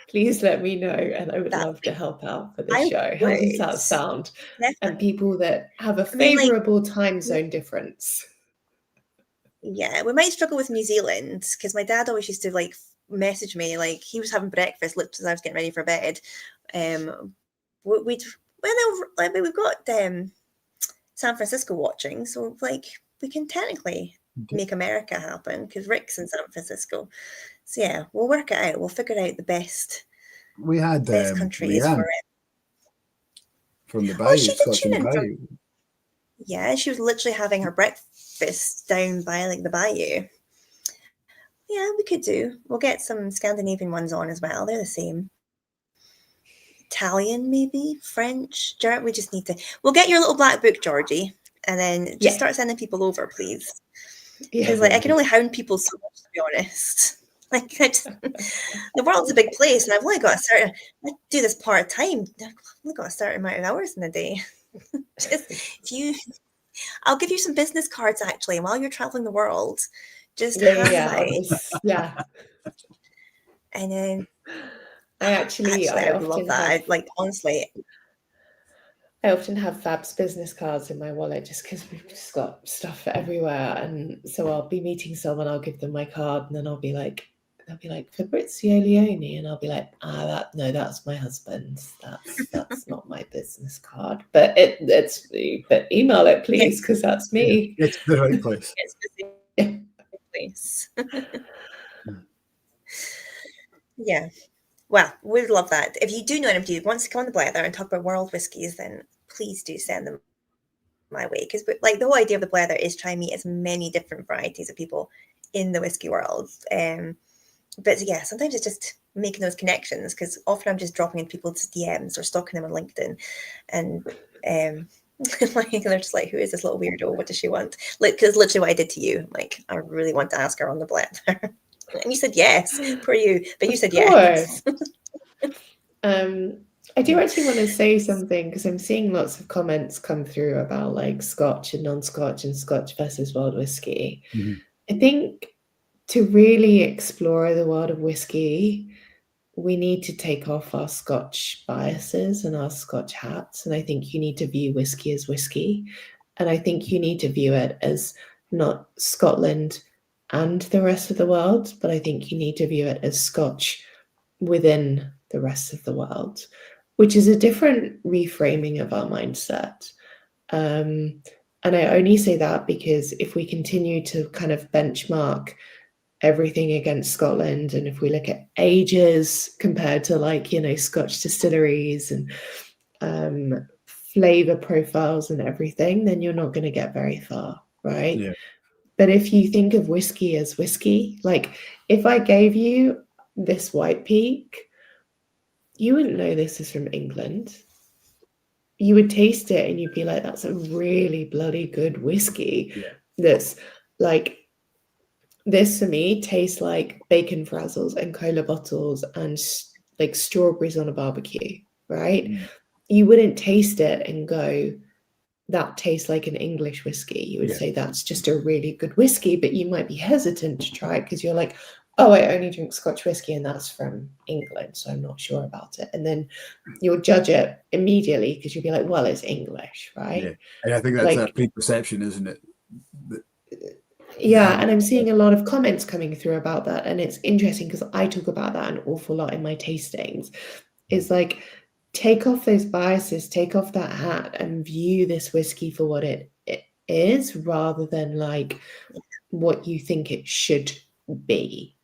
please let me know, and I would love to help out for this show. How does that sound? Definitely. And people that have a favourable time zone difference. Yeah, we might struggle with New Zealand because my dad always used to message me he was having breakfast literally as I was getting ready for bed. We've got San Francisco watching, so we can technically make America happen because Rick's in San Francisco. So yeah, we'll work it out. We'll figure out the best. We had best countries for it. From the Bayou. She did tune in she was literally having her breakfast down by the Bayou. Yeah, we could do. We'll get some Scandinavian ones on as well. They're the same. Italian, maybe French. We just need to. We'll get your little black book, Georgie, and then just start sending people over, please. Because I can only hound people so much, to be honest. The world's a big place, and I've only got I do this part time. I've only got a certain amount of hours in a day. I'll give you some business cards actually, while you're traveling the world. Just hand them out. And then I would love that. Honestly. I often have Fab's business cards in my wallet just because we've just got stuff everywhere. And so I'll be meeting someone, I'll give them my card, and then they'll be like, Fabrizio Leoni. And I'll be like, that's my husband's. That's not my business card. But but email it, please, because that's me. It's the right place. It's the same place. Yeah. Well, we'd love that. If you do know anybody who wants to come on the Blether and talk about world whiskies, then please do send them my way. Because the whole idea of the Blether is try and meet as many different varieties of people in the whiskey world. But yeah, sometimes it's just making those connections, because often I'm just dropping in people's DMs or stalking them on LinkedIn, and they're just like, who is this little weirdo? What does she want? Because literally what I did to you, I really want to ask her on the Blether. And you said yes, poor you, but you said yes. I do actually want to say something, because I'm seeing lots of comments come through about Scotch and non-Scotch and Scotch versus world whiskey. Mm-hmm. I think to really explore the world of whiskey, we need to take off our Scotch biases and our Scotch hats. And I think you need to view whiskey as whiskey. And I think you need to view it as not Scotland and the rest of the world, but I think you need to view it as Scotch within the rest of the world, which is a different reframing of our mindset. And I only say that because if we continue to kind of benchmark everything against Scotland, and if we look at ages compared to Scotch distilleries and flavor profiles and everything, then you're not going to get very far, right? Yeah. But if you think of whiskey as whiskey, if I gave you this White Peak, you wouldn't know this is from England. You would taste it and you'd be like, that's a really bloody good whiskey. Yeah. That's this for me tastes like bacon frazzles and cola bottles and strawberries on a barbecue, right? Mm. You wouldn't taste it and go, that tastes like an English whiskey. You would say that's just a really good whiskey, but you might be hesitant to try it because you're like, oh, I only drink Scotch whiskey and that's from England, so I'm not sure about it. And then you'll judge it immediately because you'll be like, well, it's English, right? Yeah, and I think that's that preconception, isn't it? Yeah, and I'm seeing a lot of comments coming through about that, and it's interesting because I talk about that an awful lot in my tastings. Is take off those biases, take off that hat, and view this whiskey for what it is, rather than what you think it should be,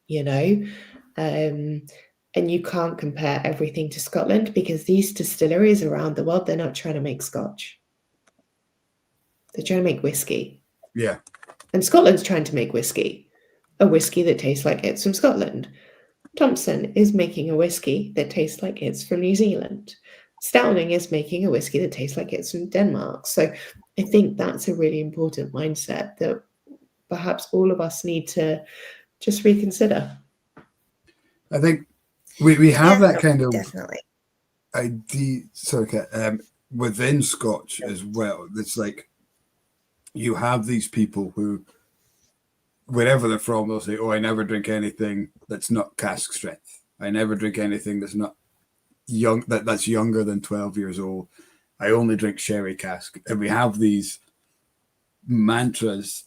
and you can't compare everything to Scotland, because these distilleries around the world, they're not trying to make Scotch, they're trying to make whiskey. Yeah. And Scotland's trying to make whiskey, a whiskey that tastes like it's from Scotland. Thompson is making a whiskey that tastes like it's from New Zealand. Stoughton is making a whiskey that tastes like it's from Denmark. So I think that's a really important mindset that perhaps all of us need to just reconsider. I think we have that kind of definitely idea, within Scotch as well. It's you have these people who, wherever they're from, they'll say, oh, I never drink anything that's not cask strength. I never drink anything that's not that's younger than 12 years old. I only drink sherry cask. And we have these mantras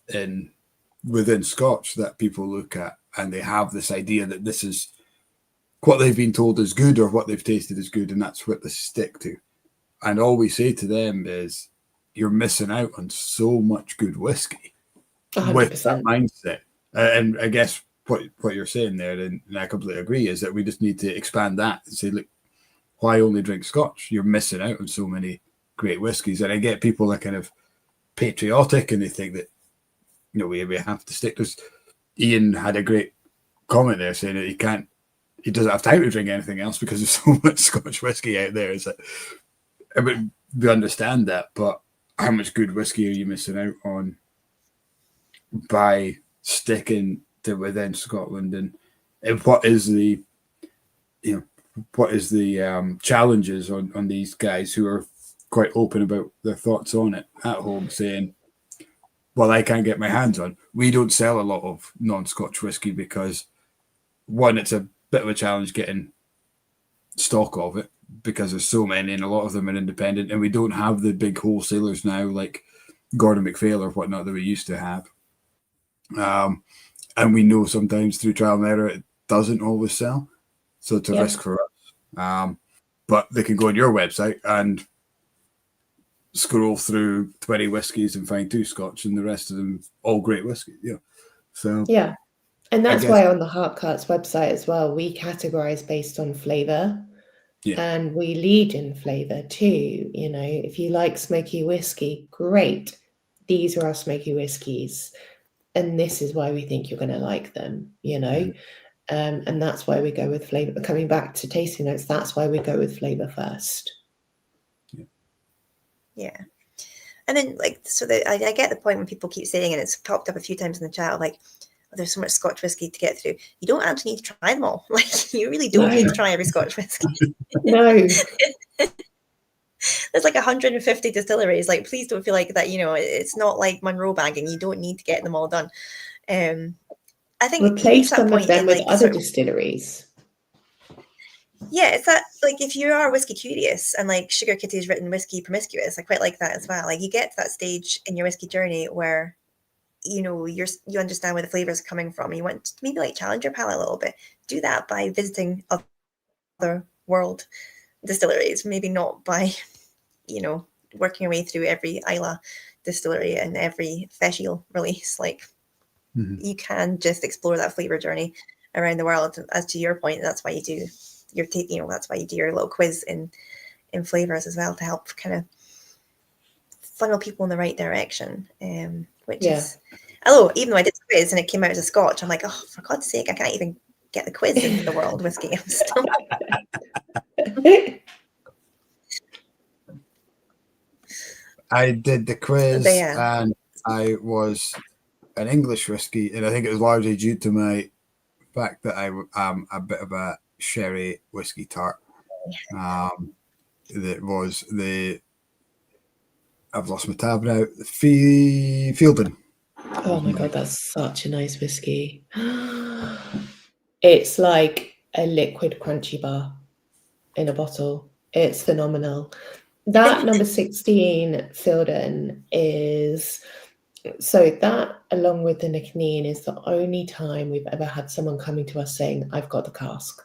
within Scotch that people look at, and they have this idea that this is what they've been told is good, or what they've tasted is good, and that's what they stick to. And all we say to them is, you're missing out on so much good whiskey 100%. With that mindset. And I guess what you're saying there, and I completely agree, is that we just need to expand that and say, look, why only drink Scotch? You're missing out on so many great whiskies. And I get people that kind of patriotic, and they think that we have to stick. Ian had a great comment there saying that he doesn't have time to drink anything else because there's so much Scotch whiskey out there. Is that we understand that, but how much good whiskey are you missing out on by sticking to within Scotland? And what is the challenges on these guys who are quite open about their thoughts on it at home, saying, well, I can't get my hands on. We don't sell a lot of non-Scotch whiskey because, one, it's a bit of a challenge getting stock of it because there's so many and a lot of them are independent, and we don't have the big wholesalers now like Gordon MacPhail or whatnot that we used to have. And we know sometimes through trial and error it doesn't always sell. So it's a risk for us. But they can go on your website and scroll through 20 whiskies and find 2 Scotch and the rest of them all great whiskey. Yeah. So yeah. And that's why on the Heartcart's website as well, we categorize based on flavour. Yeah. And we lead in flavour too. You know, if you like smoky whiskey, great. These are our smoky whiskies. And this is why we think you're going to like them, you know. And that's why we go with flavour. Coming back to tasting notes, that's why we go with flavour first. Yeah. And then, like, so I get the point when people keep saying, and it's popped up a few times in the chat, like, oh, there's so much Scotch whiskey to get through. You don't actually need to try them all. Like, you really don't need to try every Scotch whiskey. No. There's like 150 distilleries. Like, please don't feel like that, you know, it's not like Monroe bagging. You don't need to get them all done. I think replace some of them with other distilleries. Yeah, it's that, like, if you are whiskey curious and like Sugar Kitty's written Whiskey Promiscuous, I quite like that as well. Like, you get to that stage in your whiskey journey where, you know, you understand where the flavors are coming from. You want to maybe like challenge your palate a little bit. Do that by visiting other world distilleries, maybe not by, you know, working your way through every Islay distillery and every Feshiel release. Like, you can just explore that flavor journey around the world. As to your point, that's why you do that's why you do your little quiz in flavors as well, to help kind of funnel people in the right direction. Which is, although even though I did the quiz and it came out as a Scotch, I'm like, oh, for God's sake, I can't even get the quiz into the world whiskey. I'm still... I did the quiz and I was an English whiskey, and I think it was largely due to my fact that I am a bit of a sherry whiskey tart. That was I've lost my tab now. Fielden. Oh my God, that's such a nice whiskey. It's like a liquid crunchy bar in a bottle. It's phenomenal. That number 16 Fielden is... So that, along with the Nicotine, is the only time we've ever had someone coming to us saying, I've got the cask.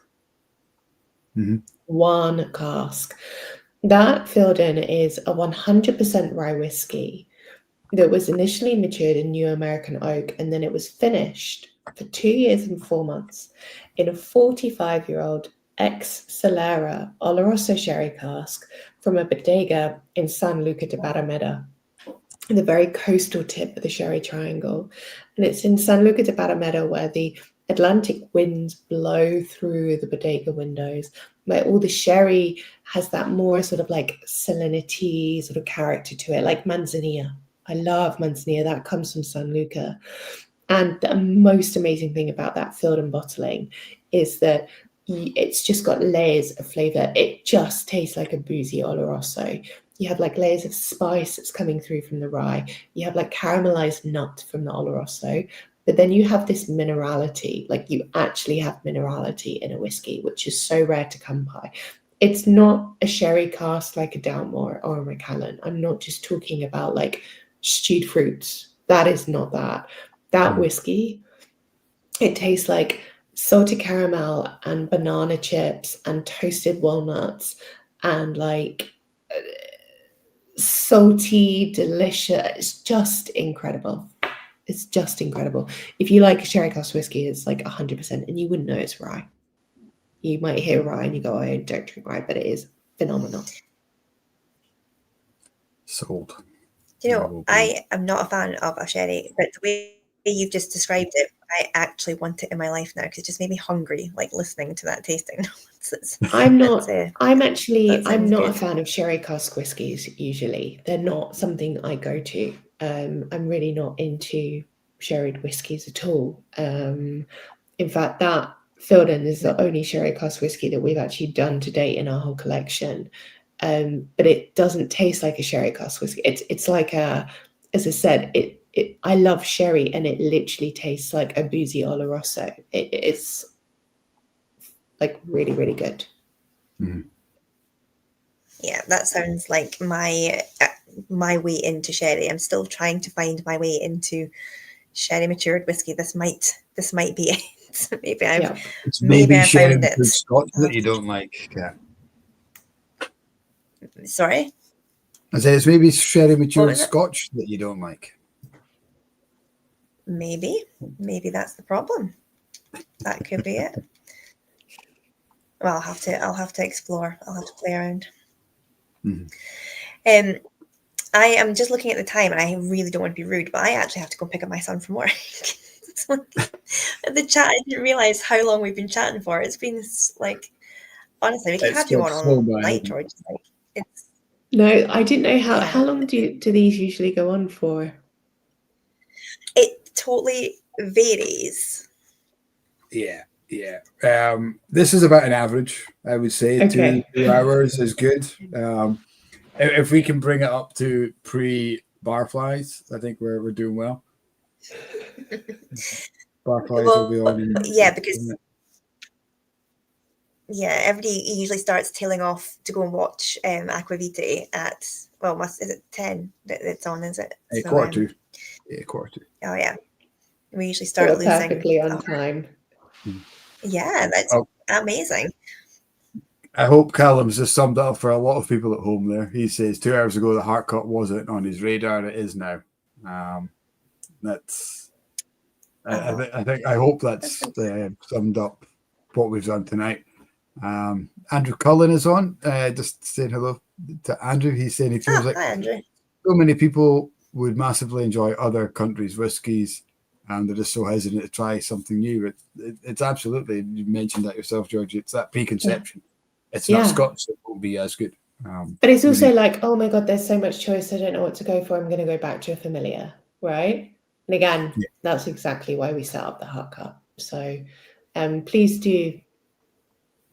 One cask. That Fielden is a 100% rye whiskey that was initially matured in New American oak, and then it was finished for 2 years and 4 months in a 45-year-old ex-Solera Oloroso sherry cask from a bodega in San Luca de Barrameda, the very coastal tip of the Sherry Triangle. And it's in San Luca de Barrameda where the Atlantic winds blow through the bodega windows, where all the sherry has that more sort of like salinity sort of character to it, like Manzanilla. I love Manzanilla. That comes from San Luca. And the most amazing thing about that Fielden bottling is that it's just got layers of flavor. It just tastes like a boozy Oloroso. You have like layers of spice that's coming through from the rye. You have like caramelized nut from the Oloroso. But then you have this minerality, like you actually have minerality in a whiskey, which is so rare to come by. It's not a sherry cask like a Dalmore or a Macallan. I'm not just talking about like stewed fruits. That is not that. That whiskey, it tastes like salted caramel and banana chips and toasted walnuts and like salty, delicious. It's just incredible. It's just incredible. If you like sherry cask whiskey, it's like 100%, and you wouldn't know it's rye. You might hear rye and you go, I don't drink rye, but it is phenomenal. Sold. You know, I am not a fan of a sherry, but the way you've just described it, I actually want it in my life now because it just made me hungry, like listening to that tasting. I'm not a good. fan of sherry cask whiskies usually. They're not something I go to. I'm really not into sherried whiskies at all. In fact, that Filden is the only sherry cask whiskey that we've actually done to date in our whole collection. But it doesn't taste like a sherry cask whiskey. It's like a, as I said, I love sherry, and it literally tastes like a boozy Oloroso. It's like really, really good. Mm-hmm. Yeah, that sounds like my way into sherry. I'm still trying to find my way into sherry matured whiskey. This might be it. Maybe I sherry found it. Scotch that you don't like. Yeah. Sorry? I said it's maybe sherry matured Scotch that you don't like. Maybe that's the problem. That could be it. Well, I'll have to explore. I'll have to play around. Mm-hmm. I am just looking at the time, and I really don't want to be rude, but I actually have to go pick up my son from work. The chat, I didn't realize how long we've been chatting for. It's been like, honestly, we could have you on all night, George. Like, no, I didn't know how long do these usually go on for? It totally varies. Yeah. This is about an average, I would say. Okay. 2 hours is good. If we can bring it up to pre-barflies, I think we're doing well. Barflies will be on. Yeah, because everybody usually starts tailing off to go and watch Aquavite at, well, is it 10 that it's on, is it? Quarter to. Yeah, quarter to. Oh, yeah. We usually start losing. Perfectly on time. Yeah, that's amazing. I hope Callum's just summed it up for a lot of people at home there. He says 2 hours ago the Hartcut wasn't on his radar. It is now. That's. I hope that's summed up what we've done tonight. Andrew Cullen is on. Just saying hello to Andrew. He's saying he feels like hi, Andrew. So many people would massively enjoy other countries' whiskies, and they're just so hesitant to try something new. It's absolutely, you mentioned that yourself, Georgie. It's that preconception. It's not Scotch that won't be as good. But it's also like, oh my God, there's so much choice. I don't know what to go for. I'm going to go back to a familiar, right? And again, that's exactly why we set up the Hartcut. So please do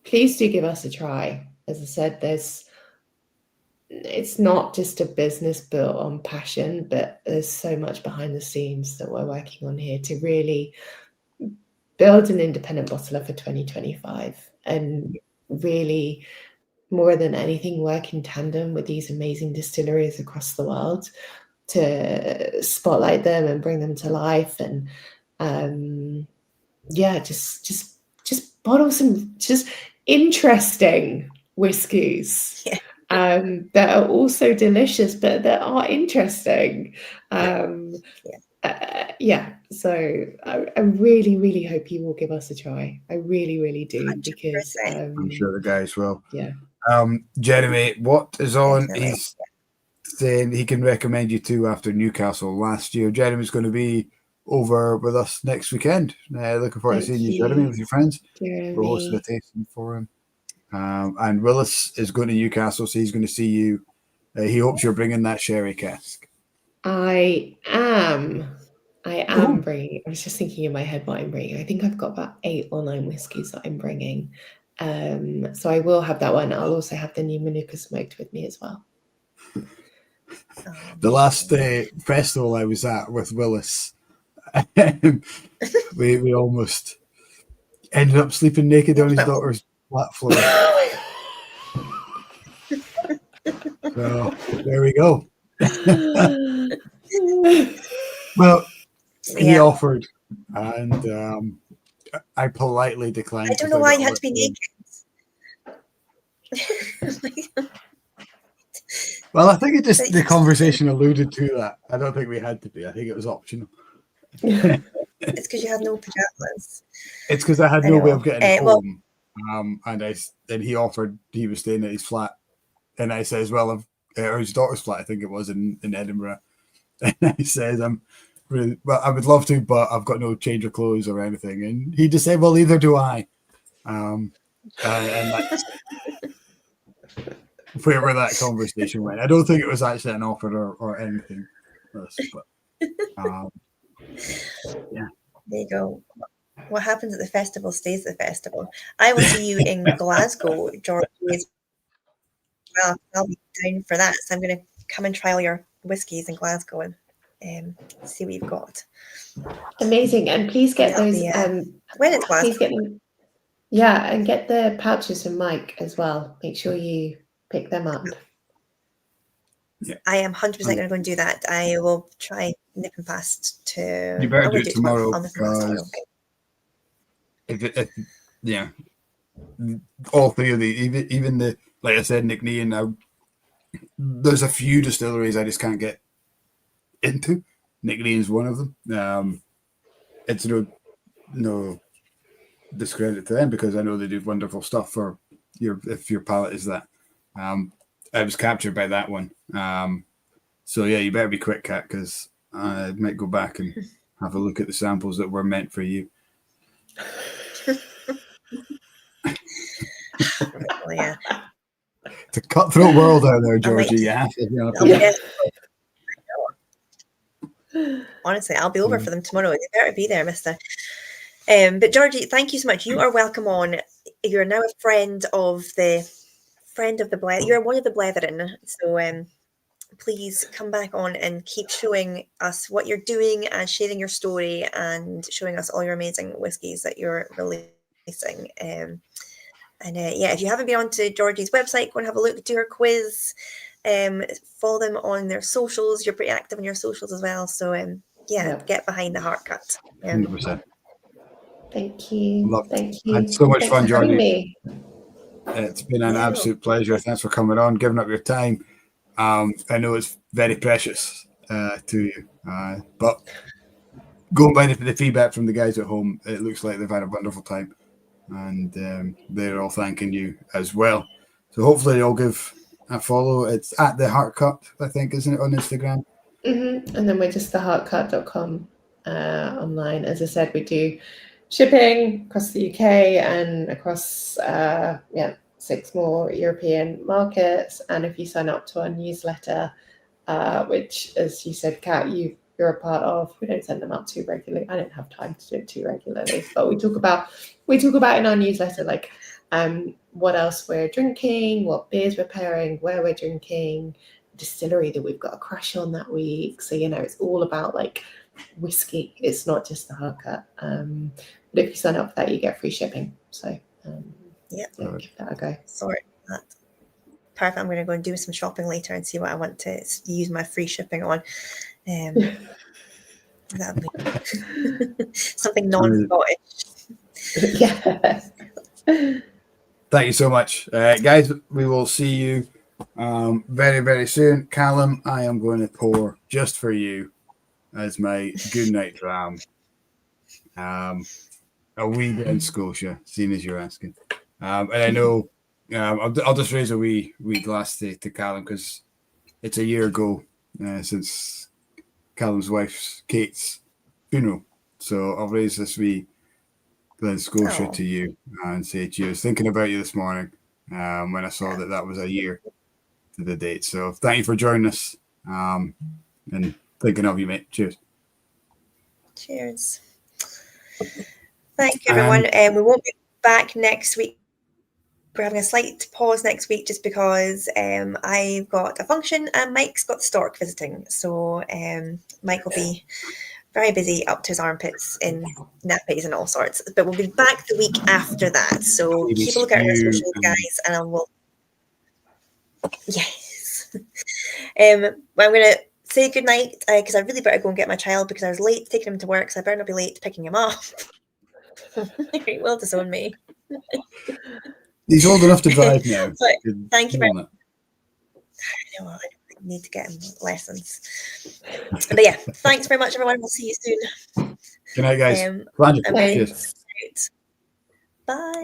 give us a try. As I said, it's not just a business built on passion, but there's so much behind the scenes that we're working on here to really build an independent bottler for 2025 and really, more than anything, work in tandem with these amazing distilleries across the world to spotlight them and bring them to life, and just bottle some just interesting whiskies that are also delicious, but that are interesting. So I really, really hope you will give us a try. I really, really do, 100%. Because I'm sure the guys will. Yeah. Jeremy, what is on? Definitely. He's saying he can recommend you two after Newcastle last year. Jeremy's going to be over with us next weekend. Looking forward to seeing you, Jeremy, with your friends. Jeremy. We're hosting a tasting for him. And Willis is going to Newcastle, so he's going to see you. He hopes you're bringing that sherry cask. I am bringing. I was just thinking in my head what I'm bringing. I think I've got about 8 or 9 whiskies that I'm bringing. So I will have that one. I'll also have the new Manuka smoked with me as well. The last festival I was at with Willis, we almost ended up sleeping naked on his daughter's flat floor. So there we go. Well, he offered, and I politely declined. I don't know why you had to be naked. Well, I think the conversation alluded to that. I don't think we had to be. I think it was optional. It's because you had no pajamas. It's because I had no way of getting home. And he offered, he was staying at his flat. And I says, or his daughter's flat, I think it was in Edinburgh. And I says, I'm really, well, I would love to, but I've got no change of clothes or anything. And he just said, well, either do I. And that's where that conversation went. I don't think it was actually an offer or anything else, but yeah. There you go. What happens at the festival stays at the festival. I will see you in Glasgow, Georgie, as well. I'll be down for that. So I'm going to come and try all your whiskies in Glasgow and see what you've got. Amazing. And please get those. When it's Glasgow. Please get them. Yeah, and get the pouches from Mike as well. Make sure you pick them up. Yeah. I am 100% going to go and do that. I will try nipping past to. You better do it tomorrow because yeah, all three of the even the, like I said, Nick Nean. Now there's a few distilleries I just can't get into. Nick Nean's one of them. It's no discredit to them because I know they do wonderful stuff for if your palate is that. I was captured by that one. So yeah, you better be quick, Kat, because I might go back and have a look at the samples that were meant for you. Well, yeah. It's a cutthroat world out there, Georgie. You have to. Honestly, I'll be over for them tomorrow. You better be there, mister. But Georgie, thank you so much. You are welcome on. You're now a friend of the Blether. You're one of the Bletherin. So please come back on and keep showing us what you're doing and sharing your story and showing us all your amazing whiskies that you're releasing. Yeah, if you haven't been onto Georgie's website, go and have a look, do her quiz, follow them on their socials. You're pretty active on your socials as well. So get behind the heart cut. 100%. Thank you. Thank you. I had so much Thanks fun, for having Georgie. me. It's been an absolute pleasure. Thanks for coming on, giving up your time. I know it's very precious to you, but going by the feedback from the guys at home, it looks like they've had a wonderful time, and they're all thanking you as well. So hopefully they'll give a follow. It's at the Heart Cut, I think, isn't it, on Instagram? Mm-hmm. And then we're just theheartcut.com online. As I said, we do shipping across the UK and across 6 more European markets. And if you sign up to our newsletter, which, as you said, Kat, you're a part of, we don't send them out too regularly. I don't have time to do it too regularly, but we talk about in our newsletter like what else we're drinking, what beers we're pairing, where we're drinking, distillery that we've got a crush on that week. So it's all about like whiskey. It's not just the Heart Cut. But if you sign up for that, you get free shipping. So give that a go. Sort that. Perfect. I'm going to go and do some shopping later and see what I want to use my free shipping on. That'll be something non-Scottish. Yeah. Thank you so much, guys. We will see you very, very soon. Callum, I am going to pour just for you as my good night dram. A wee bit in Scotia, seeing as you're asking. And I know I'll just raise a wee glass to Callum because it's a year ago since Callum's wife's Kate's funeral. So I'll raise this wee Glen Scotia to you and say to you, I was thinking about you this morning when I saw that was a year to the date. So thank you for joining us and thinking of you, mate. Cheers. Cheers. Thank you, everyone. We won't be back next week. We're having a slight pause next week just because I've got a function and Mike's got the stork visiting. So Mike will be very busy up to his armpits in nappies and all sorts. But we'll be back the week after that. So keep a look at our socials, guys, and we'll. Yes. I'm going to say goodnight because I really better go and get my child because I was late taking him to work, so I better not be late picking him up. He will disown me. He's old enough to drive now. Thank you very much. I know, I need to get him lessons. But yeah, thanks very much, everyone. We'll see you soon. Good night, guys. I'm ready. Bye.